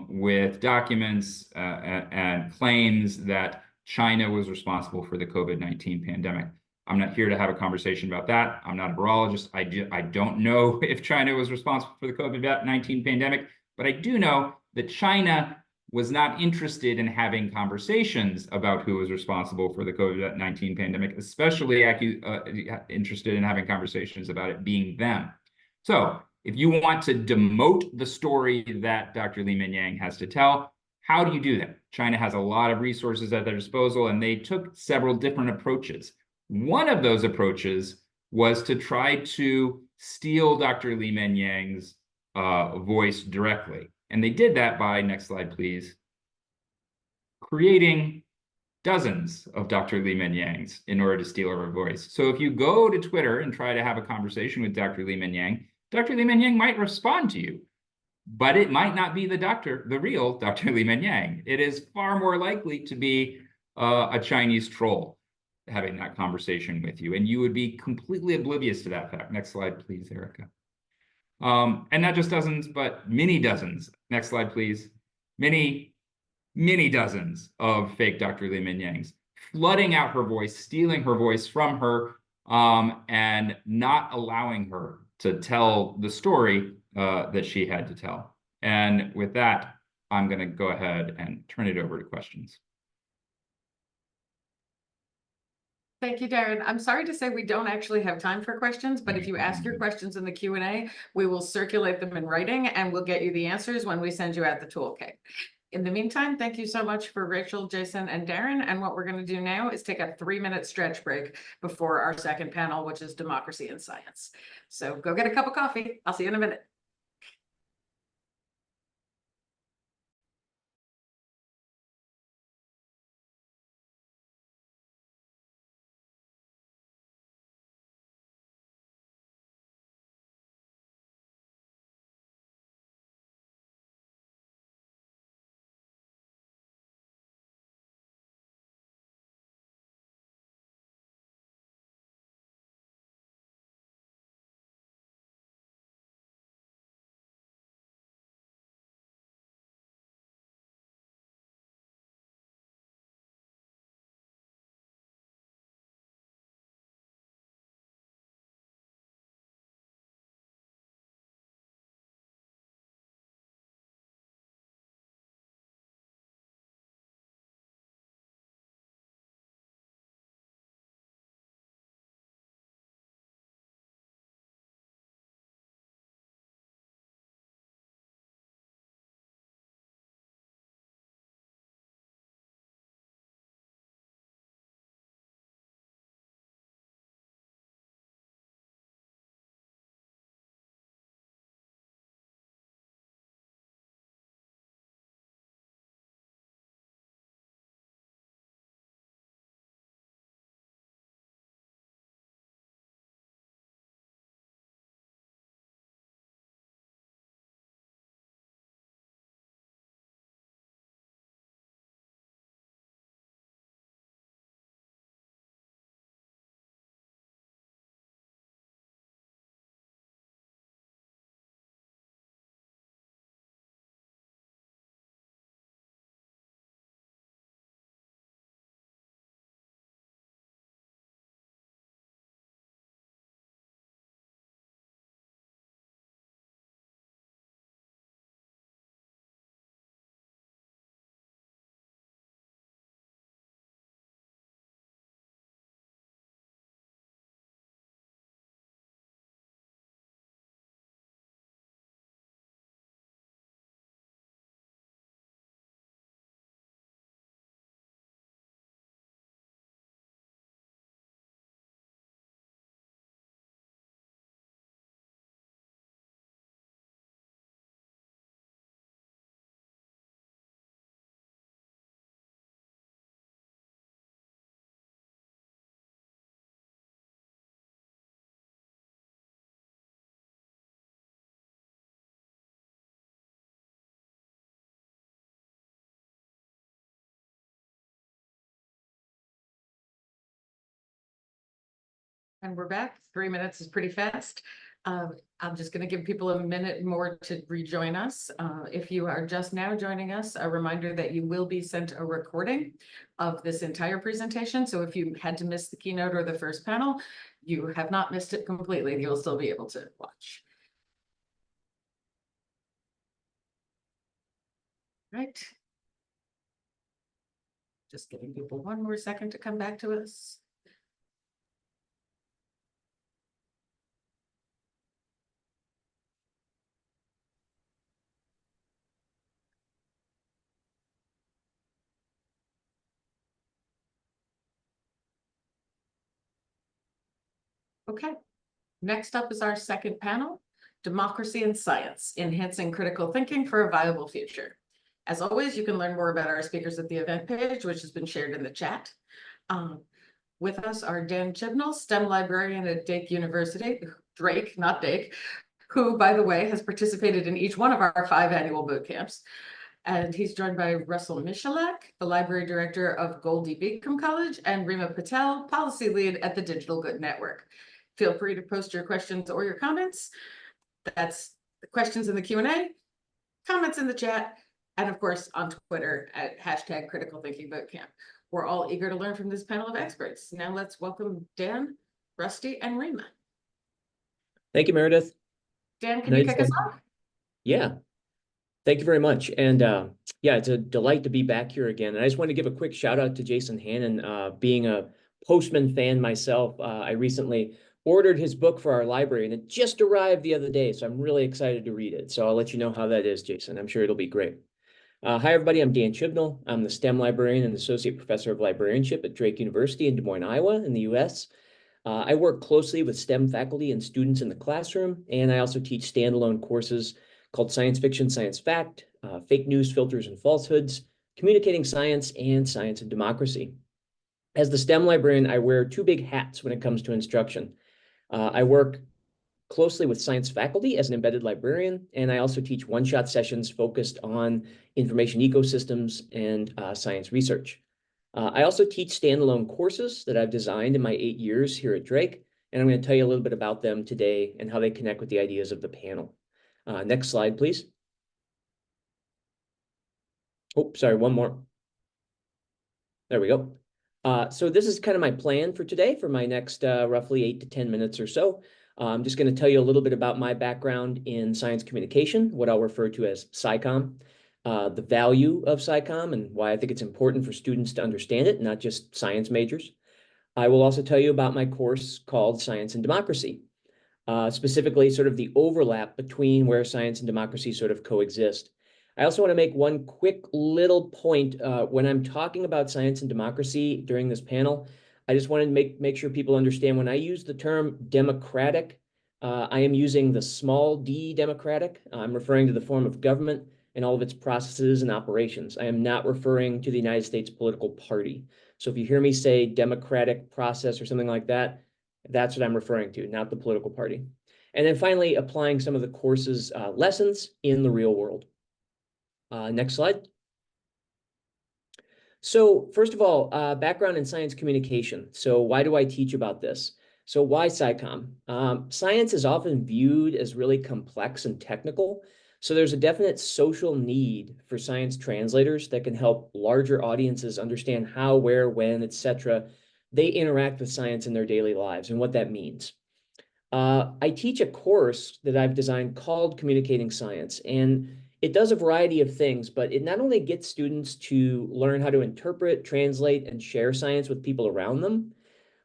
with documents and claims that China was responsible for the COVID-19 pandemic. I'm not here to have a conversation about that. I'm not a virologist. I don't know if China was responsible for the COVID-19 pandemic, but I do know that China was not interested in having conversations about who was responsible for the COVID-19 pandemic, especially interested in having conversations about it being them. So if you want to demote the story that Dr. Li Menyang has to tell, how do you do that? China has a lot of resources at their disposal, and they took several different approaches. One of those approaches was to try to steal Dr. Li Menyang's voice directly. And they did that by, next slide, please, creating dozens of Dr. Li Menyangs in order to steal her voice. So if you go to Twitter and try to have a conversation with Dr. Li Menyang, Dr. Li Menyang might respond to you, but it might not be the real Dr. Li Menyang. It is far more likely to be a Chinese troll having that conversation with you, and you would be completely oblivious to that fact. Next slide, please, Erica. And not just dozens, but many dozens. Next slide, please. Many dozens of fake Dr. Li Menyangs, flooding out her voice, stealing her voice from her, and not allowing her to tell the story that she had to tell. And with that, I'm going to go ahead and turn it over to questions. Thank you, Darren. I'm sorry to say we don't actually have time for questions, but if you ask your questions in the Q&A, we will circulate them in writing and we'll get you the answers when we send you out the toolkit. In the meantime, thank you so much for Rachel, Jason, and Darren. And what we're going to do now is take a 3-minute stretch break before our second panel, which is democracy and science. So go get a cup of coffee. I'll see you in a minute. And we're back. 3 minutes is pretty fast. I'm just going to give people a minute more to rejoin us. If you are just now joining us, a reminder that you will be sent a recording of this entire presentation. So if you had to miss the keynote or the first panel, you have not missed it completely. You'll still be able to watch. Right. Just giving people one more second to come back to us. Okay, next up is our second panel, Democracy and Science, Enhancing Critical Thinking for a Viable Future. As always, you can learn more about our speakers at the event page, which has been shared in the chat. With us are Dan Chibnall, STEM librarian at Drake, not Dake, who, by the way, has participated in each one of our 5 annual boot camps. And he's joined by Russell Michalak, the library director of Goldie Beacom College, and Rima Patel, policy lead at the Digital Good Network. Feel free to post your questions or your comments. That's the questions in the Q&A, comments in the chat, and of course on Twitter at #CriticalThinkingBootcamp. We're all eager to learn from this panel of experts. Now let's welcome Dan, Rusty, and Rima. Thank you, Meredith. Dan, can you kick us off? Yeah, thank you very much. And yeah, it's a delight to be back here again. And I just want to give a quick shout out to Jason Hannon. Being a Postman fan myself, I recently ordered his book for our library and it just arrived the other day. So I'm really excited to read it. So I'll let you know how that is, Jason. I'm sure it'll be great. Hi, everybody. I'm Dan Chibnall. I'm the STEM librarian and associate professor of librarianship at Drake University in Des Moines, Iowa, in the US. I work closely with STEM faculty and students in the classroom, and I also teach standalone courses called Science Fiction, Science Fact, Fake News, Filters and Falsehoods, Communicating Science, and Science and Democracy. As the STEM librarian, I wear 2 big hats when it comes to instruction. I work closely with science faculty as an embedded librarian, and I also teach one-shot sessions focused on information ecosystems and science research. I also teach standalone courses that I've designed in my 8 years here at Drake, and I'm going to tell you a little bit about them today and how they connect with the ideas of the panel. Next slide, please. Oh, sorry, one more. There we go. So this is kind of my plan for today for my next roughly 8 to 10 minutes or so. I'm just going to tell you a little bit about my background in science communication, what I'll refer to as SciComm, the value of SciComm and why I think it's important for students to understand it, not just science majors. I will also tell you about my course called Science and Democracy, specifically sort of the overlap between where science and democracy sort of coexist. I also want to make one quick little point. When I'm talking about science and democracy during this panel, I just wanted to make sure people understand when I use the term democratic, I am using the small d democratic. I'm referring to the form of government and all of its processes and operations. I am not referring to the United States political party. So if you hear me say democratic process or something like that, that's what I'm referring to, not the political party. And then finally, applying some of the course's lessons in the real world. Next slide. So first of all, background in science communication. So why do I teach about this? So why SciComm? Science is often viewed as really complex and technical. So there's a definite social need for science translators that can help larger audiences understand how, where, when, etc. they interact with science in their daily lives and what that means. I teach a course that I've designed called Communicating Science, and it does a variety of things, but it not only gets students to learn how to interpret, translate, and share science with people around them,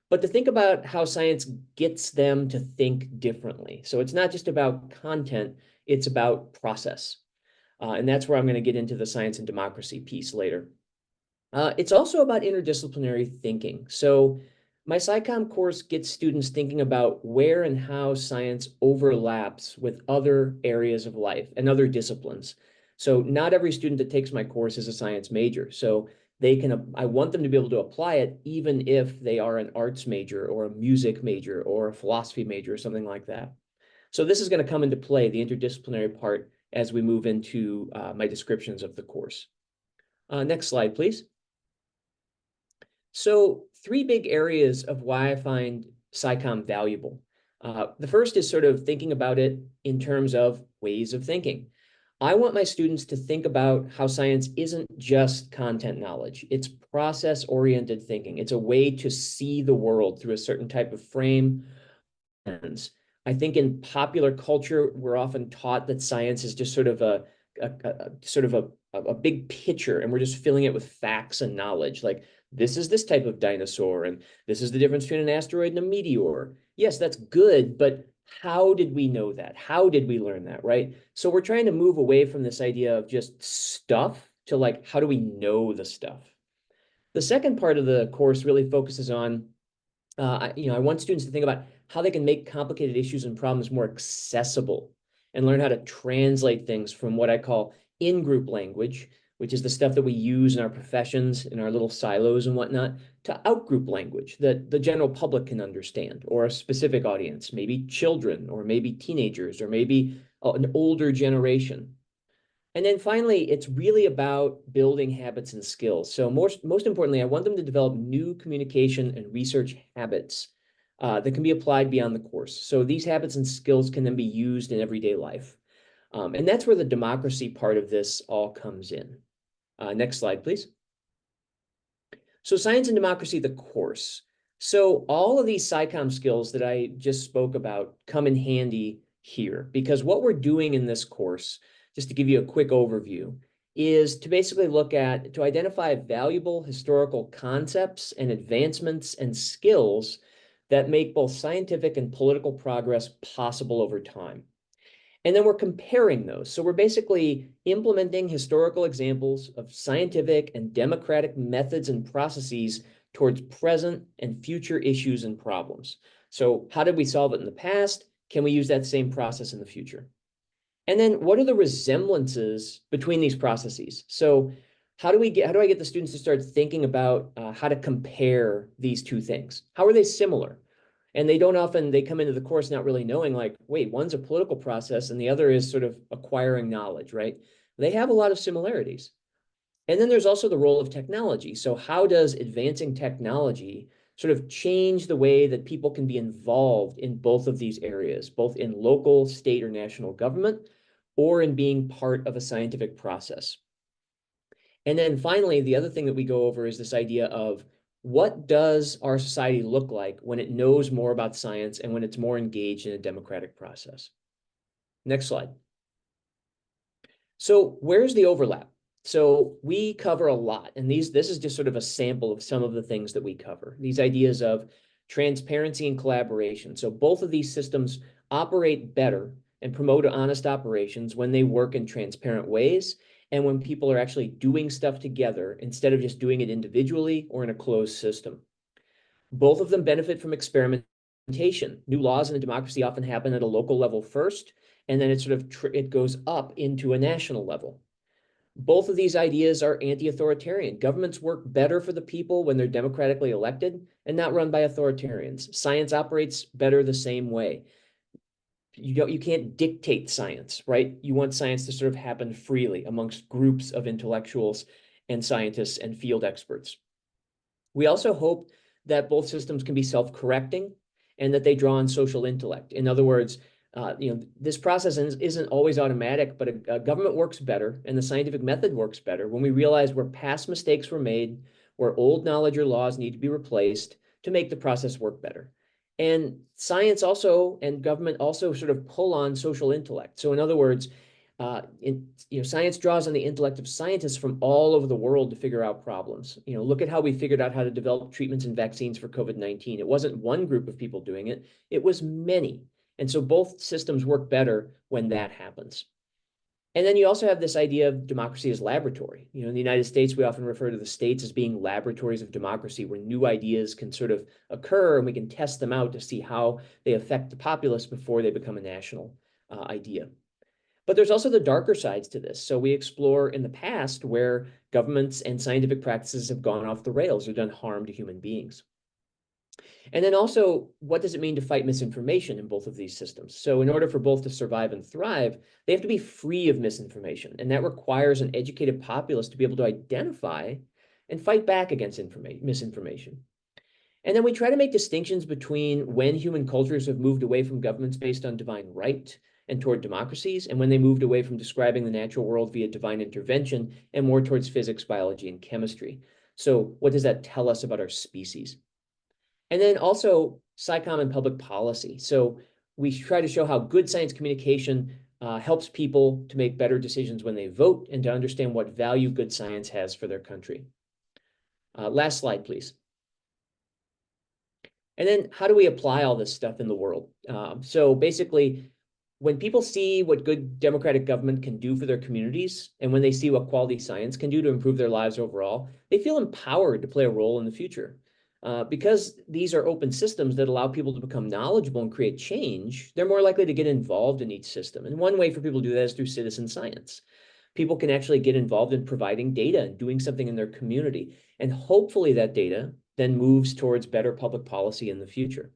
but to think about how science gets them to think differently. So it's not just about content, it's about process. And that's where I'm going to get into the science and democracy piece later. It's also about interdisciplinary thinking. So my SciComm course gets students thinking about where and how science overlaps with other areas of life and other disciplines. So not every student that takes my course is a science major. So I want them to be able to apply it even if they are an arts major or a music major or a philosophy major or something like that. So this is going to come into play, the interdisciplinary part, as we move into my descriptions of the course. Next slide, please. So 3 big areas of why I find SciComm valuable? The first is sort of thinking about it in terms of ways of thinking. I want my students to think about how science isn't just content knowledge. It's process-oriented thinking. It's a way to see the world through a certain type of frame. I think in popular culture, we're often taught that science is just sort of a big picture, and we're just filling it with facts and knowledge. Like, this is this type of dinosaur, and this is the difference between an asteroid and a meteor. Yes, that's good, but how did we know that? How did we learn that, right? So we're trying to move away from this idea of just stuff to like, how do we know the stuff? The second part of the course really focuses on, I want students to think about how they can make complicated issues and problems more accessible and learn how to translate things from what I call in-group language, which is the stuff that we use in our professions, in our little silos and whatnot, to out-group language that the general public can understand, or a specific audience, maybe children, or maybe teenagers, or maybe an older generation. And then finally, it's really about building habits and skills. So most importantly, I want them to develop new communication and research habits that can be applied beyond the course. So these habits and skills can then be used in everyday life. And that's where the democracy part of this all comes in. Next slide, please. So science and democracy, the course. So all of these SciComm skills that I just spoke about come in handy here, because what we're doing in this course, just to give you a quick overview, is to basically to identify valuable historical concepts and advancements and skills that make both scientific and political progress possible over time. And then we're comparing those. So we're basically implementing historical examples of scientific and democratic methods and processes towards present and future issues and problems. So how did we solve it in the past? Can we use that same process in the future? And then what are the resemblances between these processes? So how do I get the students to start thinking about how to compare these two things? How are they similar? And they come into the course not really knowing, like, wait, one's a political process and the other is sort of acquiring knowledge, right? They have a lot of similarities. And then there's also the role of technology. So how does advancing technology sort of change the way that people can be involved in both of these areas, both in local, state, or national government, or in being part of a scientific process? And then finally, the other thing that we go over is this idea of, what does our society look like when it knows more about science and when it's more engaged in a democratic process? Next slide. So where's the overlap? So we cover a lot, and this is just sort of a sample of some of the things that we cover. These ideas of transparency and collaboration. So both of these systems operate better and promote honest operations when they work in transparent ways, and when people are actually doing stuff together instead of just doing it individually or in a closed system. Both of them benefit from experimentation. New laws in a democracy often happen at a local level first, and then it goes up into a national level. Both of these ideas are anti-authoritarian. Governments work better for the people when they're democratically elected and not run by authoritarians. Science operates better the same way. You can't dictate science, right? You want science to sort of happen freely amongst groups of intellectuals and scientists and field experts. We also hope that both systems can be self-correcting and that they draw on social intellect. In other words, this process isn't always automatic, but a government works better and the scientific method works better when we realize where past mistakes were made, where old knowledge or laws need to be replaced to make the process work better. And science also and government also sort of pull on social intellect. So in other words, science draws on the intellect of scientists from all over the world to figure out problems. Look at how we figured out how to develop treatments and vaccines for COVID-19. It wasn't one group of people doing it, it was many. And so both systems work better when that happens. And then you also have this idea of democracy as laboratory. In the United States, we often refer to the states as being laboratories of democracy, where new ideas can sort of occur and we can test them out to see how they affect the populace before they become a national idea. But there's also the darker sides to this. So we explore in the past where governments and scientific practices have gone off the rails or done harm to human beings. And then also, what does it mean to fight misinformation in both of these systems? So in order for both to survive and thrive, they have to be free of misinformation. And that requires an educated populace to be able to identify and fight back against misinformation. And then we try to make distinctions between when human cultures have moved away from governments based on divine right and toward democracies, and when they moved away from describing the natural world via divine intervention and more towards physics, biology, and chemistry. So what does that tell us about our species? And then also SciComm and public policy. So we try to show how good science communication helps people to make better decisions when they vote and to understand what value good science has for their country. Last slide, please. And then how do we apply all this stuff in the world? So basically, when people see what good democratic government can do for their communities, and when they see what quality science can do to improve their lives overall, they feel empowered to play a role in the future. Because these are open systems that allow people to become knowledgeable and create change, they're more likely to get involved in each system. And one way for people to do that is through citizen science. People can actually get involved in providing data and doing something in their community. And hopefully that data then moves towards better public policy in the future.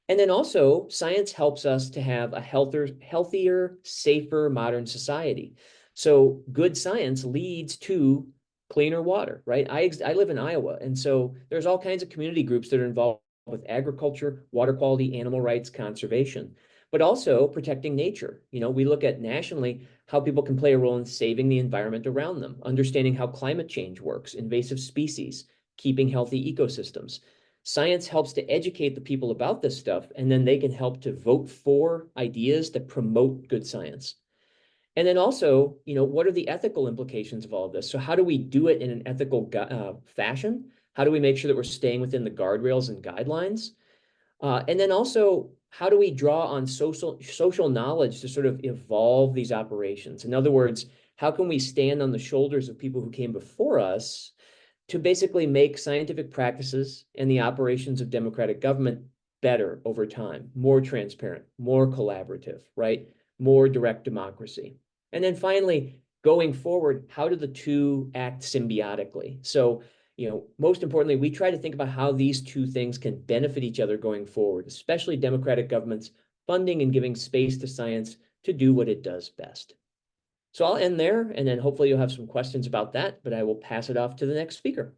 And then also, science helps us to have a healthier, safer, modern society. So good science leads to cleaner water, right? I live in Iowa, and so there's all kinds of community groups that are involved with agriculture, water quality, animal rights, conservation, but also protecting nature. You know, we look at nationally how people can play a role in saving the environment around them, understanding how climate change works, invasive species, keeping healthy ecosystems. Science helps to educate the people about this stuff, and then they can help to vote for ideas that promote good science. And then also, you know, what are the ethical implications of all of this? So how do we do it in an ethical fashion? How do we make sure that we're staying within the guardrails and guidelines? And then also, how do we draw on social knowledge to sort of evolve these operations? In other words, how can we stand on the shoulders of people who came before us to basically make scientific practices and the operations of democratic government better over time, more transparent, more collaborative, right? More direct democracy. And then finally, going forward, how do the two act symbiotically? So, you know, most importantly, we try to think about how these two things can benefit each other going forward, especially democratic governments funding and giving space to science to do what it does best. So I'll end there, and then hopefully you'll have some questions about that, but I will pass it off to the next speaker.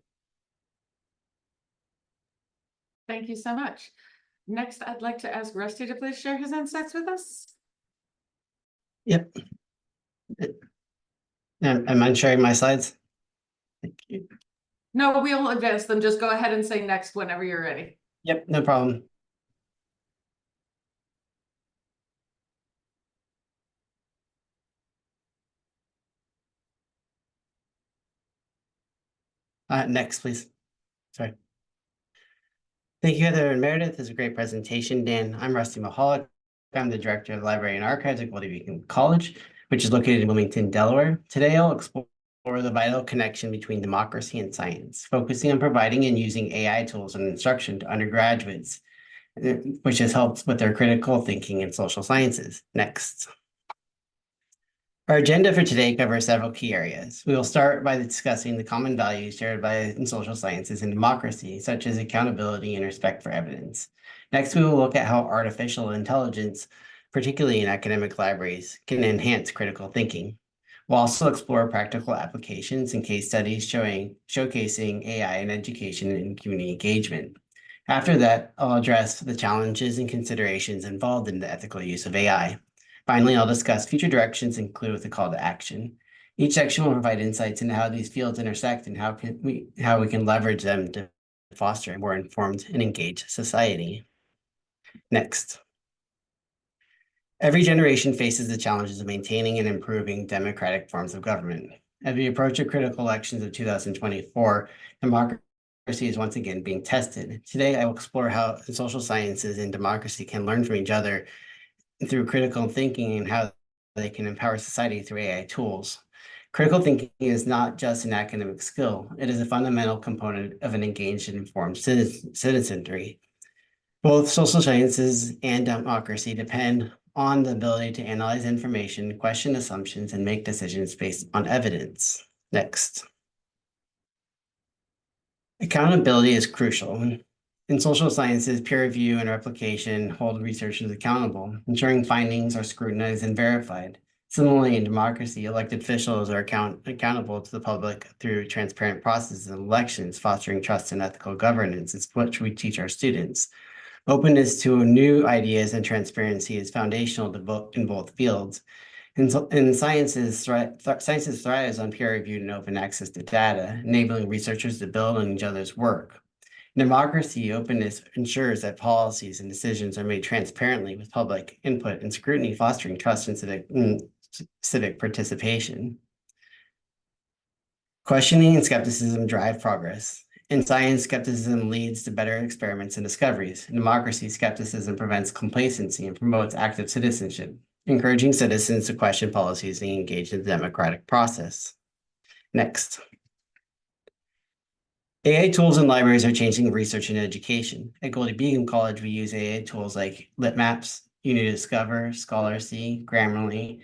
Thank you so much. Next, I'd like to ask Rusty to please share his insights with us. Yep. Am I sharing my slides? Thank you. No, we'll advance them. Just go ahead and say next whenever you're ready. Yep, no problem. Next, please. Sorry. Thank you, Heather and Meredith. This is a great presentation. Dan, I'm Rusty Mahalik. I'm the Director of the Library and Archives at Bootcamp College, which is located in Wilmington, Delaware. Today, I'll explore the vital connection between democracy and science, focusing on providing and using AI tools and instruction to undergraduates, which has helped with their critical thinking in social sciences. Next. Our agenda for today covers several key areas. We will start by discussing the common values shared in social sciences and democracy, such as accountability and respect for evidence. Next, we will look at how artificial intelligence, particularly in academic libraries, can enhance critical thinking. We'll also explore practical applications and case studies showcasing AI in education and community engagement. After that, I'll address the challenges and considerations involved in the ethical use of AI. Finally, I'll discuss future directions and conclude with a call to action. Each section will provide insights into how these fields intersect and how we can leverage them to foster a more informed and engaged society. Next. Every generation faces the challenges of maintaining and improving democratic forms of government. As we approach the critical elections of 2024, democracy is once again being tested. Today, I will explore how the social sciences and democracy can learn from each other through critical thinking and how they can empower society through AI tools. Critical thinking is not just an academic skill. It is a fundamental component of an engaged and informed citizenry. Both social sciences and democracy depend on the ability to analyze information, question assumptions, and make decisions based on evidence. Next. Accountability is crucial. In social sciences, peer review and replication hold researchers accountable, ensuring findings are scrutinized and verified. Similarly, in democracy, elected officials are accountable to the public through transparent processes and elections, fostering trust and ethical governance. It's what we teach our students. Openness to new ideas and transparency is foundational in both fields. And sciences thrives on peer-reviewed and open access to data, enabling researchers to build on each other's work. In democracy, openness ensures that policies and decisions are made transparently with public input and scrutiny, fostering trust and civic participation. Questioning and skepticism drive progress. In science, skepticism leads to better experiments and discoveries. In democracy, skepticism prevents complacency and promotes active citizenship, encouraging citizens to question policies and engage in the democratic process. Next. AI tools and libraries are changing research and education. At Goldie Beacon College, we use AI tools like LitMaps, UniDiscover, Scholarcy, Grammarly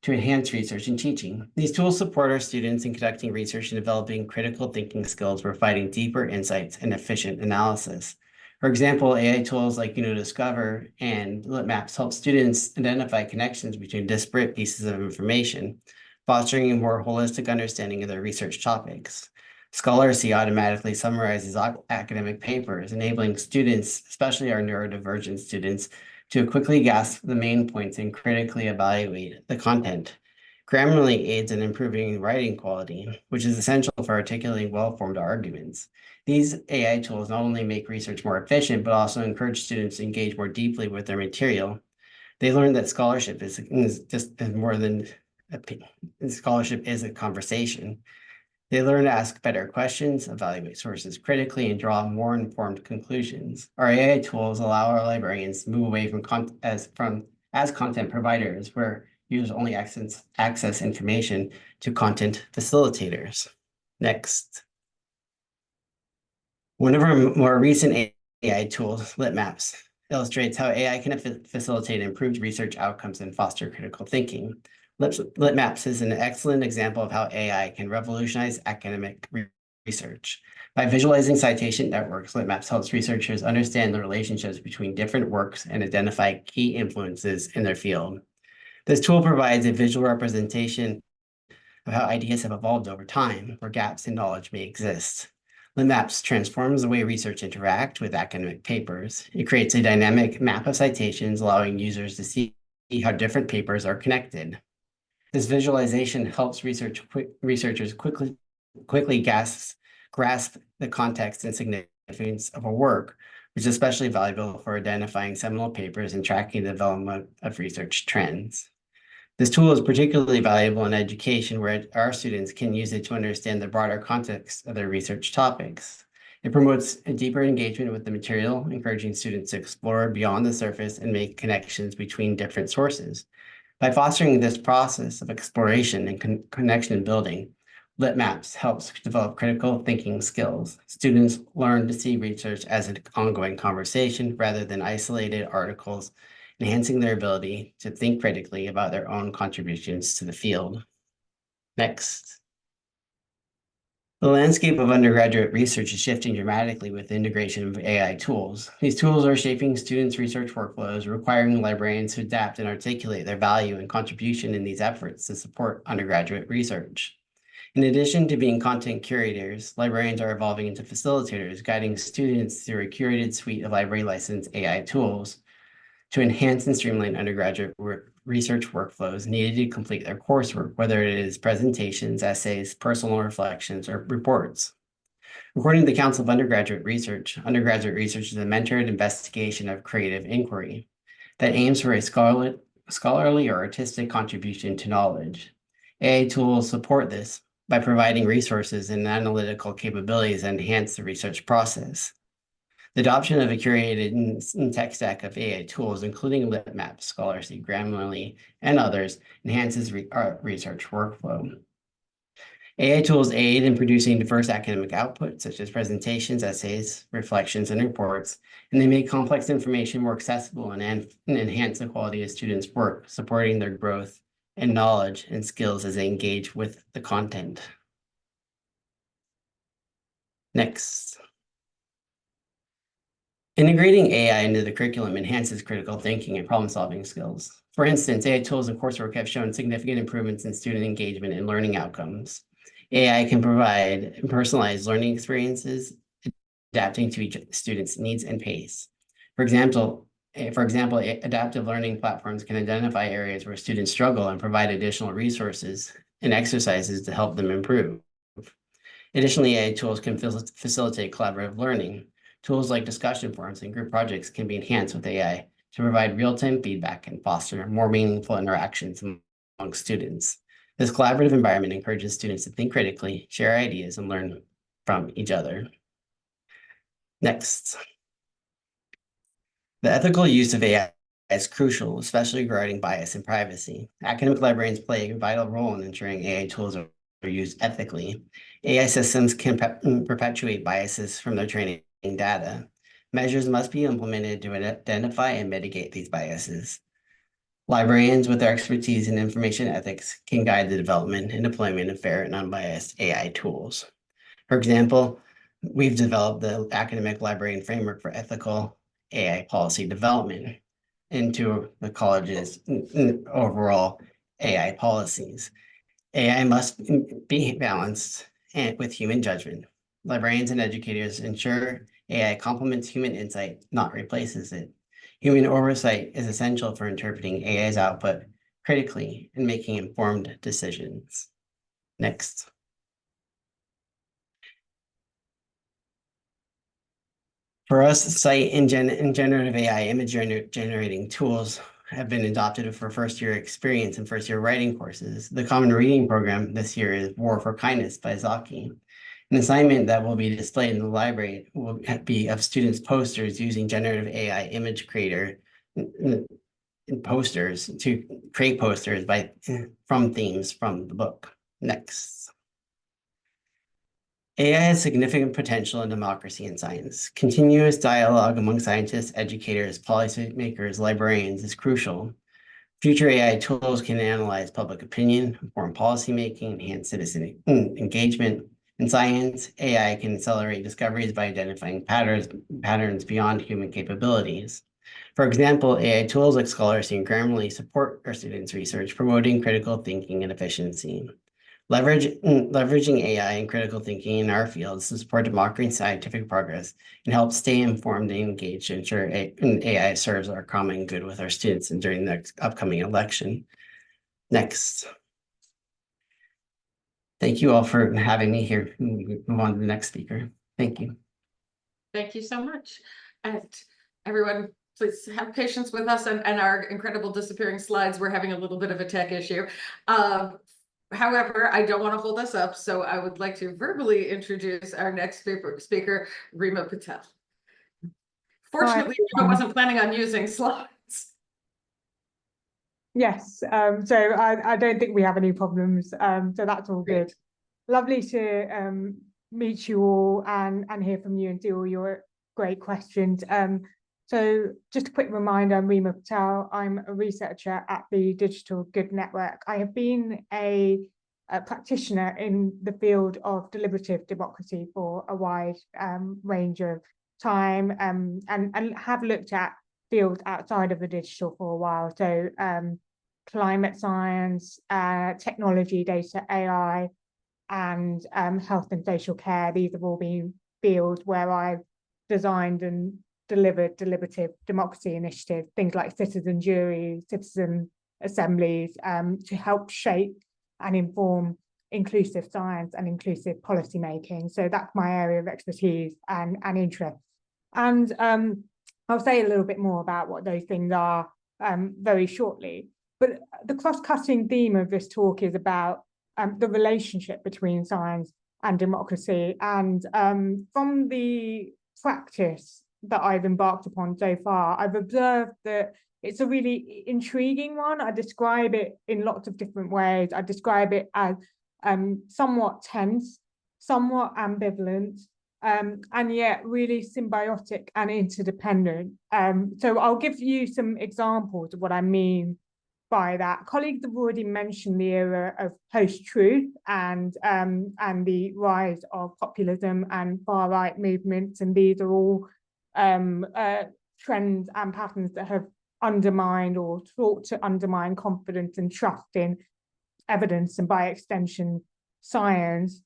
to enhance research and teaching. These tools support our students in conducting research and developing critical thinking skills, providing deeper insights and efficient analysis. For example, AI tools like UniDiscover and LitMaps help students identify connections between disparate pieces of information, fostering a more holistic understanding of their research topics. Scholarcy automatically summarizes academic papers, enabling students, especially our neurodivergent students, to quickly grasp the main points and critically evaluate the content. Grammarly aids in improving writing quality, which is essential for articulating well-formed arguments. These AI tools not only make research more efficient, but also encourage students to engage more deeply with their material. They learn that scholarship is more than scholarship is a conversation. They learn to ask better questions, evaluate sources critically, and draw more informed conclusions. Our AI tools allow our librarians to move away from as content providers, where users only access information, to content facilitators. Next. One of our more recent AI tools, LitMaps, illustrates how AI can facilitate improved research outcomes and foster critical thinking. LitMaps is an excellent example of how AI can revolutionize academic research. By visualizing citation networks, LitMaps helps researchers understand the relationships between different works and identify key influences in their field. This tool provides a visual representation of how ideas have evolved over time, where gaps in knowledge may exist. LitMaps transforms the way research interact with academic papers. It creates a dynamic map of citations, allowing users to see how different papers are connected. This visualization helps researchers quickly grasp the context and significance of a work, which is especially valuable for identifying seminal papers and tracking the development of research trends. This tool is particularly valuable in education, where our students can use it to understand the broader context of their research topics. It promotes a deeper engagement with the material, encouraging students to explore beyond the surface and make connections between different sources. By fostering this process of exploration and connection building, LitMaps helps develop critical thinking skills. Students learn to see research as an ongoing conversation rather than isolated articles, enhancing their ability to think critically about their own contributions to the field. Next. The landscape of undergraduate research is shifting dramatically with the integration of AI tools. These tools are shaping students' research workflows, requiring librarians to adapt and articulate their value and contribution in these efforts to support undergraduate research. In addition to being content curators, librarians are evolving into facilitators, guiding students through a curated suite of library licensed AI tools to enhance and streamline undergraduate research workflows needed to complete their coursework, whether it is presentations, essays, personal reflections, or reports. According to the Council of undergraduate research is a mentored investigation of creative inquiry that aims for a scholarly or artistic contribution to knowledge. AI tools support this by providing resources and analytical capabilities that enhance the research process. The adoption of a curated tech stack of AI tools, including LitMaps, Scholarcy, Grammarly, and others, enhances our research workflow. AI tools aid in producing diverse academic output, such as presentations, essays, reflections, and reports, and they make complex information more accessible and enhance the quality of students' work, supporting their growth and knowledge and skills as they engage with the content. Next. Integrating AI into the curriculum enhances critical thinking and problem-solving skills. For instance, AI tools and coursework have shown significant improvements in student engagement and learning outcomes. AI can provide personalized learning experiences, adapting to each student's needs and pace. For example, adaptive learning platforms can identify areas where students struggle and provide additional resources and exercises to help them improve. Additionally, AI tools can facilitate collaborative learning. Tools like discussion forums and group projects can be enhanced with AI to provide real-time feedback and foster more meaningful interactions among students. This collaborative environment encourages students to think critically, share ideas, and learn from each other. Next. The ethical use of AI is crucial, especially regarding bias and privacy. Academic librarians play a vital role in ensuring AI tools are used ethically. AI systems can perpetuate biases from their training data. Measures must be implemented to identify and mitigate these biases. Librarians with their expertise in information ethics can guide the development and deployment of fair and unbiased AI tools. For example, we've developed the Academic Librarian Framework for Ethical AI Policy Development into the college's overall AI policies. AI must be balanced with human judgment. Librarians and educators ensure AI complements human insight, not replaces it. Human oversight is essential for interpreting AI's output critically and making informed decisions. Next. For us, Cite and generative AI image generating tools have been adopted for first-year experience and first-year writing courses. The common reading program this year is War for Kindness by Zaki. An assignment that will be displayed in the library will be of students' posters using generative AI image creator posters to create posters from themes from the book. Next. AI has significant potential in democracy and science. Continuous dialogue among scientists, educators, policymakers, librarians is crucial. Future AI tools can analyze public opinion, inform policymaking, enhance citizen engagement. In science, AI can accelerate discoveries by identifying patterns beyond human capabilities. For example, AI tools like Scholarly and Grammarly support our students' research, promoting critical thinking and efficiency. Leveraging AI and critical thinking in our fields to support democracy and scientific progress and help stay informed and engaged to ensure AI serves our common good with our students and during the upcoming election. Next. Thank you all for having me here. Move on to the next speaker. Thank you. Thank you so much. And everyone, please have patience with us and our incredible disappearing slides. We're having a little bit of a tech issue. However, I don't want to hold us up, so I would like to verbally introduce our next speaker, Rima Patel. Fortunately, Rima wasn't planning on using slides. Yes, so I don't think we have any problems, so that's all good. Lovely to meet you all and hear from you and see all your great questions. So just a quick reminder, I'm Rima Patel. I'm a researcher at the Digital Good Network. I have been a practitioner in the field of deliberative democracy for a wide range of time and have looked at fields outside of the digital for a while. So climate science, technology, data, AI, and health and social care. These have all been fields where I've designed and delivered deliberative democracy initiatives, things like citizen juries, citizen assemblies, to help shape and inform inclusive science and inclusive policy making. So that's my area of expertise and interest. And I'll say a little bit more about what those things are very shortly. But the cross-cutting theme of this talk is about the relationship between science and democracy. And from the practice that I've embarked upon so far, I've observed that it's a really intriguing one. I describe it in lots of different ways. I describe it as somewhat tense, somewhat ambivalent, and yet really symbiotic and interdependent. So I'll give you some examples of what I mean by that. Colleagues have already mentioned the era of post-truth and the rise of populism and far-right movements, and these are all trends and patterns that have undermined or thought to undermine confidence and trust in evidence and by extension science.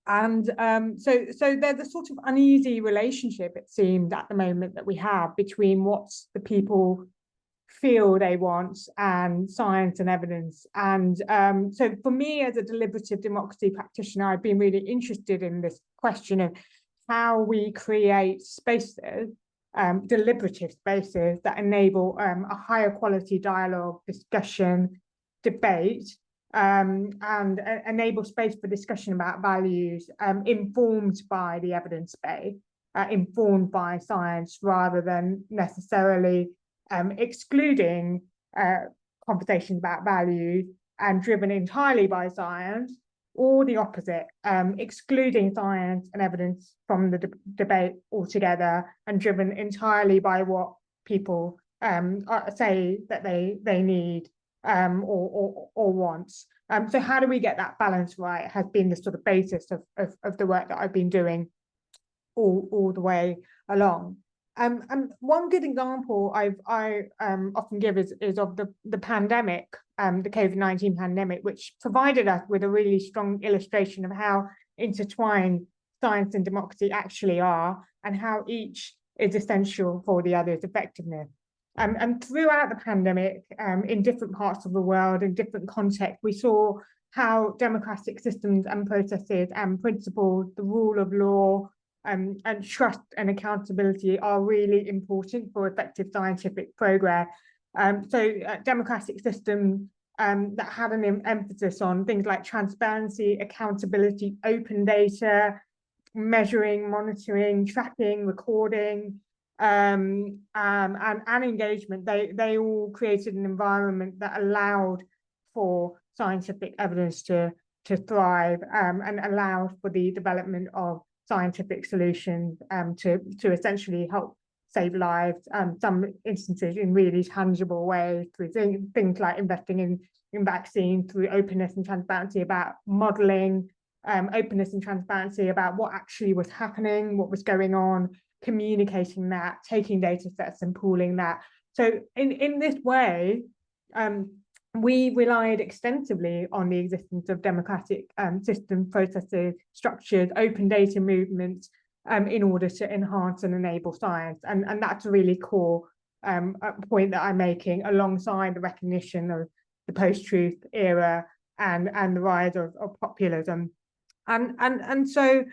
And so there's a sort of uneasy relationship, it seemed, at the moment that we have between what the people feel they want and science and evidence. And so for me, as a deliberative democracy practitioner, I've been really interested in this question of how we create spaces, deliberative spaces that enable a higher quality dialogue, discussion, debate, and enable space for discussion about values informed by the evidence base, informed by science, rather than necessarily excluding conversations about values and driven entirely by science, or the opposite, excluding science and evidence from the debate altogether and driven entirely by what people say that they need or want. So how do we get that balance right has been the sort of basis of the work that I've been doing all the way along. And one good example I often give is of the pandemic, the COVID-19 pandemic, which provided us with a really strong illustration of how intertwined science and democracy actually are, and how each is essential for the other's effectiveness. And throughout the pandemic, in different parts of the world, in different contexts, we saw how democratic systems and processes and principles, the rule of law, and trust and accountability are really important for effective scientific progress. Democratic systems that had an emphasis on things like transparency, accountability, open data, measuring, monitoring, tracking, recording, and engagement, they all created an environment that allowed for scientific evidence to thrive, and allowed for the development of scientific solutions to essentially help save lives, some instances in really tangible ways, through things like investing in vaccines, through openness and transparency about modelling, openness and transparency about what actually was happening, what was going on, communicating that, taking data sets and pooling that. So in this way, we relied extensively on the existence of democratic system processes, structures, open data movements in order to enhance and enable science. And that's a really core point that I'm making, alongside the recognition of the post-truth era and the rise of populism. And so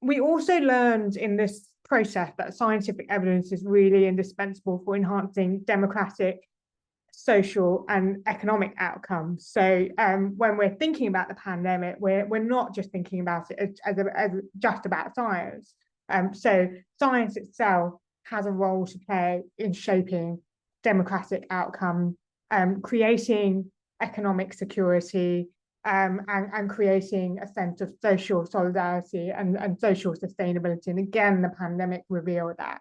we also learned in this process that scientific evidence is really indispensable for enhancing democratic, social and economic outcomes. So when we're thinking about the pandemic, we're not just thinking about it as just about science. So science itself has a role to play in shaping democratic outcomes, creating economic security, and creating a sense of social solidarity and social sustainability. And again, the pandemic revealed that.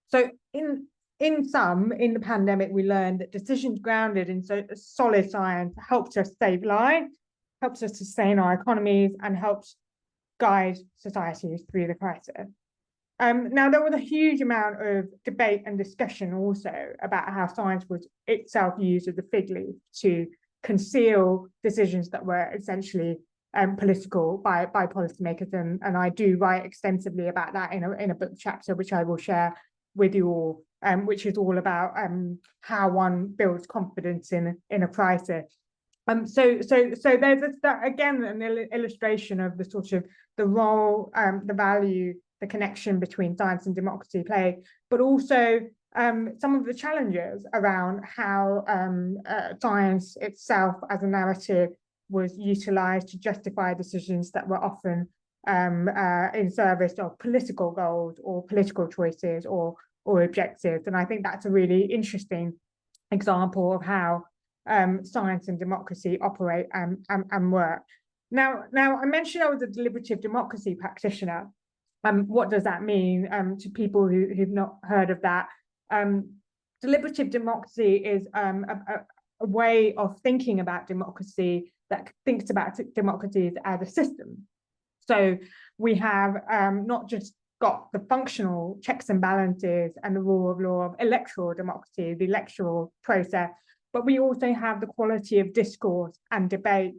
So in the pandemic, we learned that decisions grounded in solid science helped us save lives, helps us sustain our economies, and helps guide societies through the crisis. Now, there was a huge amount of debate and discussion also about how science was itself used as a fig leaf to conceal decisions that were essentially political by policymakers, and I do write extensively about that in a book chapter, which I will share with you all, which is all about how one builds confidence in a crisis. So there's that, again, an illustration of the sort of the role, the value, the connection between science and democracy play, but also some of the challenges around how science itself as a narrative was utilized to justify decisions that were often in service of political goals or political choices or objectives. And I think that's a really interesting example of how science and democracy operate and work. Now I mentioned I was a deliberative democracy practitioner. What does that mean to people who've not heard of that? Deliberative democracy is a way of thinking about democracy that thinks about democracy as a system. So we have not just got the functional checks and balances and the rule of law of electoral democracy, the electoral process, but we also have the quality of discourse and debate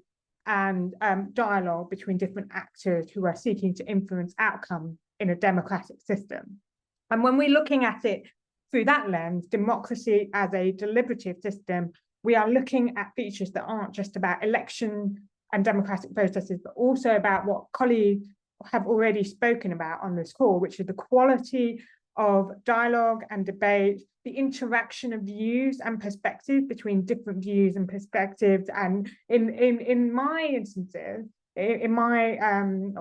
and dialogue between different actors who are seeking to influence outcomes in a democratic system. And when we're looking at it through that lens, democracy as a deliberative system, we are looking at features that aren't just about election and democratic processes, but also about what colleagues have already spoken about on this call, which is the quality of dialogue and debate, the interaction of views and perspectives between different views and perspectives. And in my instances, in my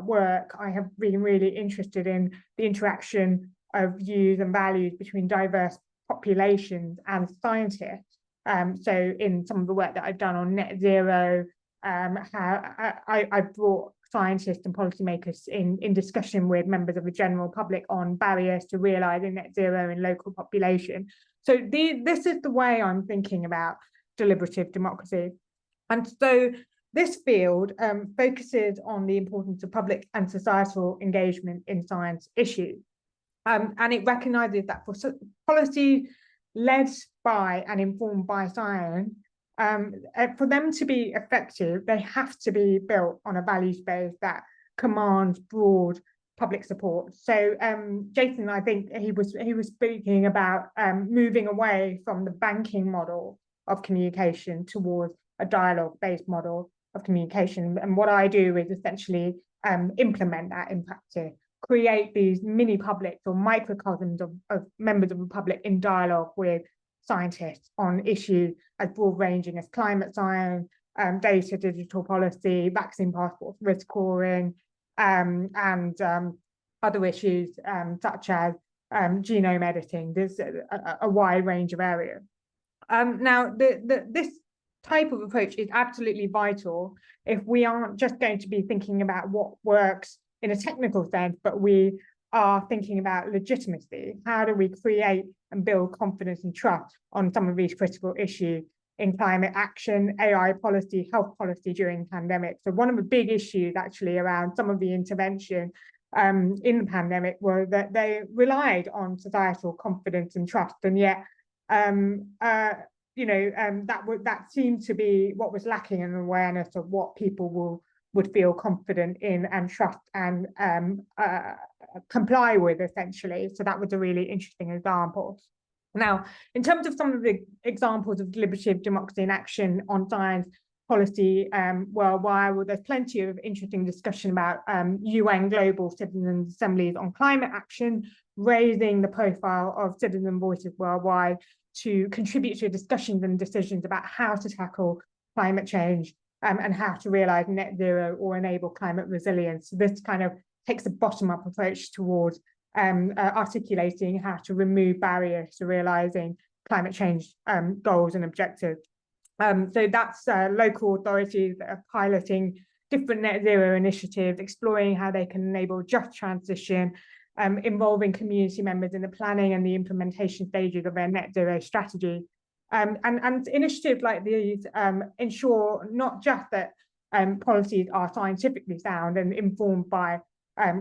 work, I have been really interested in the interaction of views and values between diverse populations and scientists. So in some of the work that I've done on net zero, how I brought scientists and policymakers in discussion with members of the general public on barriers to realising net zero in local population. So this is the way I'm thinking about deliberative democracy. And so this field focuses on the importance of public and societal engagement in science issues. And it recognises that for policy led by and informed by science, for them to be effective, they have to be built on a values base that commands broad public support. So Jason, I think he was speaking about moving away from the banking model of communication towards a dialogue-based model of communication. And what I do is essentially implement that in practice, create these mini publics or microcosms of members of the public in dialogue with scientists on issues as broad-ranging as climate science, data, digital policy, vaccine passports, risk scoring, and other issues such as genome editing. There's a wide range of areas. Now, this type of approach is absolutely vital if we aren't just going to be thinking about what works in a technical sense, but we are thinking about legitimacy. How do we create and build confidence and trust on some of these critical issues in climate action, AI policy, health policy during pandemic? So one of the big issues actually around some of the intervention in the pandemic were that they relied on societal confidence and trust, and yet that seemed to be what was lacking in awareness of what people would feel confident in and trust and comply with, essentially. So that was a really interesting example. Now, in terms of some of the examples of deliberative democracy in action on science policy worldwide, well, there's plenty of interesting discussion about UN Global Citizen Assemblies on climate action, raising the profile of citizen voices worldwide to contribute to discussions and decisions about how to tackle climate change and how to realise net zero or enable climate resilience. So this kind of takes a bottom-up approach towards articulating how to remove barriers to realising climate change goals and objectives. So that's local authorities that are piloting different net zero initiatives, exploring how they can enable just transition, involving community members in the planning and the implementation stages of their net zero strategy. And initiatives like these ensure not just that policies are scientifically sound and informed by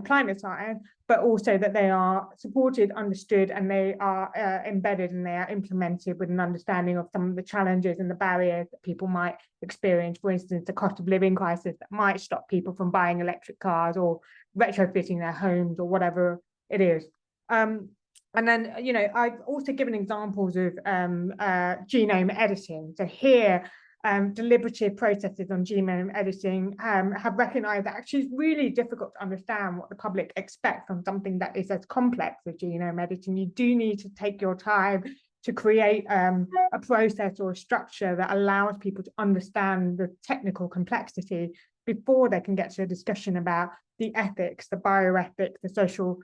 climate science, but also that they are supported, understood, and they are embedded and they are implemented with an understanding of some of the challenges and the barriers that people might experience. For instance, the cost of living crisis that might stop people from buying electric cars or retrofitting their homes or whatever it is. And then, I've also given examples of genome editing. So here, deliberative processes on genome editing have recognized that actually it's really difficult to understand what the public expects from something that is as complex as genome editing. You do need to take your time to create a process or a structure that allows people to understand the technical complexity before they can get to a discussion about the ethics, the bioethics, the social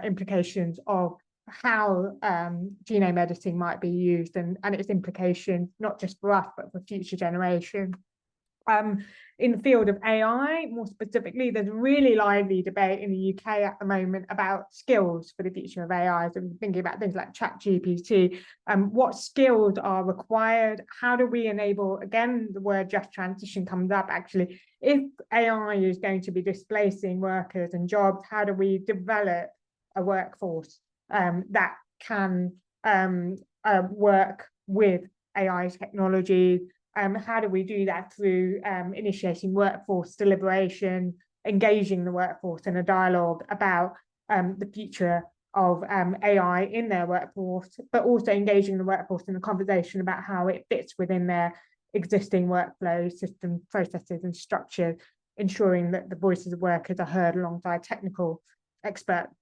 implications of how genome editing might be used and its implications, not just for us, but for future generations. In the field of AI, more specifically, there's a really lively debate in the UK at the moment about skills for the future of AI. So I'm thinking about things like ChatGPT. What skills are required? How do we enable, again, the word just transition comes up actually. If AI is going to be displacing workers and jobs, how do we develop a workforce that can work with AI technologies? How do we do that? Through initiating workforce deliberation, engaging the workforce in a dialogue about the future of AI in their workforce, but also engaging the workforce in a conversation about how it fits within their existing workflow systems, processes and structures, ensuring that the voices of workers are heard alongside technical experts.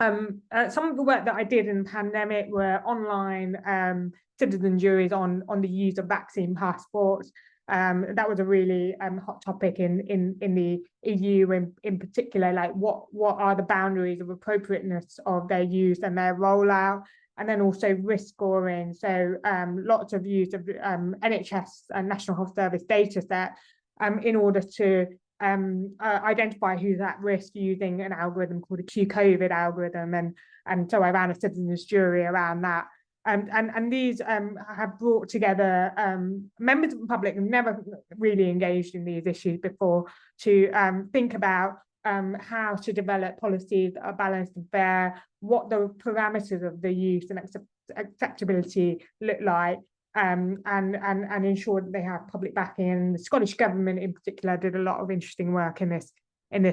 Some of the work that I did in the pandemic were online citizen juries on the use of vaccine passports. That was a really hot topic in the EU in particular, like what are the boundaries of appropriateness of their use and their rollout, and then also risk scoring. So lots of use of NHS and National Health Service data set in order to identify who's at risk using an algorithm called a Q-COVID algorithm. And so I ran a citizens jury around that. And these have brought together members of the public who've never really engaged in these issues before to think about how to develop policies that are balanced and fair, what the parameters of the use and acceptability look like, and ensure that they have public backing. And the Scottish Government in particular did a lot of interesting work in this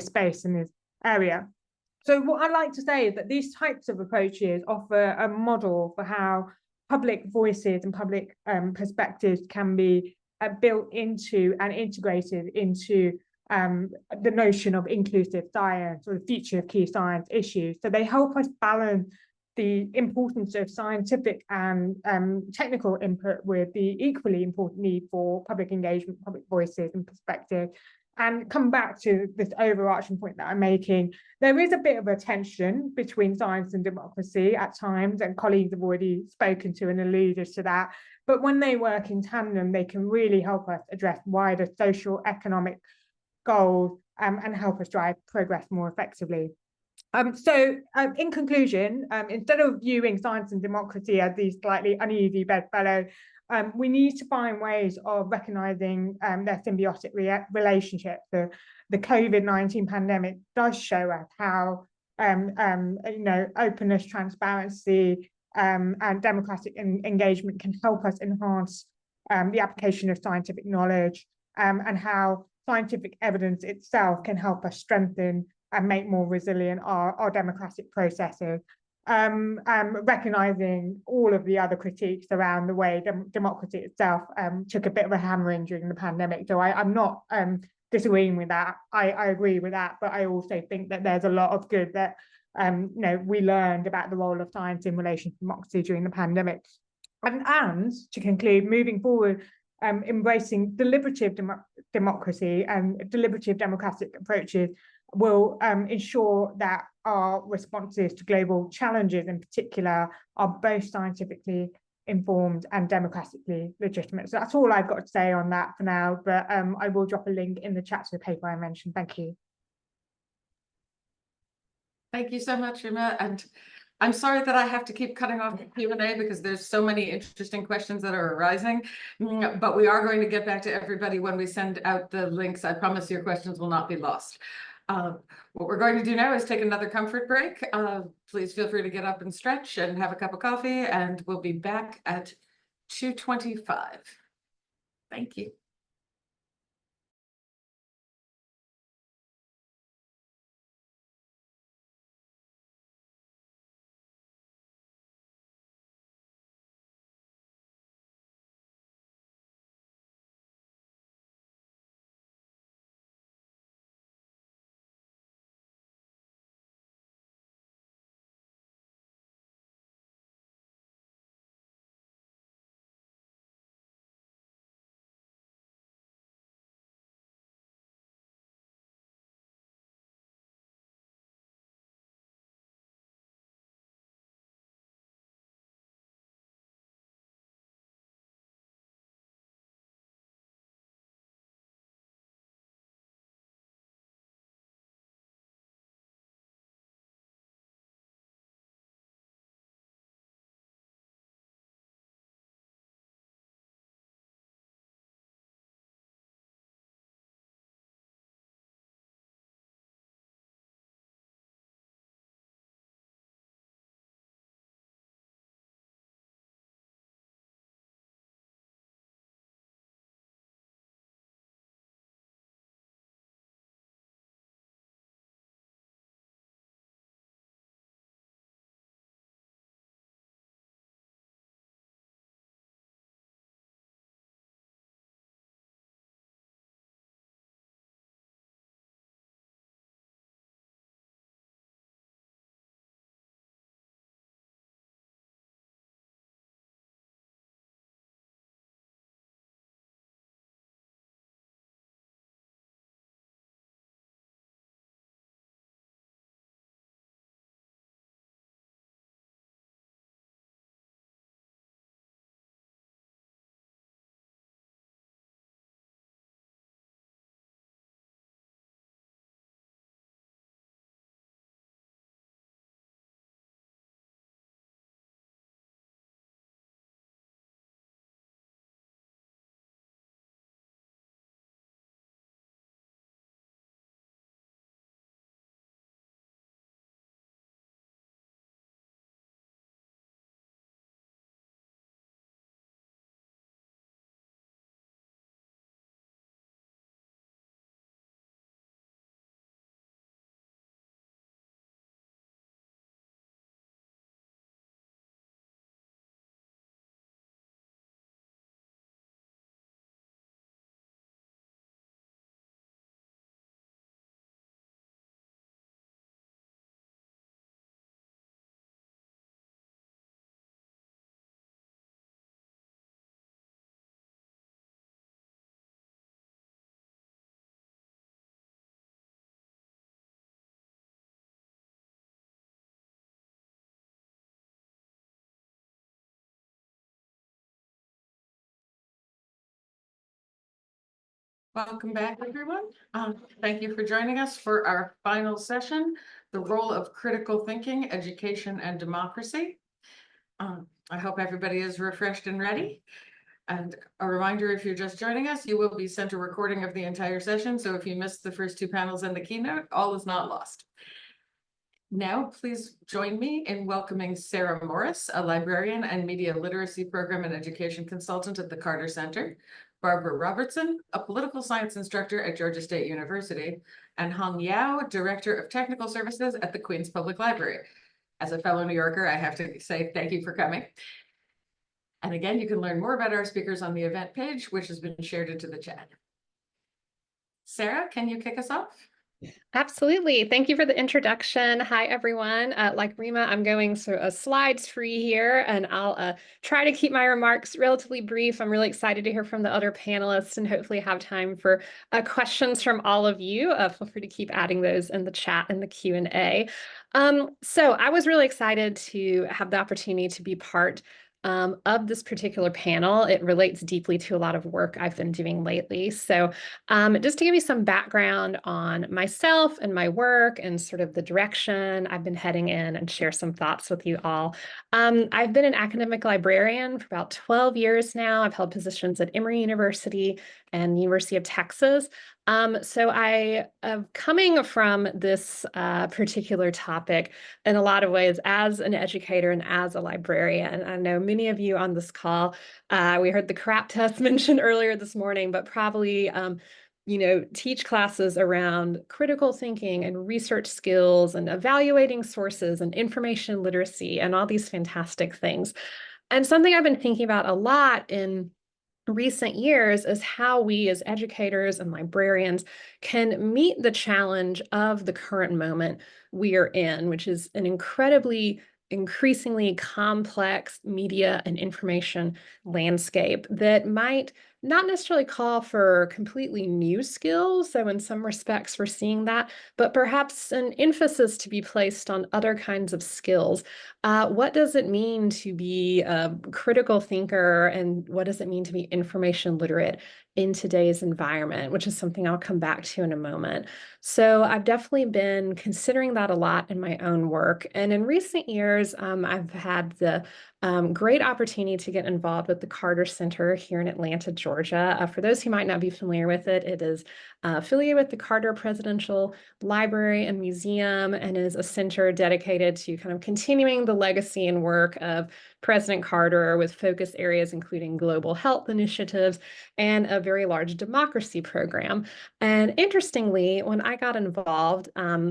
space, in this area. So what I'd like to say is that these types of approaches offer a model for how public voices and public perspectives can be built into and integrated into the notion of inclusive science or the future of key science issues. So they help us balance the importance of scientific and technical input with the equally important need for public engagement, public voices and perspective. And come back to this overarching point that I'm making, there is a bit of a tension between science and democracy at times, and colleagues have already spoken to and alluded to that. But when they work in tandem, they can really help us address wider social, economic goals and help us drive progress more effectively. In conclusion, instead of viewing science and democracy as these slightly uneasy bedfellows, we need to find ways of recognizing their symbiotic relationship. The COVID-19 pandemic does show us how openness, transparency, and democratic engagement can help us enhance the application of scientific knowledge, and how scientific evidence itself can help us strengthen and make more resilient our democratic processes. Recognizing all of the other critiques around the way democracy itself took a bit of a hammering during the pandemic. So I'm not disagreeing with that. I agree with that, but I also think that there's a lot of good that we learned about the role of science in relation to democracy during the pandemic. And to conclude, moving forward, embracing deliberative democracy and deliberative democratic approaches will ensure that our responses to global challenges in particular are both scientifically informed and democratically legitimate. So that's all I've got to say on that for now, but I will drop a link in the chat to the paper I mentioned. Thank you. Thank you so much, Rima. And I'm sorry that I have to keep cutting off the Q&A because there's so many interesting questions that are arising, but we are going to get back to everybody when we send out the links. I promise your questions will not be lost. What we're going to do now is take another comfort break. Please feel free to get up and stretch and have a cup of coffee, and we'll be back at 2:25. Thank you. Welcome back, everyone. Thank you for joining us for our final session, the role of critical thinking, education, and democracy. I hope everybody is refreshed and ready. And a reminder, if you're just joining us, you will be sent a recording of the entire session. So if you missed the first two panels and the keynote, all is not lost. Now, please join me in welcoming Sarah Morris, a librarian and media literacy program and education consultant at the Carter Center, Barbara Robertson, a political science instructor at Georgia State University, and Hong Yao, Director of Technical Services at the Queens Public Library. As a fellow New Yorker, I have to say thank you for coming. And again, you can learn more about our speakers on the event page, which has been shared into the chat. Sarah, can you kick us off? Absolutely. Thank you for the introduction. Hi, everyone. Like Rima, I'm going slides free here, and I'll try to keep my remarks relatively brief. I'm really excited to hear from the other panelists and hopefully have time for questions from all of you. Feel free to keep adding those in the chat and the Q&A. So I was really excited to have the opportunity to be part of this particular panel. It relates deeply to a lot of work I've been doing lately. So just to give you some background on myself and my work and sort of the direction I've been heading in and share some thoughts with you all. I've been an academic librarian for about 12 years now. I've held positions at Emory University and the University of Texas. So I am coming from this particular topic in a lot of ways as an educator and as a librarian. I know many of you on this call, we heard the CRAP test mentioned earlier this morning, but probably teach classes around critical thinking and research skills and evaluating sources and information literacy and all these fantastic things. And something I've been thinking about a lot in recent years is how we as educators and librarians can meet the challenge of the current moment we are in, which is an increasingly complex media and information landscape that might not necessarily call for completely new skills. So in some respects, we're seeing that, but perhaps an emphasis to be placed on other kinds of skills. What does it mean to be a critical thinker, and what does it mean to be information literate in today's environment, which is something I'll come back to in a moment. So I've definitely been considering that a lot in my own work. And in recent years, I've had the great opportunity to get involved with the Carter Center here in Atlanta, Georgia. For those who might not be familiar with it, it is affiliated with the Carter Presidential Library and Museum and is a center dedicated to kind of continuing the legacy and work of President Carter, with focus areas including global health initiatives and a very large democracy program. And interestingly, when I got involved,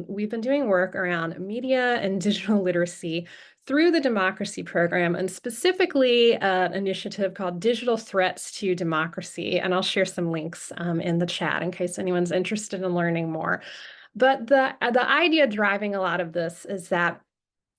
we've been doing work around media and digital literacy through the democracy program, and specifically an initiative called Digital Threats to Democracy. And I'll share some links in the chat in case anyone's interested in learning more. But the idea driving a lot of this is that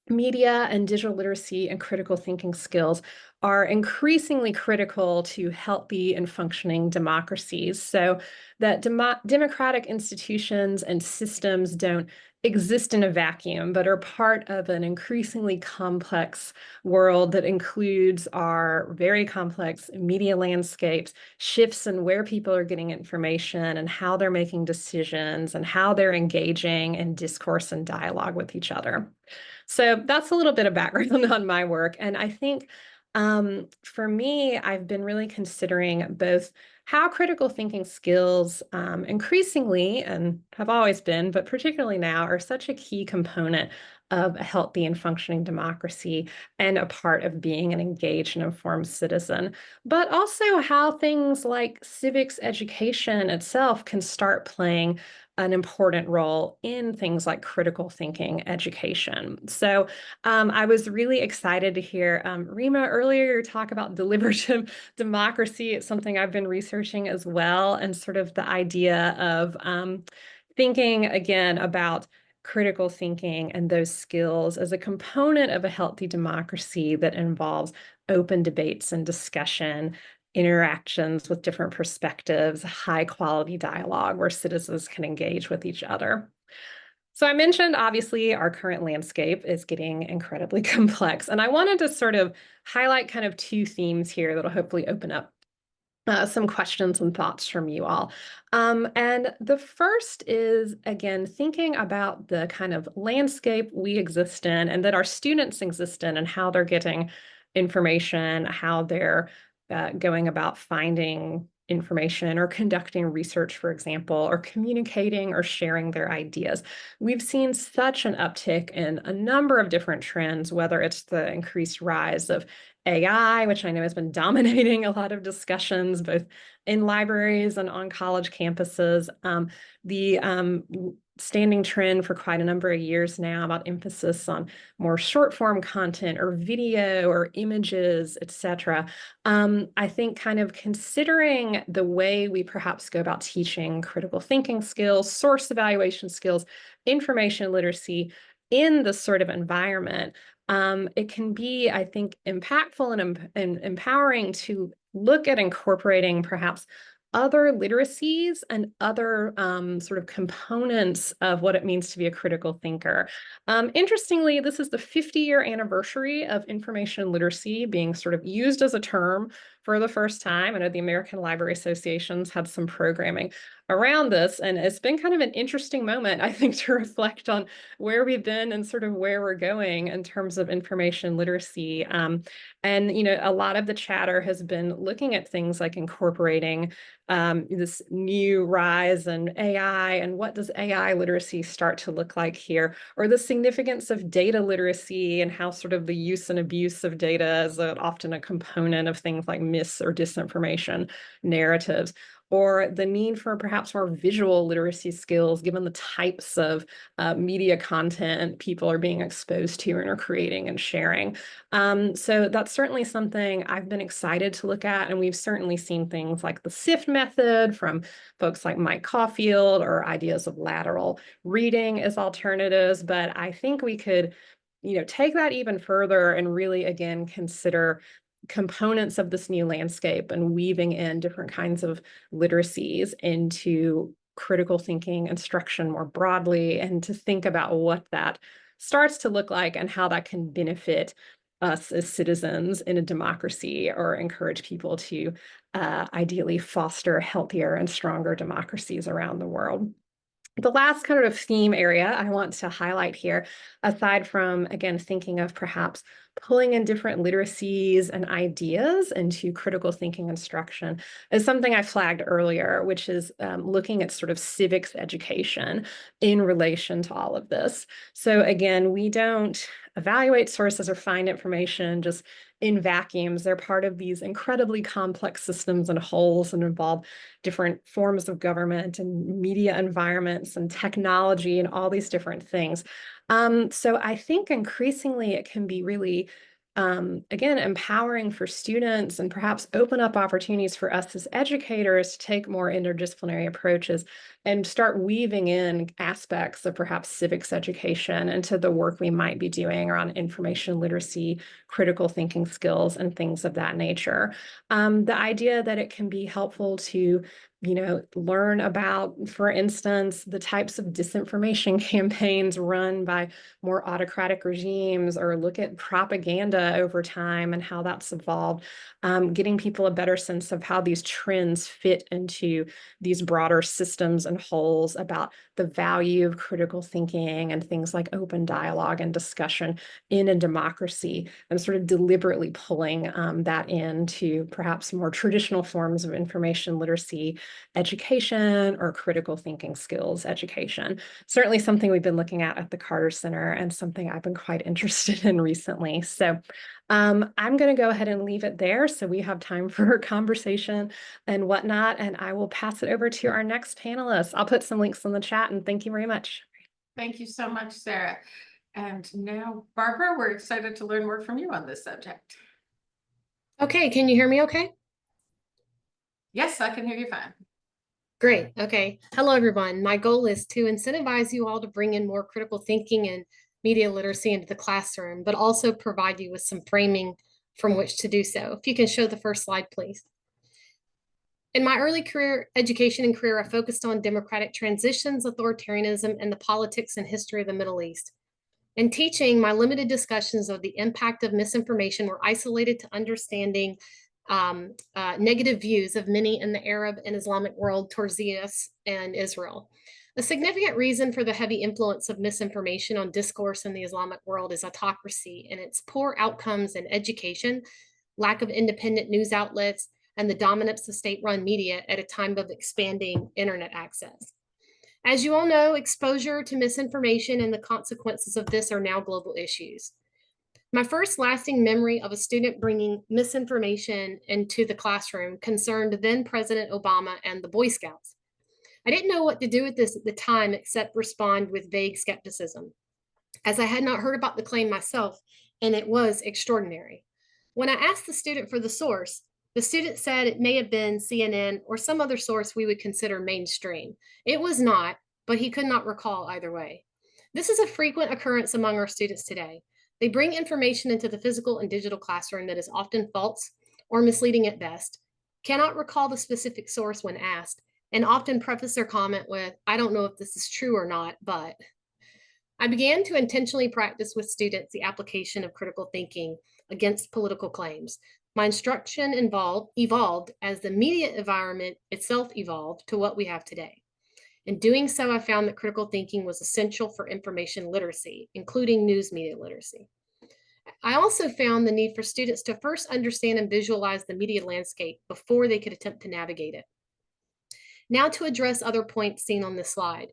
media and digital literacy and critical thinking skills are increasingly critical to healthy and functioning democracies, so that democratic institutions and systems don't exist in a vacuum, but are part of an increasingly complex world that includes our very complex media landscapes, shifts in where people are getting information and how they're making decisions and how they're engaging in discourse and dialogue with each other. So that's a little bit of background on my work. And I think for me, I've been really considering both how critical thinking skills increasingly, and have always been, but particularly now, are such a key component of a healthy and functioning democracy and a part of being an engaged and informed citizen, but also how things like civics education itself can start playing an important role in things like critical thinking education. So I was really excited to hear Rima earlier talk about deliberative democracy. It's something I've been researching as well, and sort of the idea of thinking again about critical thinking and those skills as a component of a healthy democracy that involves open debates and discussion, interactions with different perspectives, high quality dialogue where citizens can engage with each other. So I mentioned, obviously, our current landscape is getting incredibly complex, and I wanted to sort of highlight kind of two themes here that'll hopefully open up some questions and thoughts from you all. And the first is, again, thinking about the kind of landscape we exist in and that our students exist in and how they're getting information, how they're going about finding information or conducting research, for example, or communicating or sharing their ideas. We've seen such an uptick in a number of different trends, whether it's the increased rise of AI, which I know has been dominating a lot of discussions, both in libraries and on college campuses. The standing trend for quite a number of years now about emphasis on more short form content or video or images, etc. I think kind of considering the way we perhaps go about teaching critical thinking skills, source evaluation skills, information literacy in this sort of environment, it can be, I think, impactful and empowering to look at incorporating perhaps other literacies and other sort of components of what it means to be a critical thinker. Interestingly, this is the 50-year anniversary of information literacy being sort of used as a term for the first time. I know the American Library Association's had some programming around this, and it's been kind of an interesting moment, I think, to reflect on where we've been and sort of where we're going in terms of information literacy. And, you know, a lot of the chatter has been looking at things like incorporating this new rise in AI and what does AI literacy start to look like here, or the significance of data literacy and how sort of the use and abuse of data is often a component of things like mis or disinformation narratives, or the need for perhaps more visual literacy skills given the types of media content people are being exposed to and are creating and sharing. So that's certainly something I've been excited to look at, and we've certainly seen things like the SIFT method from folks like Mike Caulfield, or ideas of lateral reading as alternatives, but I think we could, you know, take that even further and really, again, consider components of this new landscape and weaving in different kinds of literacies into critical thinking instruction more broadly, and to think about what that starts to look like and how that can benefit us as citizens in a democracy, or encourage people to ideally foster healthier and stronger democracies around the world. The last kind of theme area I want to highlight here, aside from, again, thinking of perhaps pulling in different literacies and ideas into critical thinking instruction, is something I flagged earlier, which is looking at sort of civics education in relation to all of this. So again, we don't evaluate sources or find information just in vacuums. They're part of these incredibly complex systems and wholes, and involve different forms of government and media environments and technology and all these different things. So I think increasingly it can be really, again, empowering for students, and perhaps open up opportunities for us as educators to take more interdisciplinary approaches and start weaving in aspects of perhaps civics education into the work we might be doing around information literacy, critical thinking skills, and things of that nature. The idea that it can be helpful to, you know, learn about, for instance, the types of disinformation campaigns run by more autocratic regimes, or look at propaganda over time and how that's evolved, getting people a better sense of how these trends fit into these broader systems and wholes, about the value of critical thinking and things like open dialogue and discussion in a democracy, and sort of deliberately pulling that into perhaps more traditional forms of information literacy education or critical thinking skills education. Certainly something we've been looking at the Carter Center, and something I've been quite interested in recently. So I'm going to go ahead and leave it there so we have time for conversation and whatnot, and I will pass it over to our next panelist. I'll put some links in the chat, and thank you very much. Thank you so much, Sarah. And now, Barbara, we're excited to learn more from you on this subject. Okay, can you hear me okay? Yes, I can hear you fine. Great, okay. Hello, everyone. My goal is to incentivize you all to bring in more critical thinking and media literacy into the classroom, but also provide you with some framing from which to do so. If you can show the first slide, please. In my early career, education and career, I focused on democratic transitions, authoritarianism, and the politics and history of the Middle East. In teaching, my limited discussions of the impact of misinformation were isolated to understanding negative views of many in the Arab and Islamic world towards the US and Israel. A significant reason for the heavy influence of misinformation on discourse in the Islamic world is autocracy and its poor outcomes in education, lack of independent news outlets, and the dominance of state-run media at a time of expanding internet access. As you all know, exposure to misinformation and the consequences of this are now global issues. My first lasting memory of a student bringing misinformation into the classroom concerned then President Obama and the Boy Scouts. I didn't know what to do with this at the time except respond with vague skepticism, as I had not heard about the claim myself, and it was extraordinary. When I asked the student for the source, the student said it may have been CNN or some other source we would consider mainstream. It was not, but he could not recall either way. This is a frequent occurrence among our students today. They bring information into the physical and digital classroom that is often false or misleading at best, cannot recall the specific source when asked, and often preface their comment with, "I don't know if this is true or not, but." I began to intentionally practice with students the application of critical thinking against political claims. My instruction evolved as the media environment itself evolved to what we have today. In doing so, I found that critical thinking was essential for information literacy, including news media literacy. I also found the need for students to first understand and visualize the media landscape before they could attempt to navigate it. Now to address other points seen on this slide.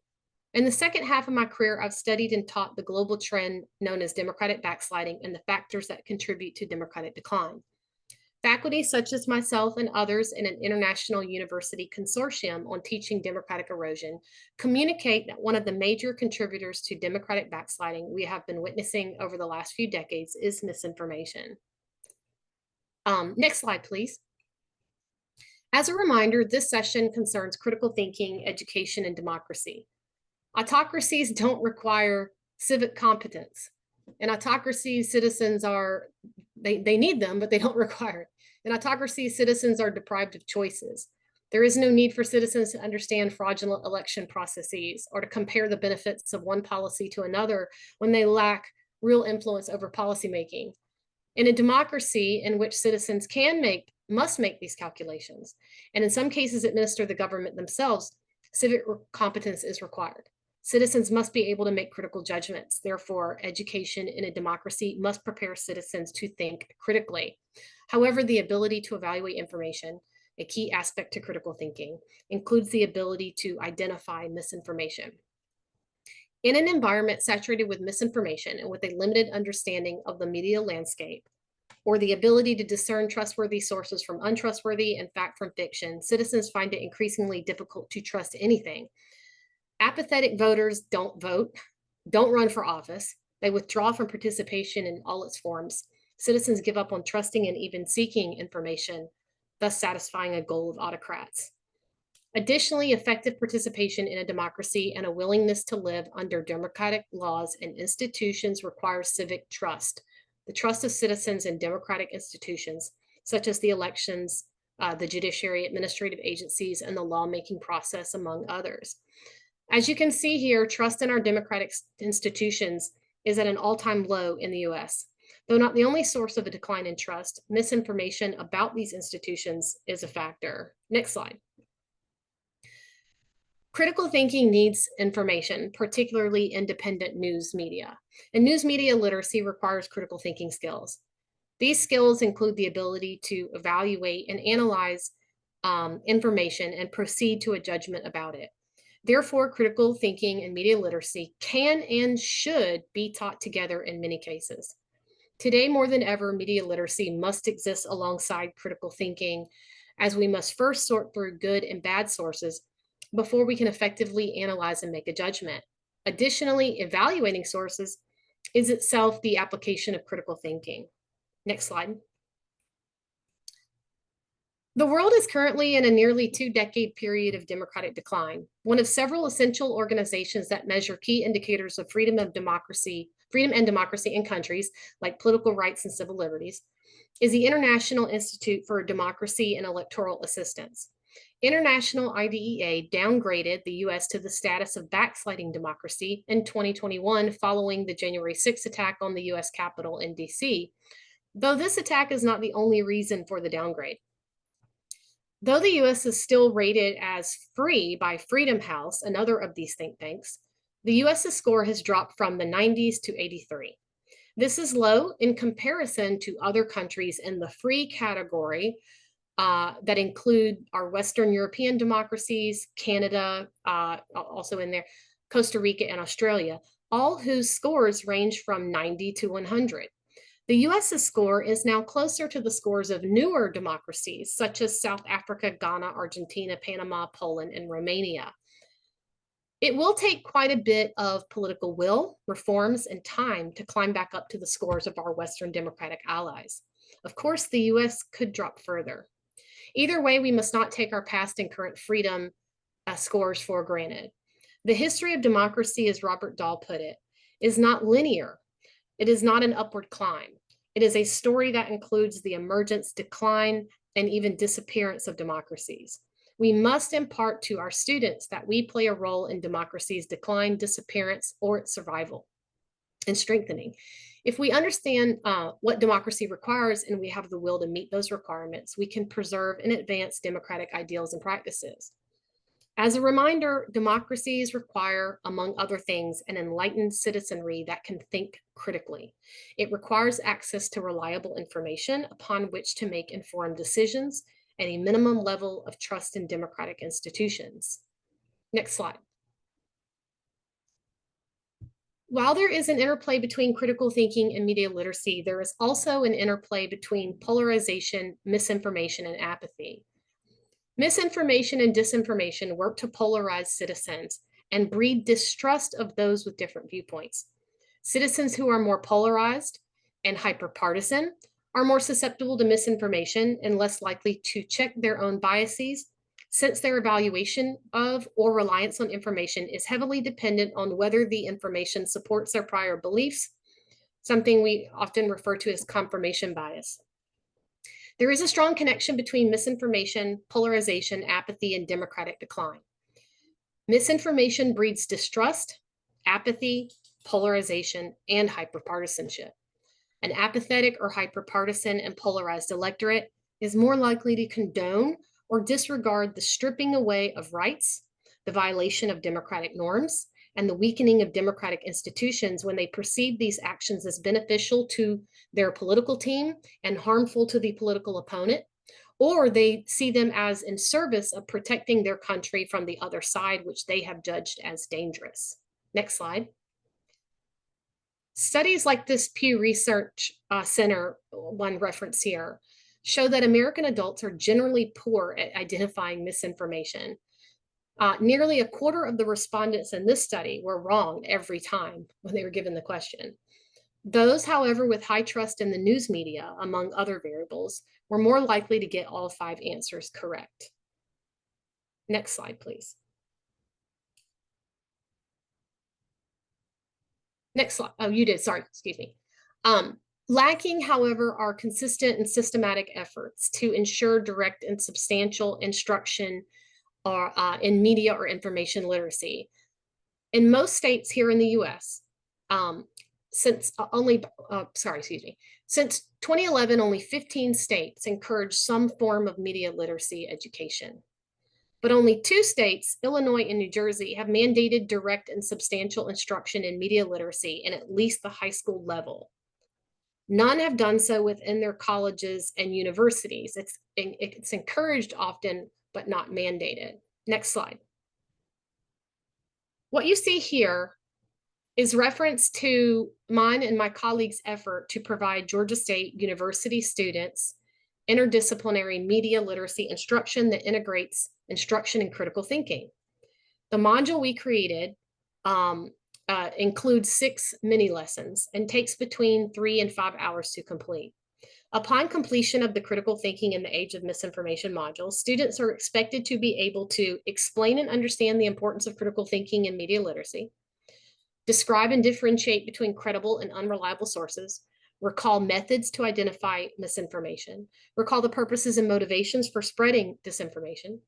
In the second half of my career, I've studied and taught the global trend known as democratic backsliding and the factors that contribute to democratic decline. Faculty such as myself and others in an international university consortium on teaching democratic erosion communicate that one of the major contributors to democratic backsliding we have been witnessing over the last few decades is misinformation. Next slide, please. As a reminder, this session concerns critical thinking, education, and democracy. Autocracies don't require civic competence. In autocracies, citizens are, they need them, but they don't require it. In autocracies, citizens are deprived of choices. There is no need for citizens to understand fraudulent election processes or to compare the benefits of one policy to another when they lack real influence over policymaking. In a democracy in which citizens must make these calculations, and in some cases administer the government themselves, civic competence is required. Citizens must be able to make critical judgments. Therefore, education in a democracy must prepare citizens to think critically. However, the ability to evaluate information, a key aspect to critical thinking, includes the ability to identify misinformation. In an environment saturated with misinformation and with a limited understanding of the media landscape, or the ability to discern trustworthy sources from untrustworthy and fact from fiction, citizens find it increasingly difficult to trust anything. Apathetic voters don't vote, don't run for office. They withdraw from participation in all its forms. Citizens give up on trusting and even seeking information, thus satisfying a goal of autocrats. Additionally, effective participation in a democracy and a willingness to live under democratic laws and institutions requires civic trust, the trust of citizens in democratic institutions, such as the elections, the judiciary, administrative agencies, and the lawmaking process, among others. As you can see here, trust in our democratic institutions is at an all-time low in the US. Though not the only source of a decline in trust, misinformation about these institutions is a factor. Next slide. Critical thinking needs information, particularly independent news media. And news media literacy requires critical thinking skills. These skills include the ability to evaluate and analyze information and proceed to a judgment about it. Therefore, critical thinking and media literacy can and should be taught together in many cases. Today, more than ever, media literacy must exist alongside critical thinking, as we must first sort through good and bad sources before we can effectively analyze and make a judgment. Additionally, evaluating sources is itself the application of critical thinking. Next slide. The world is currently in a nearly 2-decade period of democratic decline. One of several essential organizations that measure key indicators of freedom and democracy in countries like political rights and civil liberties is the International Institute for Democracy and Electoral Assistance. International IDEA downgraded the US to the status of backsliding democracy in 2021 following the January 6th attack on the US Capitol in DC. Though this attack is not the only reason for the downgrade. Though the US is still rated as free by Freedom House, another of these think tanks, the US's score has dropped from the 90s to 83. This is low in comparison to other countries in the free category that include our Western European democracies, Canada, also in there, Costa Rica and Australia, all whose scores range from 90 to 100. The US's score is now closer to the scores of newer democracies, such as South Africa, Ghana, Argentina, Panama, Poland, and Romania. It will take quite a bit of political will, reforms, and time to climb back up to the scores of our Western democratic allies. Of course, the US could drop further. Either way, we must not take our past and current freedom scores for granted. The history of democracy, as Robert Dahl put it, is not linear. It is not an upward climb. It is a story that includes the emergence, decline, and even disappearance of democracies. We must impart to our students that we play a role in democracy's decline, disappearance, or its survival and strengthening. If we understand what democracy requires and we have the will to meet those requirements, we can preserve and advance democratic ideals and practices. As a reminder, democracies require, among other things, an enlightened citizenry that can think critically. It requires access to reliable information upon which to make informed decisions and a minimum level of trust in democratic institutions. Next slide. While there is an interplay between critical thinking and media literacy, there is also an interplay between polarization, misinformation, and apathy. Misinformation and disinformation work to polarize citizens and breed distrust of those with different viewpoints. Citizens who are more polarized and hyperpartisan are more susceptible to misinformation and less likely to check their own biases, since their evaluation of or reliance on information is heavily dependent on whether the information supports their prior beliefs, something we often refer to as confirmation bias. There is a strong connection between misinformation, polarization, apathy, and democratic decline. Misinformation breeds distrust, apathy, polarization, and hyperpartisanship. An apathetic or hyperpartisan and polarized electorate is more likely to condone or disregard the stripping away of rights, the violation of democratic norms, and the weakening of democratic institutions when they perceive these actions as beneficial to their political team and harmful to the political opponent, or they see them as in service of protecting their country from the other side, which they have judged as dangerous. Next slide. Studies like this Pew Research Center, one reference here, show that American adults are generally poor at identifying misinformation. Nearly a quarter of the respondents in this study were wrong every time when they were given the question. Those, however, with high trust in the news media, among other variables, were more likely to get all 5 answers correct. Next slide, please. Next slide. Oh, you did. Sorry, excuse me. Lacking, however, are consistent and systematic efforts to ensure direct and substantial instruction or in media or information literacy. In most states here in the US, since 2011, only 15 states encourage some form of media literacy education. But only 2 states, Illinois and New Jersey, have mandated direct and substantial instruction in media literacy in at least the high school level. None have done so within their colleges and universities. It's encouraged often, but not mandated. Next slide. What you see here is reference to mine and my colleagues' effort to provide Georgia State University students interdisciplinary media literacy instruction that integrates instruction in critical thinking. The module we created includes 6 mini lessons and takes between 3 and 5 hours to complete. Upon completion of the critical thinking in the age of misinformation module, students are expected to be able to explain and understand the importance of critical thinking and media literacy, describe and differentiate between credible and unreliable sources, recall methods to identify misinformation, recall the purposes and motivations for spreading disinformation,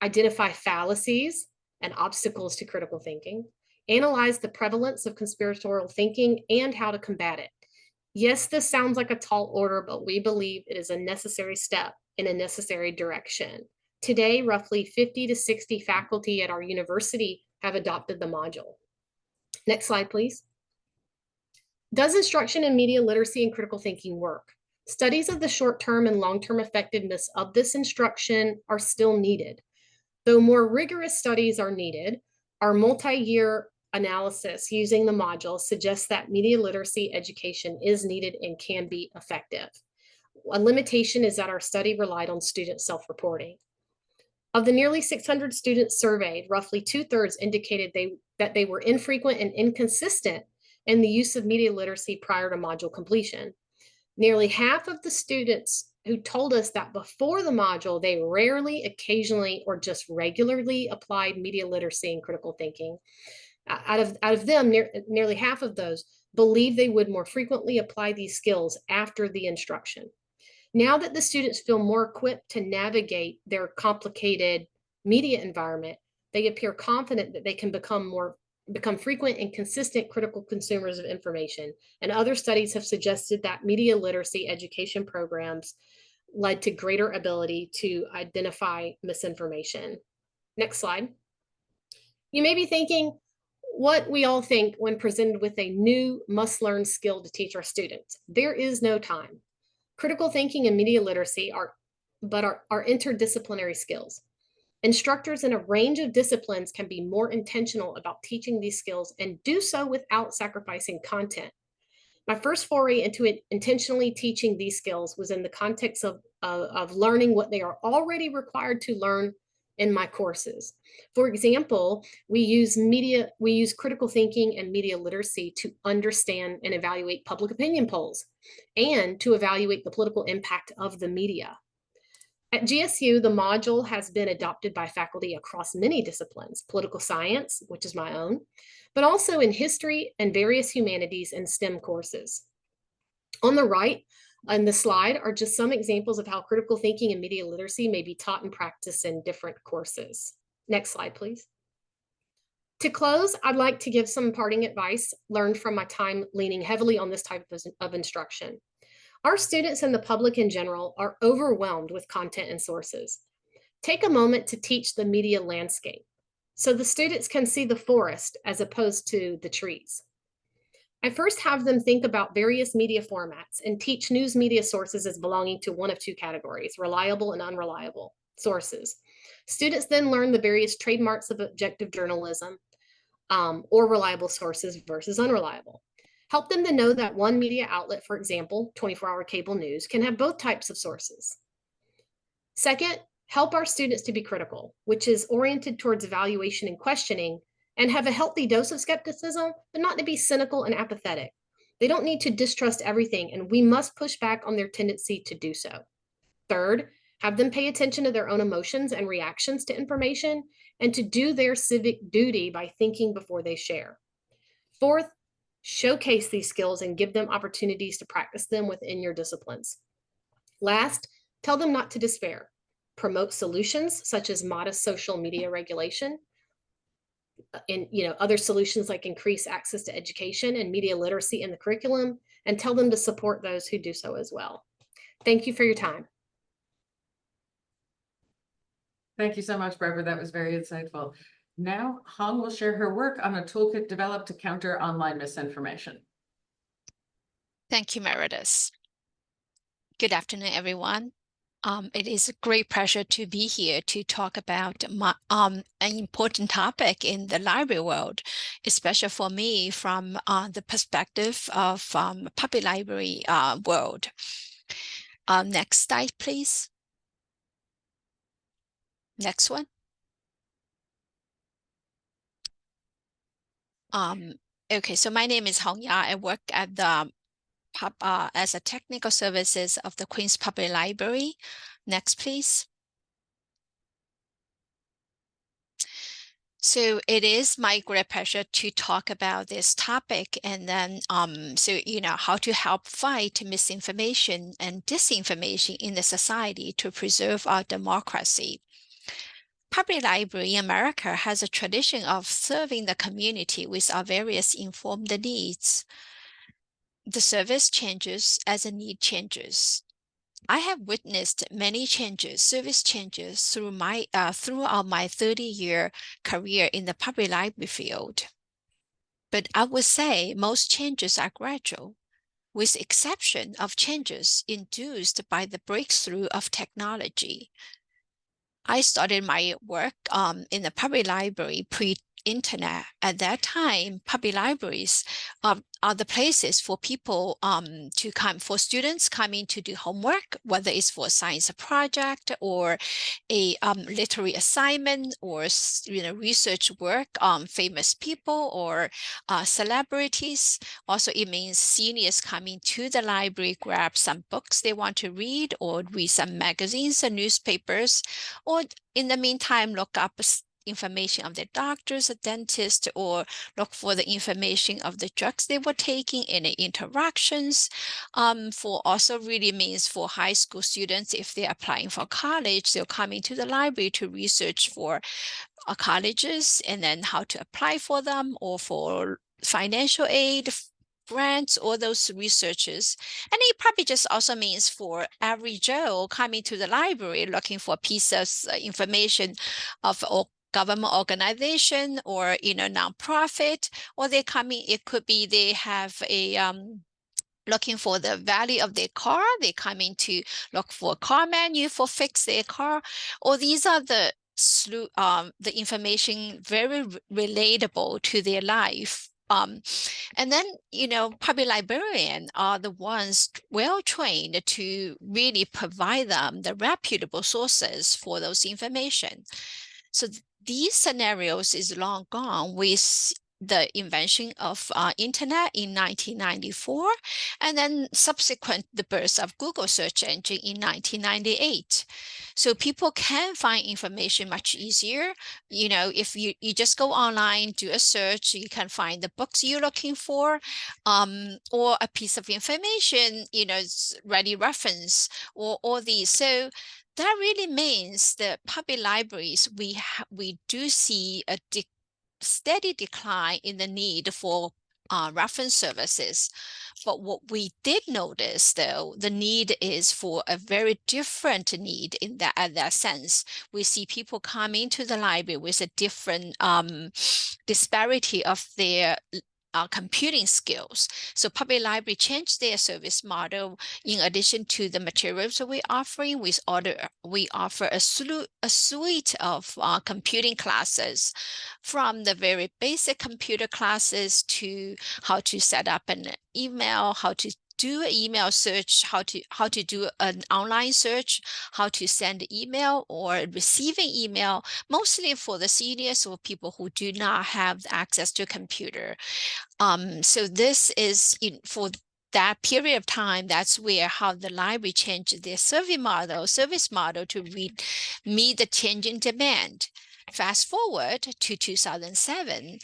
identify fallacies and obstacles to critical thinking, analyze the prevalence of conspiratorial thinking and how to combat it. Yes, this sounds like a tall order, but we believe it is a necessary step in a necessary direction. Today, roughly 50 to 60 faculty at our university have adopted the module. Next slide, please. Does instruction in media literacy and critical thinking work? Studies of the short-term and long-term effectiveness of this instruction are still needed. Though more rigorous studies are needed, our multi-year analysis using the module suggests that media literacy education is needed and can be effective. A limitation is that our study relied on student self-reporting. Of the nearly 600 students surveyed, roughly 2/3 indicated that they were infrequent and inconsistent in the use of media literacy prior to module completion. Nearly half of the students who told us that before the module, they rarely, occasionally, or just regularly applied media literacy and critical thinking. Out of them, nearly half of those believe they would more frequently apply these skills after the instruction. Now that the students feel more equipped to navigate their complicated media environment, they appear confident that they can become frequent and consistent critical consumers of information. And other studies have suggested that media literacy education programs led to greater ability to identify misinformation. Next slide. You may be thinking what we all think when presented with a new must-learn skill to teach our students. There is no time. Critical thinking and media literacy are interdisciplinary skills. Instructors in a range of disciplines can be more intentional about teaching these skills and do so without sacrificing content. My first foray into intentionally teaching these skills was in the context of learning what they are already required to learn in my courses. For example, we use critical thinking and media literacy to understand and evaluate public opinion polls and to evaluate the political impact of the media. At GSU, the module has been adopted by faculty across many disciplines, political science, which is my own, but also in history and various humanities and STEM courses. On the right on the slide are just some examples of how critical thinking and media literacy may be taught and practiced in different courses. Next slide, please. To close, I'd like to give some parting advice learned from my time leaning heavily on this type of instruction. Our students and the public in general are overwhelmed with content and sources. Take a moment to teach the media landscape so the students can see the forest as opposed to the trees. I first have them think about various media formats and teach news media sources as belonging to one of two categories, reliable and unreliable sources. Students then learn the various trademarks of objective journalism or reliable sources versus unreliable. Help them to know that one media outlet, for example, 24-hour cable news, can have both types of sources. Second, help our students to be critical, which is oriented towards evaluation and questioning, and have a healthy dose of skepticism, but not to be cynical and apathetic. They don't need to distrust everything, and we must push back on their tendency to do so. Third, have them pay attention to their own emotions and reactions to information, and to do their civic duty by thinking before they share. Fourth, showcase these skills and give them opportunities to practice them within your disciplines. Last, tell them not to despair. Promote solutions such as modest social media regulation, and other solutions like increased access to education and media literacy in the curriculum, and tell them to support those who do so as well. Thank you for your time. Thank you so much, Barbara. That was very insightful. Now, Hong will share her work on a toolkit developed to counter online misinformation. Thank you, Meredith. Good afternoon, everyone. It is a great pleasure to be here to talk about an important topic in the library world, especially for me from the perspective of public library world. Next slide, please. Next one. Okay, so my name is Hong Ya. I work at the as a technical services of the Queen's Public Library. Next, please. So it is my great pleasure to talk about this topic, and then how to help fight misinformation and disinformation in the society to preserve our democracy. Public Library in America has a tradition of serving the community with our various informed needs. The service changes as the need changes. I have witnessed many changes, service changes throughout my 30-year career in the public library field. But I would say most changes are gradual, with the exception of changes induced by the breakthrough of technology. I started my work in the public library pre-internet. At that time, public libraries are the places for people to come, for students coming to do homework, whether it's for a science project or a literary assignment or research work on famous people or celebrities. Also, it means seniors coming to the library, grab some books they want to read or read some magazines and newspapers, or in the meantime, look up information of their doctors, a dentist, or look for the information of the drugs they were taking, any interactions. For also really means for high school students, if they're applying for college, they're coming to the library to research for colleges and then how to apply for them, or for financial aid, grants, all those researchers. And it probably just also means for average Joe coming to the library looking for pieces of information of government organization or nonprofit, or they coming, it could be they have a looking for the value of their car, they coming to look for a car menu for fix their car, or these are the information very relatable to their life. And then, public librarians are the ones well trained to really provide them the reputable sources for those information. So these scenarios is long gone with the invention of internet in 1994, and then subsequent the birth of Google search engine in 1998. So people can find information much easier. If you just go online, do a search, you can find the books you're looking for, or a piece of information, ready reference, or all these. So that really means that public libraries, we do see a steady decline in the need for reference services. But what we did notice, though, the need is for a very different need in that sense. We see people coming to the library with a different disparity of their computing skills. So public library changed their service model. In addition to the materials that we're offering, we offer a suite of computing classes, from the very basic computer classes to how to set up an email, how to do an email search, how to do an online search, how to send email or receiving email, mostly for the seniors or people who do not have access to a computer. So this is for that period of time, that's where how the library changed their service model to meet the changing demand. Fast forward to 2007.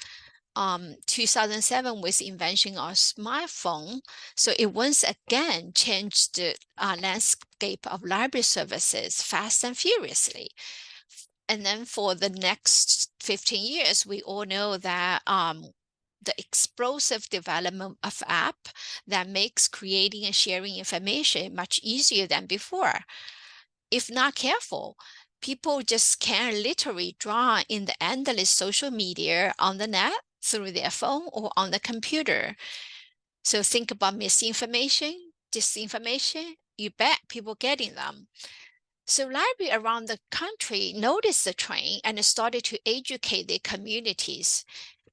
2007 was the invention of smartphone. So it once again changed the landscape of library services fast and furiously. And then for the next 15 years, we all know that the explosive development of app that makes creating and sharing information much easier than before. If not careful, people just can literally draw in the endless social media on the net, through their phone or on the computer. So think about misinformation, disinformation, you bet people getting them. So libraries around the country noticed the trend and started to educate their communities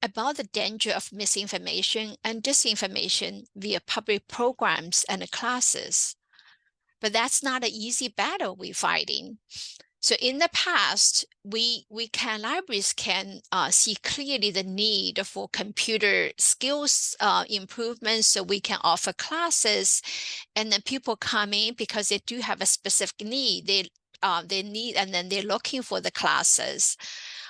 about the danger of misinformation and disinformation via public programs and classes. But that's not an easy battle we're fighting. So in the past, libraries can see clearly the need for computer skills improvements, so we can offer classes, and then people come in because they do have a specific need. They need, and then they're looking for the classes.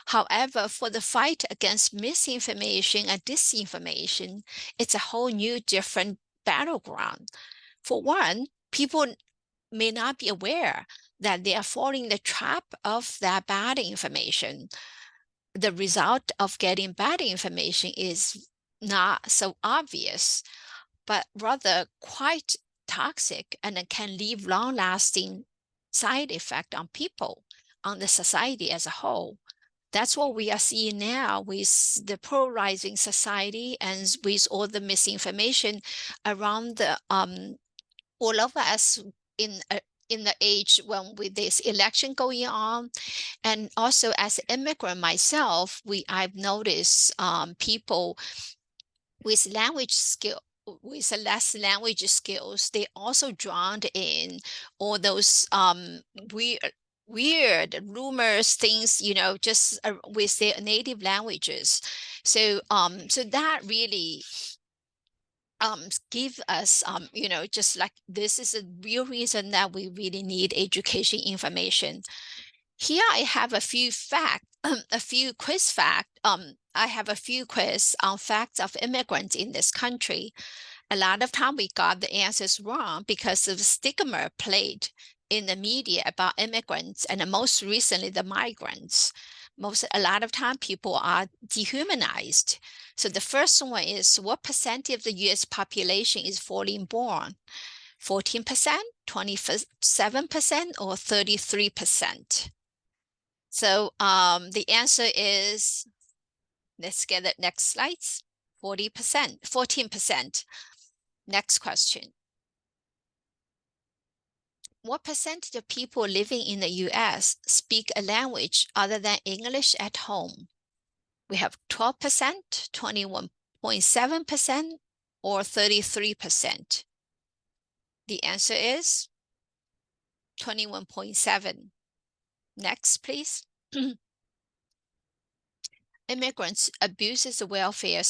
However, for the fight against misinformation and disinformation, it's a whole new different battleground. For one, people may not be aware that they are falling the trap of that bad information. The result of getting bad information is not so obvious, but rather quite toxic and it can leave long-lasting side effect on people, on the society as a whole. That's what we are seeing now with the polarizing society and with all the misinformation around the all of us in the age when with this election going on. And also as an immigrant myself, I've noticed people with language skill, with less language skills, they also drowned in all those weird rumors, things, you know, just with their native languages. So so that really give us you know, just like this is a real reason that we really need education information. Here I have a few fact, a few quiz fact. I have a few quiz on facts of immigrants in this country. A lot of time we got the answers wrong because of stigma played in the media about immigrants and most recently the migrants. A lot of time people are dehumanized. So the first one is, what percentage of the US population is foreign born? 14%, 27%, or 33%? So the answer is, let's get the next slides, 40%, 14%. Next question. What percentage of people living in the US speak a language other than English at home? We have 12%, 21.7%, or 33%. The answer is 21.7. Next, please. Immigrants abuses the welfare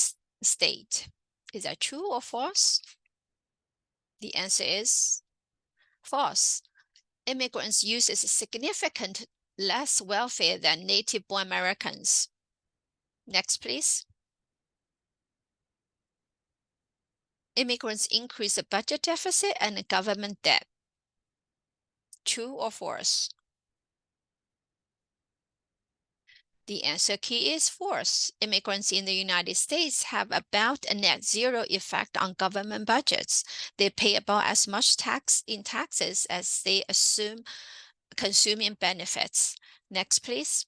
state. Is that true or false? The answer is false. Immigrants uses significant less welfare than native-born Americans. Next, please. Immigrants increase the budget deficit and the government debt. True or false? The answer key is false. Immigrants in the United States have about a net zero effect on government budgets. They pay about as much tax in taxes as they assume consuming benefits. Next, please.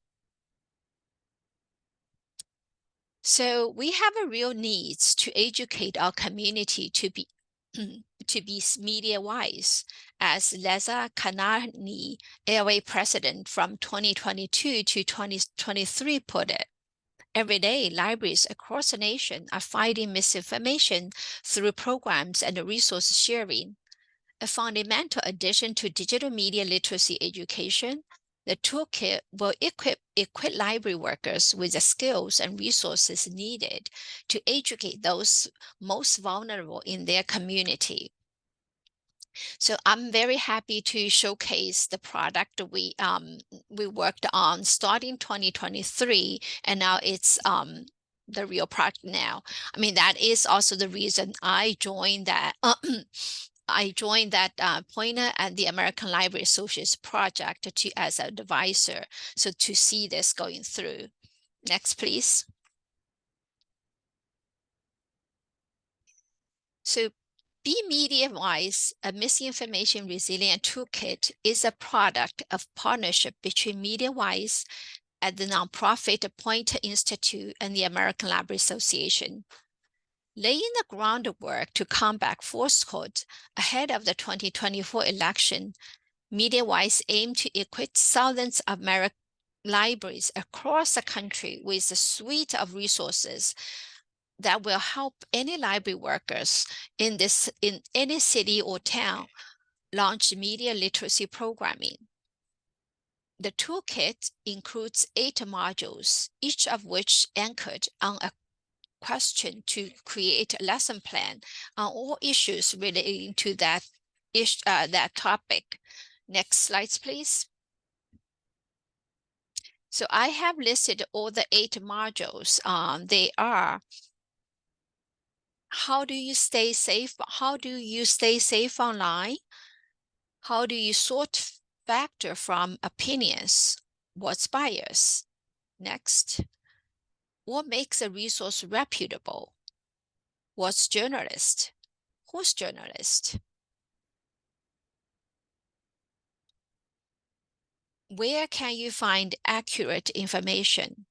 So we have a real need to educate our community to be media wise, as Leza Kanani, LA president from 2022 to 2023 put it. Every day, libraries across the nation are fighting misinformation through programs and resource sharing. A fundamental addition to digital media literacy education, the toolkit will equip library workers with the skills and resources needed to educate those most vulnerable in their community. So I'm very happy to showcase the product we worked on starting 2023, and now it's the real product now. I mean, that is also the reason I joined that. Pointer and the American Library Associates project as an advisor, so to see this going through. Next, please. So Be Media Wise, a misinformation resilient toolkit, is a product of partnership between MediaWise and the nonprofit Pointer Institute and the American Library Association. Laying the groundwork to combat falsehood ahead of the 2024 election, MediaWise aimed to equip thousands of American libraries across the country with a suite of resources that will help any library workers in any city or town launch media literacy programming. The toolkit includes 8 modules, each of which anchored on a question to create a lesson plan on all issues relating to that topic. Next slides, please. So I have listed all the 8 modules. They are: how do you stay safe? How do you stay safe online? How do you sort factor from opinions? What's bias? Next. What makes a resource reputable? What's journalist? Who's journalist? Where can you find accurate information?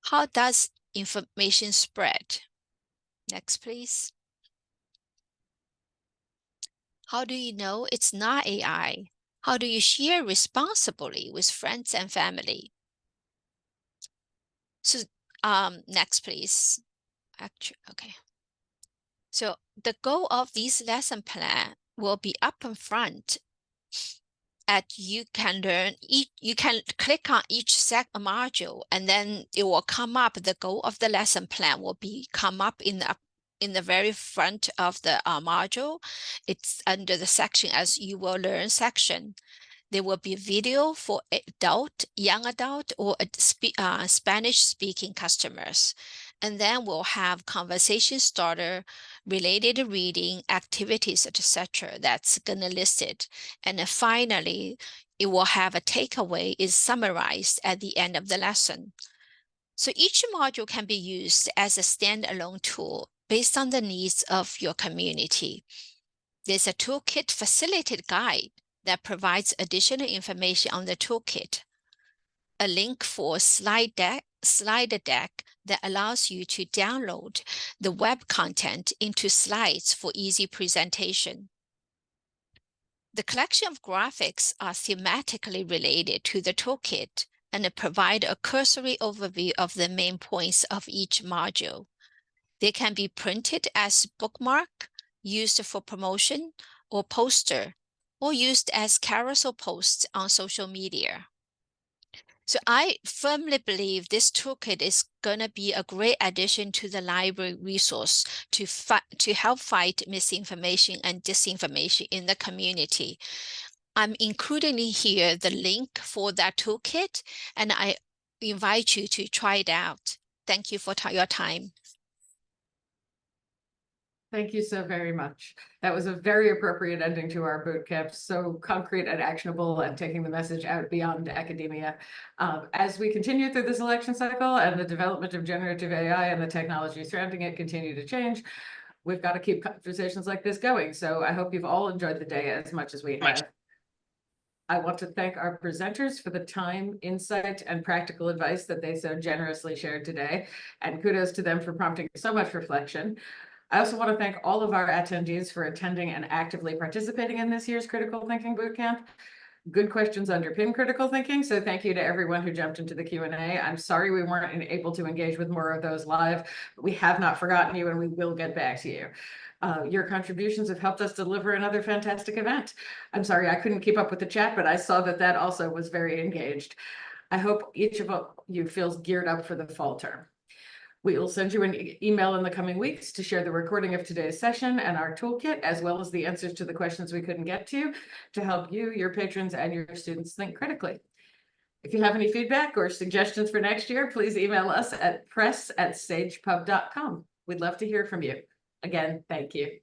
How does information spread? Next, please. How do you know it's not AI? How do you share responsibly with friends and family? So, next, please. Okay. So the goal of this lesson plan will be up in front. You can learn you can click on each module, and then it will come up. The goal of the lesson plan will be come up in the very front of the module. It's under the section as you will learn section. There will be video for adult, young adult, or Spanish-speaking customers. And then we'll have conversation starter, related reading, activities, etc. That's gonna list it. And then finally, it will have a takeaway is summarized at the end of the lesson. So each module can be used as a standalone tool based on the needs of your community. There's a toolkit facilitated guide that provides additional information on the toolkit, a link for slide deck that allows you to download the web content into slides for easy presentation. The collection of graphics are thematically related to the toolkit and provide a cursory overview of the main points of each module. They can be printed as bookmark, used for promotion, or poster, or used as carousel posts on social media. So I firmly believe this toolkit is going to be a great addition to the library resource to help fight misinformation and disinformation in the community. I'm including here the link for that toolkit, and I invite you to try it out. Thank you for your time. Thank you so very much. That was a very appropriate ending to our boot camp. So concrete and actionable and taking the message out beyond academia. As we continue through this election cycle and the development of generative AI and the technology surrounding it continue to change, we've got to keep conversations like this going. So I hope you've all enjoyed the day as much as we have. I want to thank our presenters for the time, insight, and practical advice that they so generously shared today. And kudos to them for prompting so much reflection. I also want to thank all of our attendees for attending and actively participating in this year's Critical Thinking Bootcamp. Good questions underpin critical thinking, so thank you to everyone who jumped into the Q&A. I'm sorry we weren't able to engage with more of those live, but we have not forgotten you and we will get back to you. Your contributions have helped us deliver another fantastic event. I'm sorry I couldn't keep up with the chat, but I saw that also was very engaged. I hope each of you feels geared up for the fall term. We will send you an email in the coming weeks to share the recording of today's session and our toolkit, as well as the answers to the questions we couldn't get to help you, your patrons, and your students think critically. If you have any feedback or suggestions for next year, please email us at press@sagepub.com. We'd love to hear from you. Again, thank you.